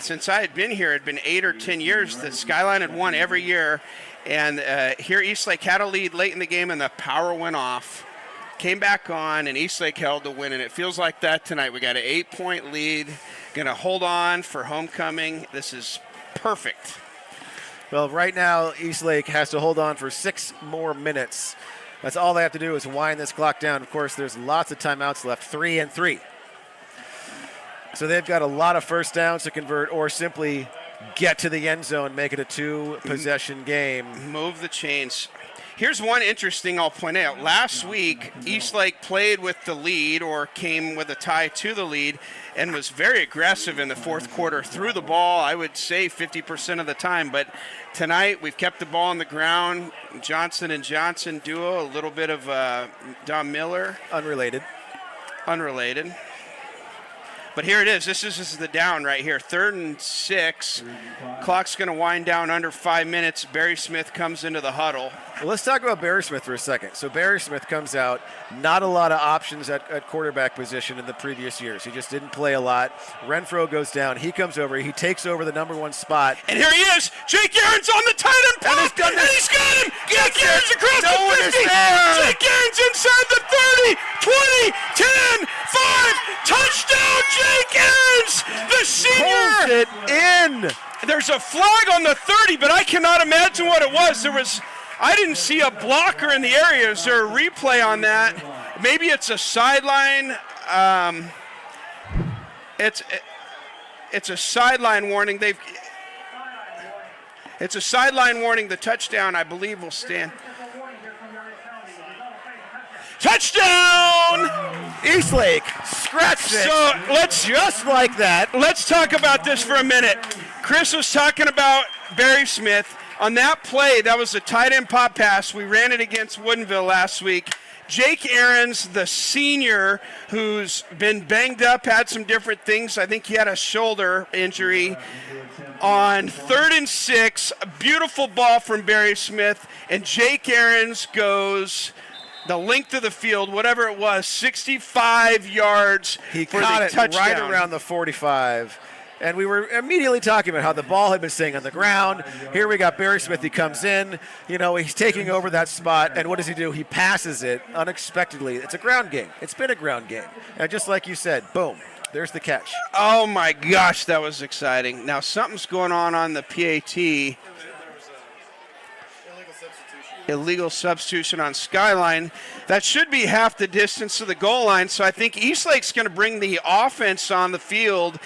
since I had been here, it had been 8 or 10 years that Skyline had won every year. And here Eastlake had a lead late in the game, and the power went off. Came back on, and Eastlake held the win, and it feels like that tonight. We got an 8-point lead. Going to hold on for homecoming. This is perfect. Well, right now, Eastlake has to hold on for 6 more minutes. That's all they have to do is wind this clock down. Of course, there's lots of timeouts left, 3 and 3. So they've got a lot of first downs to convert or simply get to the end zone, make it a 2-possession game. Move the chains. Here's one interesting I'll point out. Last week, Eastlake played with the lead or came with a tie to the lead and was very aggressive in the fourth quarter. Threw the ball, I would say 50% of the time. But tonight, we've kept the ball on the ground. Johnson and Johnson duo, a little bit of Don Miller. Unrelated. But here it is. This is the down right here. 3rd and 6. Clock's going to wind down under 5 minutes. Barry Smith comes into the huddle. Well, let's talk about Barry Smith for a second. So Barry Smith comes out. Not a lot of options at quarterback position in the previous years. He just didn't play a lot. Renfro goes down. He comes over. He takes over the number 1 spot. And here he is. Jake Ahrens on the tight end pop. And he's got him. Jake Ahrens across the 50. Jake Ahrens inside the 30, 20, 10, 5. Touchdown, Jake Ahrens, the senior. Holds it in. There's a flag on the 30, but I cannot imagine what it was. I didn't see a blocker in the area. Is there a replay on that? Maybe it's a sideline. It's a sideline warning. It's a sideline warning. The touchdown, I believe, will stand. Touchdown! Eastlake scratched it. So let's Just like that. Let's talk about this for a minute. Chris was talking about Barry Smith. On that play, that was a tight end pop pass. We ran it against Woodinville last week. Jake Aarons, the senior, who's been banged up, had some different things. I think he had a shoulder injury. On 3rd and 6, a beautiful ball from Barry Smith, and Jake Aarons goes the length of the field, whatever it was, 65 yards He for caught the it touchdown. right around the 45. And we were immediately talking about how the ball had been staying on the ground. Here we got Barry Smith. He comes in. You know, he's taking over that spot. And what does he do? He passes it unexpectedly. It's a ground game. It's been a ground game. And just like you said, boom, there's the catch. Oh, my gosh, that was exciting. Now, something's going on the PAT. Illegal substitution on Skyline. That should be half the distance to the goal line. So I think Eastlake's going to bring the offense on the field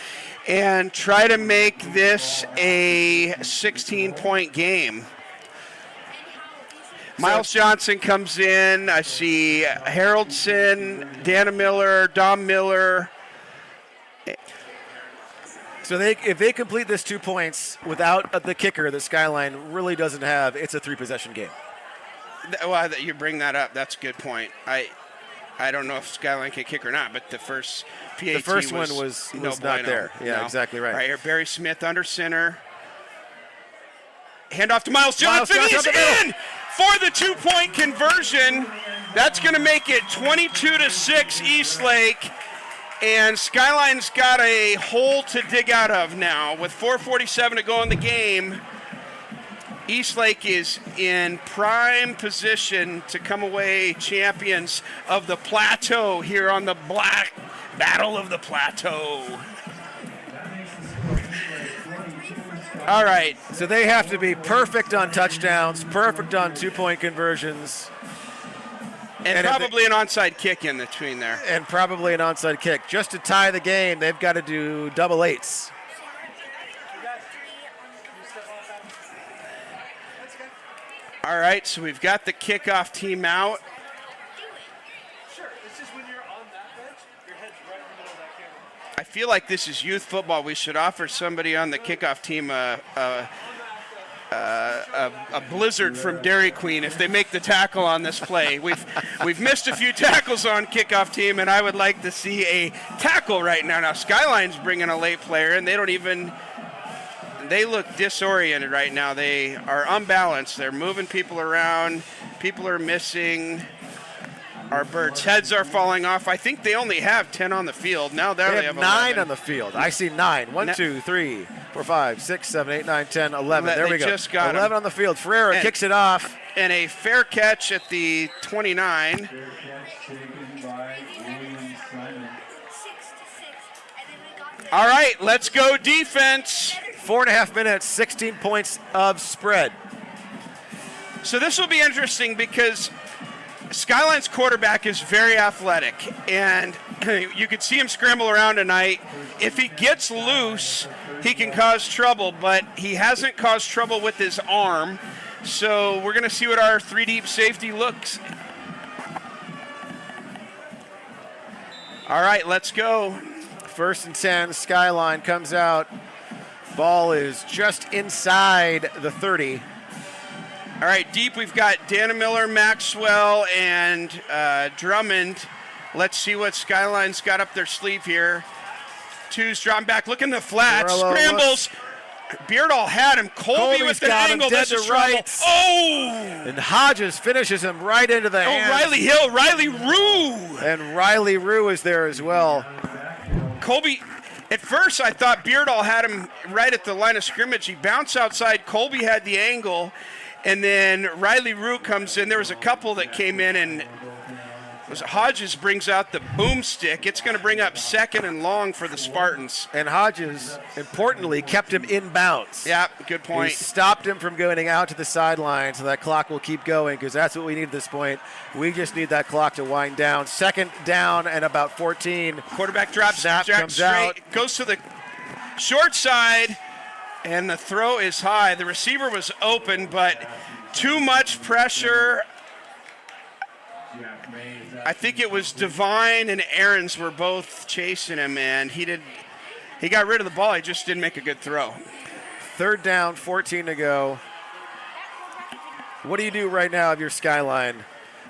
and try to make this a 16-point game. Miles Johnson comes in. I see Haroldson, Dana Miller, Dom Miller. So if they complete this 2 points without the kicker that Skyline really doesn't have, it's a 3-possession game. Well, you bring that up. That's a good point. I don't know if Skyline can kick or not, but the first PAT The first one was no not bueno. there. Yeah, No. exactly right. Right here, Barry Smith under center. Hand off to Miles Johnson. Johnson He's up the middle. in for the 2-point conversion. That's going to make it 22-6 Eastlake. And Skyline's got a hole to dig out of now. With 4:47 to go in the game, Eastlake is in prime position to come away champions of the Plateau here on the Black Battle of the Plateau. All right. So they have to be perfect on touchdowns, perfect on 2-point conversions, And probably an onside kick in between there. and probably an onside kick. Just to tie the game, they've got to do double eights. All right, so we've got the kickoff team out. I feel like this is youth football. We should offer somebody on the kickoff team a blizzard from Dairy Queen if they make the tackle on this play. We've missed a few tackles on kickoff team, and I would like to see a tackle right now. Now Skyline's bringing a late player, and they look disoriented right now. They are unbalanced. They're moving people around. People are missing. Our birds' heads are falling off. I think they only have 10 on the field. Now they They have 11. 9 on the field. I see 9. 1, 2, 3, 4, 5, 6, 7, 8, 9, 10, 11. There They we go. just got 11 him. on the field. Ferreira kicks it off. And a fair catch at the 29. Fair catch taken by William Simon. All right, let's go defense. 4.5 minutes, 16 points of spread. So this will be interesting because Skyline's quarterback is very athletic, and you could see him scramble around tonight. If he gets loose, he can cause trouble, but he hasn't caused trouble with his arm. So we're going to see what our 3-deep safety looks. All right, let's go. 1st and 10, Skyline comes out. Ball is just inside the 30. All right, deep, we've got Dana Miller, Maxwell, and Drummond. Let's see what Skyline's got up their sleeve here. Two's drawn back, look in the flats, Morello scrambles. Beardall had him. Colby with the got him angle. dead This is to right. trouble. Oh! And Hodges finishes him right into the hands. Riley Hill, Riley Rue. And Riley Rue is there as well. Colby, at first I thought Beardall had him right at the line of scrimmage. He bounced outside. Colby had the angle. And then Riley Rue comes in. There was a couple that came in, and Hodges brings out the boomstick. It's going to bring up 2nd and long for the Spartans. And Hodges, importantly, kept him in bounds. Yeah, good He point. stopped him from going out to the sideline, so that clock will keep going because that's what we need at this point. We just need that clock to wind down. 2nd down and about 14. Quarterback drops, Snap comes straight, out. goes to the short side, and the throw is high. The receiver was open, but too much pressure I think it was Devine and Aarons were both chasing him, and he got rid of the ball. He just didn't make a good throw. 3rd down, 14 to go. What do you do right now of your Skyline?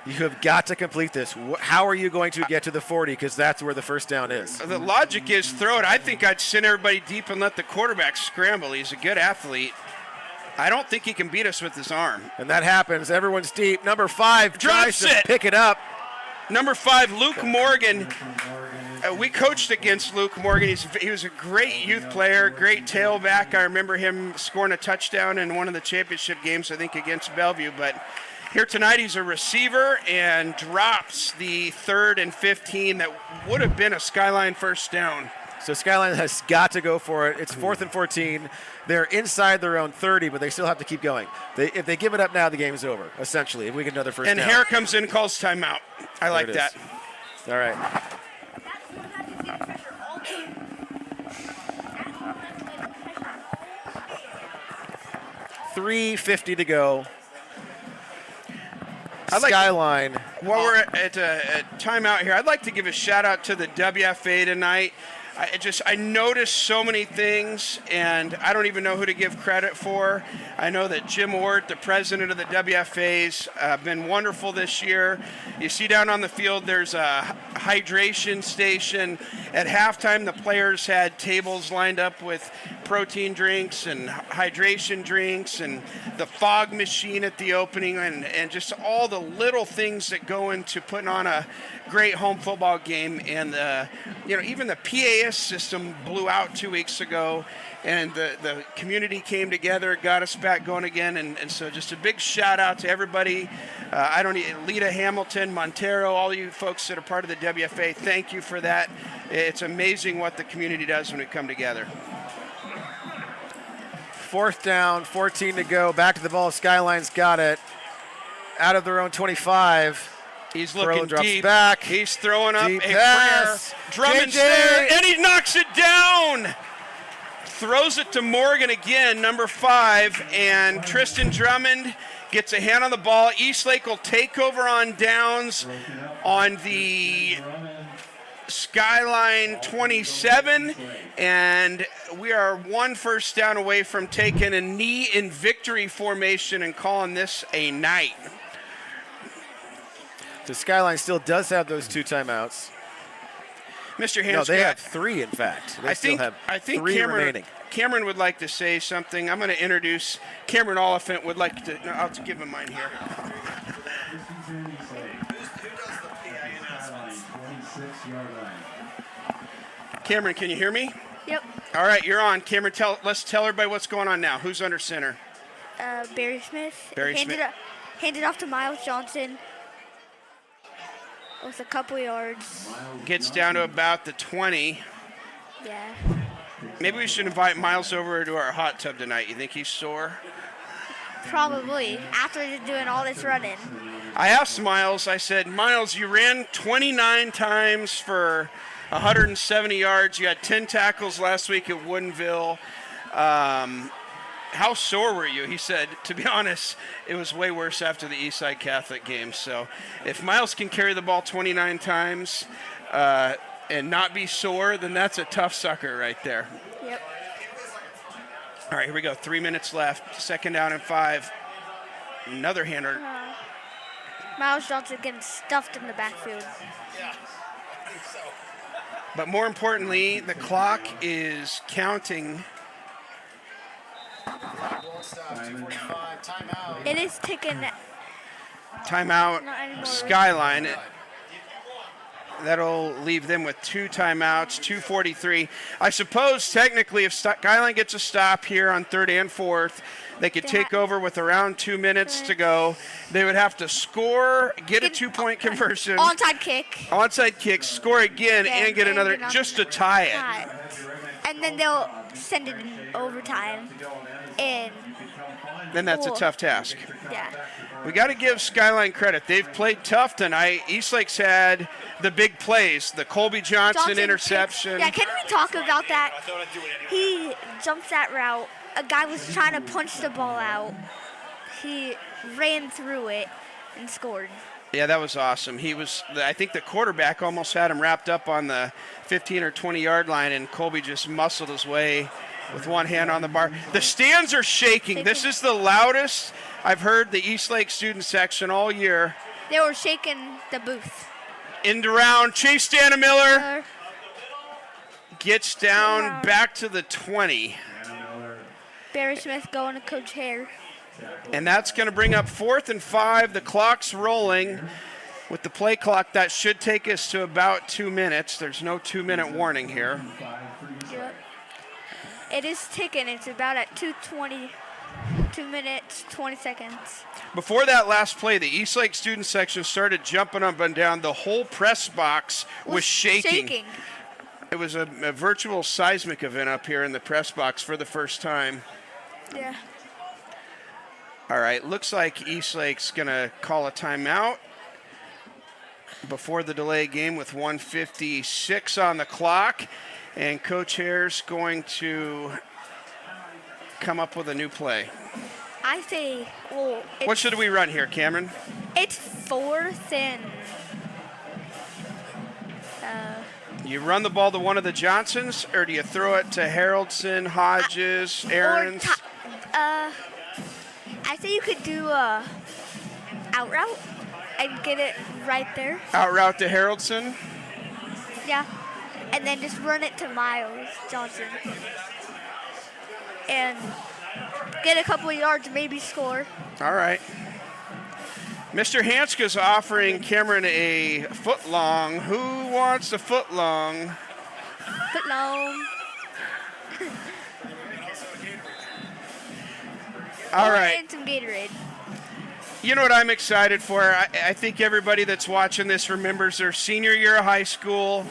You have got to complete this. How are you going to get to the 40? Because that's where the first down is. The logic is throw it. I think I'd send everybody deep and let the quarterback scramble. He's a good athlete. I don't think he can beat us with his arm. And that happens. Everyone's deep. Number 5 tries Drops to it. pick it up. Number 5, Luke Morgan. We coached against Luke Morgan. He was a great youth player, great tailback. I remember him scoring a touchdown in one of the championship games, I think, against Bellevue. But here tonight, he's a receiver and drops the 3rd and 15 that would have been a Skyline first down. So Skyline has got to go for it. It's 4th and 14. They're inside their own 30, but they still have to keep going. If they give it up now, the game's over, essentially, if we get another first down. And Hare comes in and calls timeout. I like that. All right. 3:50 to go. Skyline. While we're at a timeout here, I'd like to give a shout out to the WFA tonight. I noticed so many things, and I don't even know who to give credit for. I know that Jim Ort, the president of the WFA's, been wonderful this year. You see down on the field, there's a hydration station. At halftime, the players had tables lined up with protein drinks and hydration drinks, and the fog machine at the opening, and just all the little things that go into putting on a great home football game. And even the PAS system blew out 2 weeks ago, and the community came together, got us back going again. And so just a big shout out to everybody. Lita Hamilton, Montero, all you folks that are part of the WFA, thank you for that. It's amazing what the community does when we come together. 4th down, 14 to go. Back to the ball. Skyline's got it. Out of their own 25. He's looking drops deep. Back. He's throwing up Deep a pass. prayer. Drummond's JJ. there, and he knocks it down. Throws it to Morgan again, number 5, and Tristan Drummond gets a hand on the ball. Eastlake will take over on downs on the Skyline 27, and we are 1 first down away from taking a knee in victory formation and calling this a night. The Skyline still does have those 2 timeouts. Mr. No, Hanscott, they have 3, in fact. They still have 3 remaining. Cameron would like to say something. I'm going to introduce Cameron Oliphant. Would like to. No, I'll give him mine here. Cameron, can you hear me? Yep. All right, you're on. Cameron, let's tell everybody what's going on now. Who's under center? Barry Smith. Barry Smith. Handed off to Miles Johnson with a couple yards. Gets down to about the 20. Yeah. Maybe we should invite Miles over to our hot tub tonight. You think he's sore? Probably, after doing all this running. I asked Miles, I said, Miles, you ran 29 times for 170 yards. You had 10 tackles last week at Woodinville. How sore were you? He said, to be honest, it was way worse after the Eastside Catholic game. So if Miles can carry the ball 29 times and not be sore, then that's a tough sucker right there. Yep. All right, here we go. 3 minutes left. 2nd down and 5. Another hander. Miles Johnson getting stuffed in the backfield. Yeah, I think so. But more importantly, the clock is counting. Timeout. It is ticking. Timeout, Not anymore. Skyline. That'll leave them with 2 timeouts, 2:43. I suppose technically if Skyline gets a stop here on 3rd and 4th, they could take over with around 2 minutes to go. They would have to score, get a 2-point conversion. Onside kick, score again, and get another, just to tie it. And then they'll send it in overtime. And Then that's a tough task. yeah. We got to give Skyline credit. They've played tough tonight. Eastlake's had the big plays, the Colby Johnson interception. Yeah, can we talk about that? He jumps that route. A guy was trying to punch the ball out. He ran through it and scored. Yeah, that was awesome. I think the quarterback almost had him wrapped up on the 15 or 20-yard line, and Colby just muscled his way with one hand on the bar. The stands are shaking. This is the loudest I've heard the Eastlake student section all year. They were shaking the booth. End around. Chase Danamiller gets down back to the 20. Barry Smith going to Coach Hare. And that's going to bring up 4th and 5. The clock's rolling. With the play clock, that should take us to about 2 minutes. There's no 2-minute warning here. Yep. It is ticking. It's about at 2:20, 2 minutes, 20 seconds. Before that last play, the Eastlake student section started jumping up and down. The whole press box was shaking. It was a virtual seismic event up here in the press box for the first time. Yeah. All right, looks like Eastlake's going to call a timeout before the delay game with 1:56 on the clock. And Coach Hare's going to come up with a new play. I say, well, What should we run here, Cameron? It's 4th and... You run the ball to one of the Johnsons, or do you throw it to Haroldson, Hodges, Aarons? I say you could do a out route and get it right there. Out route to Haroldson? Yeah. And then just run it to Miles Johnson. And get a couple of yards, maybe score. All right. Mr. Hanska's offering Cameron a foot long. Who wants a foot long? Foot long. All right. And some Gatorade. You know what I'm excited for? I think everybody that's watching this remembers their senior year of high school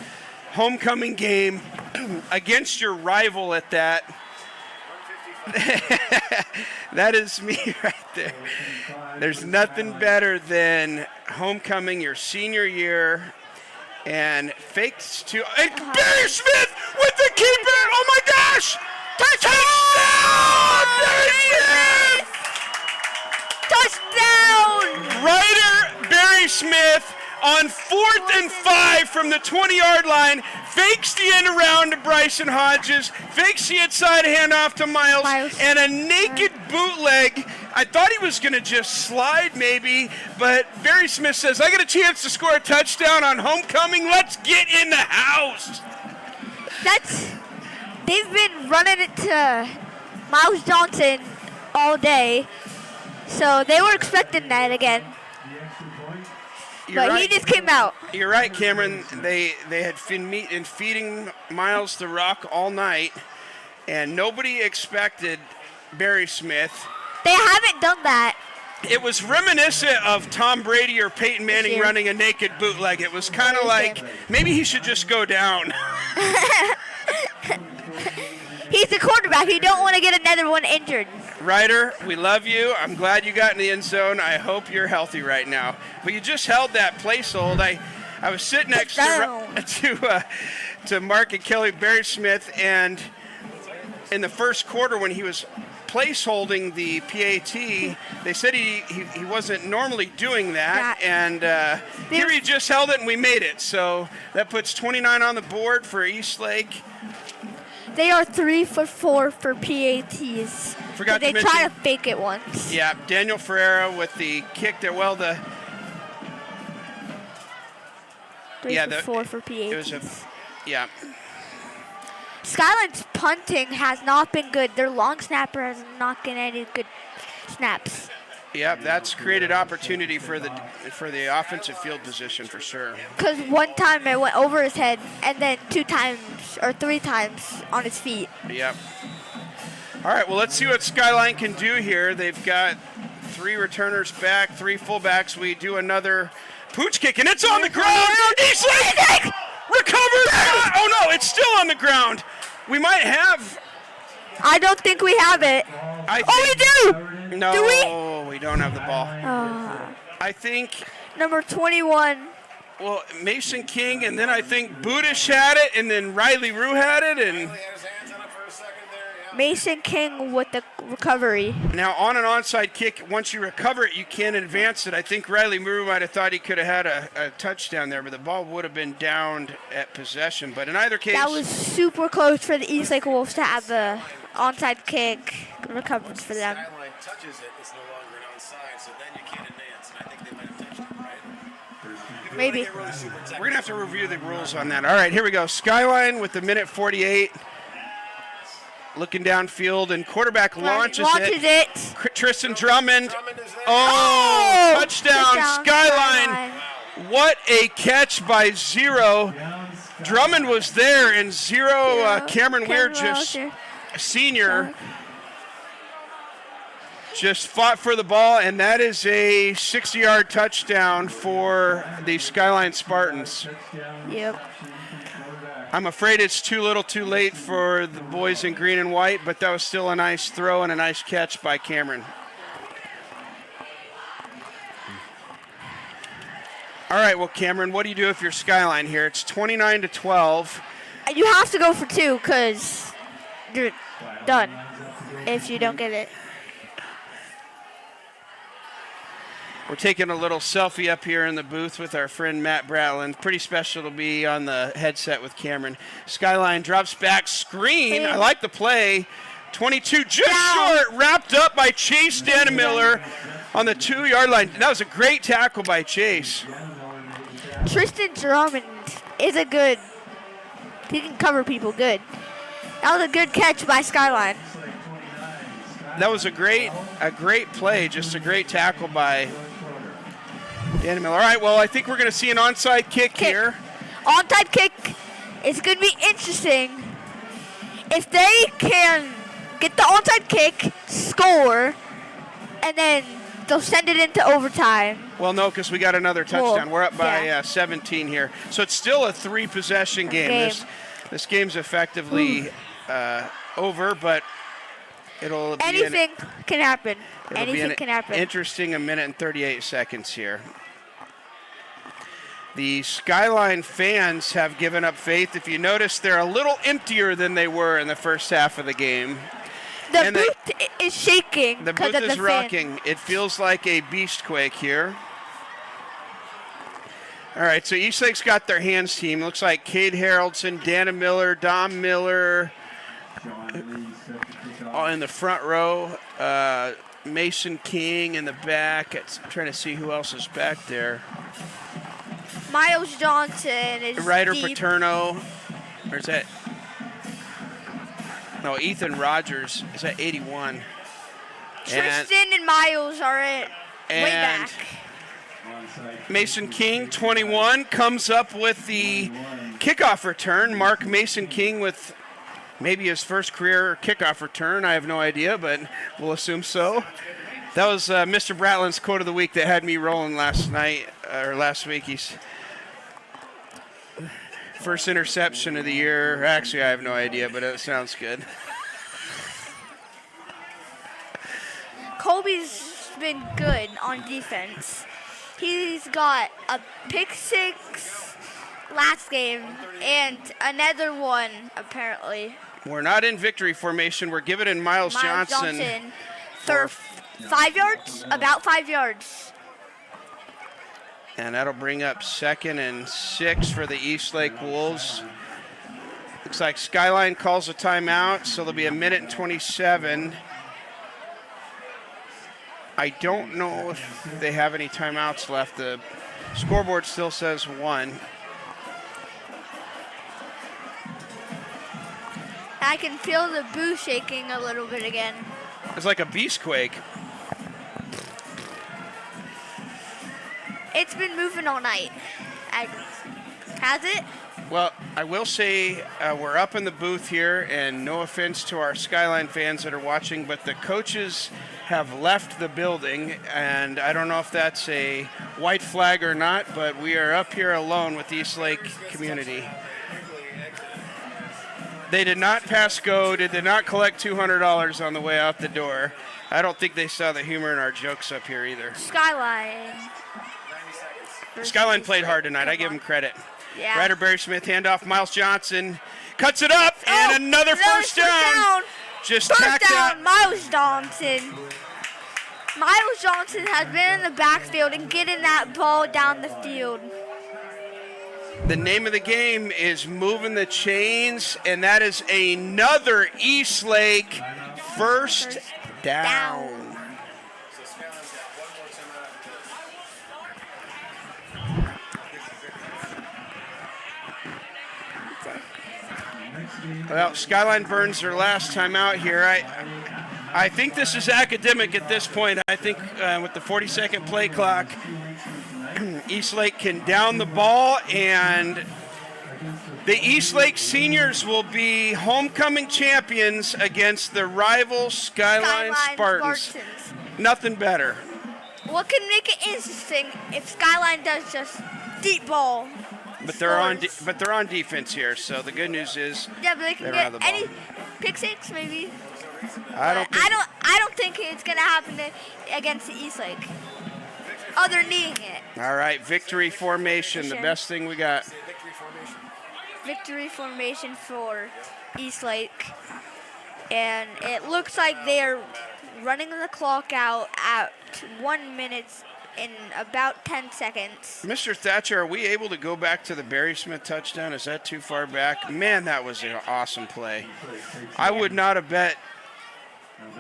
homecoming game against your rival at that. That is me right there. There's nothing better than homecoming your senior year and fakes to and Barry Smith with the keeper. Oh my gosh! Touchdown! Barry Smith! Touchdown! Ryder Barry Smith on 4th and 5 from the 20-yard line, fakes the end around to Bryson Hodges, fakes the inside handoff to Miles, and a naked bootleg. I thought he was going to just slide maybe, but Barry Smith says, I got a chance to score a touchdown on homecoming. Let's get in the house. They've been running it to Miles Johnson all day, so they were expecting that again. But he just came out. You're right, Cameron. They had been feeding Miles the rock all night, and nobody expected Barry Smith. They haven't done that. It was reminiscent of Tom Brady or Peyton Manning running a naked bootleg. It was kind of like maybe he should just go down. He's the quarterback. You don't want to get another one injured. Ryder, we love you. I'm glad you got in the end zone. I hope you're healthy right now. But you just held that place hold. I was sitting next to Mark and Kelly Barry Smith, and in the first quarter when he was place holding the PAT, they said he wasn't normally doing that, and here he just held it and we made it. So that puts 29 on the board for Eastlake. They are 3 for 4 for PATs. They try to fake it once. Yeah, Daniel Ferreira with the kick there. Well, 3 for 4 for PATs. It was Skyline's punting has not been good. Their long snapper has not getting any good snaps. Yep, that's created opportunity for the offensive field position for sure. Because one time it went over his head, and then 2 times or 3 times on his feet. Yep. All right, well, let's see what Skyline can do here. They've got 3 returners back, 3 fullbacks. We do another pooch kick, and it's on the ground. Eastlake recovered. Oh, no, it's still on the ground. We might have. I don't think we have it. We do. No, do we don't have the ball. I think number 21. Well, Mason King, and then I think Budish had it, and then Riley Rue had it, and Mason King with the recovery. Now, on an onside kick, once you recover it, you can't advance it. I think Riley Muru might have thought he could have had a touchdown there, but the ball would have been downed at possession. But in either case, That was super close for the Eastlake Wolves to have the onside kick recovered for them. Skyline touches it, it's no longer an onside, so then you can't advance. And I think they might have touched it, right? Maybe. we're going to have to review the rules on that. All right, here we go. Skyline with the minute 48. Looking downfield, and quarterback launches it. Tristan Drummond. Drummond is there. Oh, touchdown, Skyline. What a catch by Zero. Drummond was there, and Zero, Cameron Weir, just senior, just fought for the ball, and that is a 60-yard touchdown for the Skyline Spartans. Yep. I'm afraid it's too little too late for the boys in green and white, but that was still a nice throw and a nice catch by Cameron. All right, well, Cameron, what do you do if you're Skyline here? It's 29-12. You have to go for 2 because you're done if you don't get it. We're taking a little selfie up here in the booth with our friend Matt Bratland. Pretty special to be on the headset with Cameron. Skyline drops back, screen. I like the play. 22, just short, wrapped up by Chase Dannemiller on the 2-yard line. That was a great tackle by Chase. Tristan Drummond is he can cover people good. That was a good catch by Skyline. That was a great play, just a great tackle by Dannemiller. All right, well, I think we're going to see an onside kick here. Onside kick is going to be interesting. If they can get the onside kick, score, and then they'll send it into overtime. Well, no, because we got another touchdown. We're up by 17 here. So it's still a 3-possession game. This game's effectively over, but it'll be anything can happen. Anything can happen. Interesting, a minute and 38 seconds here. The Skyline fans have given up faith. If you notice, they're a little emptier than they were in the first half of the game. The booth is shaking. The booth is rocking. It feels like a beast quake here. All right, so Eastlake's got their hands team. Looks like Cade Haraldson, Dana Miller, Dom Miller in the front row. Mason King in the back. I'm trying to see who else is back there. Miles Johnson is Ryder deep. Paterno. Where's that? No, Ethan Rogers is at 81. Tristan and Miles are way back. Mason King, 21, comes up with the kickoff return. Mark Mason King with maybe his first career kickoff return. I have no idea, but we'll assume so. That was Mr. Bratland's quote of the week that had me rolling last week. He's first interception of the year. Actually, I have no idea, but it sounds good. Colby's been good on defense. He's got a pick 6 last game and another one, apparently. We're not in victory formation. We're giving in Miles Johnson for 5 yards, about 5 yards. And that'll bring up 2nd and 6 for the Eastlake Wolves. Looks like Skyline calls a timeout, so there'll be a minute and 27. I don't know if they have any timeouts left. The scoreboard still says 1. I can feel the booth shaking a little bit again. It's like a beast quake. It's been moving all night. Has it? Well, I will say we're up in the booth here, and no offense to our Skyline fans that are watching, but the coaches have left the building, and I don't know if that's a white flag or not, but we are up here alone with the Eastlake community. They did not pass go. They did not collect $200 on the way out the door. I don't think they saw the humor in our jokes up here either. Skyline played hard tonight. I give them credit. Yeah. Ryder Barry Smith, handoff. Miles Johnson cuts it up, and another first down. Just First tack down, that. Miles Johnson. Miles Johnson has been in the backfield and getting that ball down the field. The name of the game is moving the chains, and that is another Eastlake first down. Well, Skyline burns their last time out here. I think this is academic at this point. I think with the 40-second play clock, Eastlake can down the ball, and the Eastlake seniors will be homecoming champions against the rival Skyline Spartans. Nothing better. What can make it interesting if Skyline does just deep ball? But they're on defense here. So the good news is Yeah, but they can don't get have the ball. any pick six maybe. I don't think, I don't think it's gonna happen against the Eastlake. Oh, they're needing it. All right, victory formation, the best thing we got. Victory formation for Eastlake, and it looks like they're running the clock out at 1 minute in about 10 seconds. Mr. Thatcher, are we able to go back to the Barry Smith touchdown? Is that too far back? Man, that was an awesome play. I would not have bet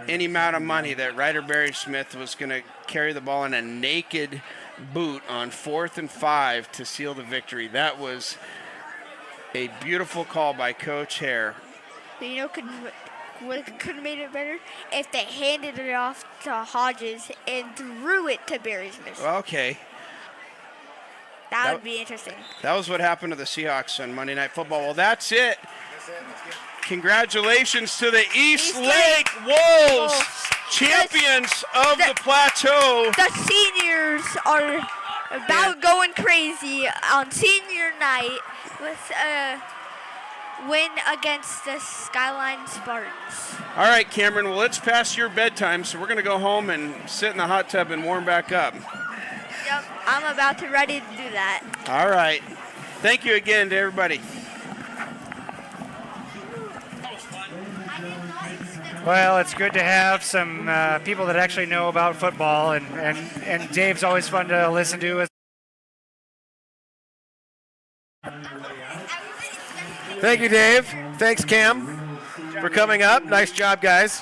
any amount of money that Ryder Barry Smith was going to carry the ball in a naked boot on 4th and 5 to seal the victory. That was a beautiful call by Coach Hare. But you know what could have made it better? If they handed it off to Hodges and threw it to Barry Smith. Okay. That would be interesting. That was what happened to the Seahawks on Monday Night Football. Well, that's it. Congratulations to the Eastlake Wolves, champions of the plateau. The seniors are about going crazy on senior night with a win against the Skyline Spartans. All right, Cameron, well, it's past your bedtime, so we're going to go home and sit in the hot tub and warm back up. Yep, I'm about to ready to do that. All right. Thank you again to everybody. Well, it's good to have some people that actually know about football, and Dave's always fun to listen to. Thank you, Dave. Thanks, Cam, for coming up. Nice job, guys.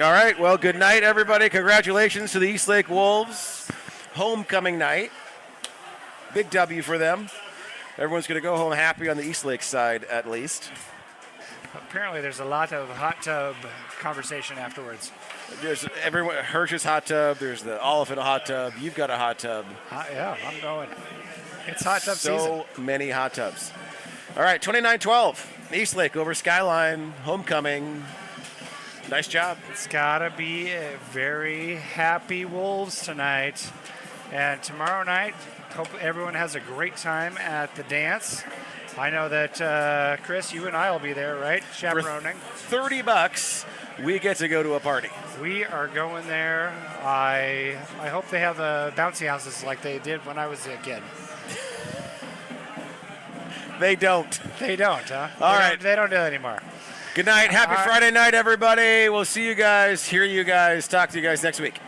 All right, well, good night, everybody. Congratulations to the Eastlake Wolves. Homecoming night. Big W for them. Everyone's going to go home happy on the Eastlake side, at least. Apparently, there's a lot of hot tub conversation afterwards. There's everyone. Hirsch's hot tub. There's the Oliphant hot tub. You've got a hot tub. Yeah, I'm going. It's hot tub season. So many hot tubs. All right, 29-12. Eastlake over Skyline. Homecoming. Nice job. It's got to be a very happy Wolves tonight. And tomorrow night, hope everyone has a great time at the dance. I know that, Chris, you and I will be there, right? Chaperoning. For $30, we get to go to a party. We are going there. I hope they have bouncy houses like they did when I was a kid. They don't. They don't, huh? All right. They don't do that anymore. Good night. Happy Friday night, everybody. We'll see you guys, hear you guys, talk to you guys next week.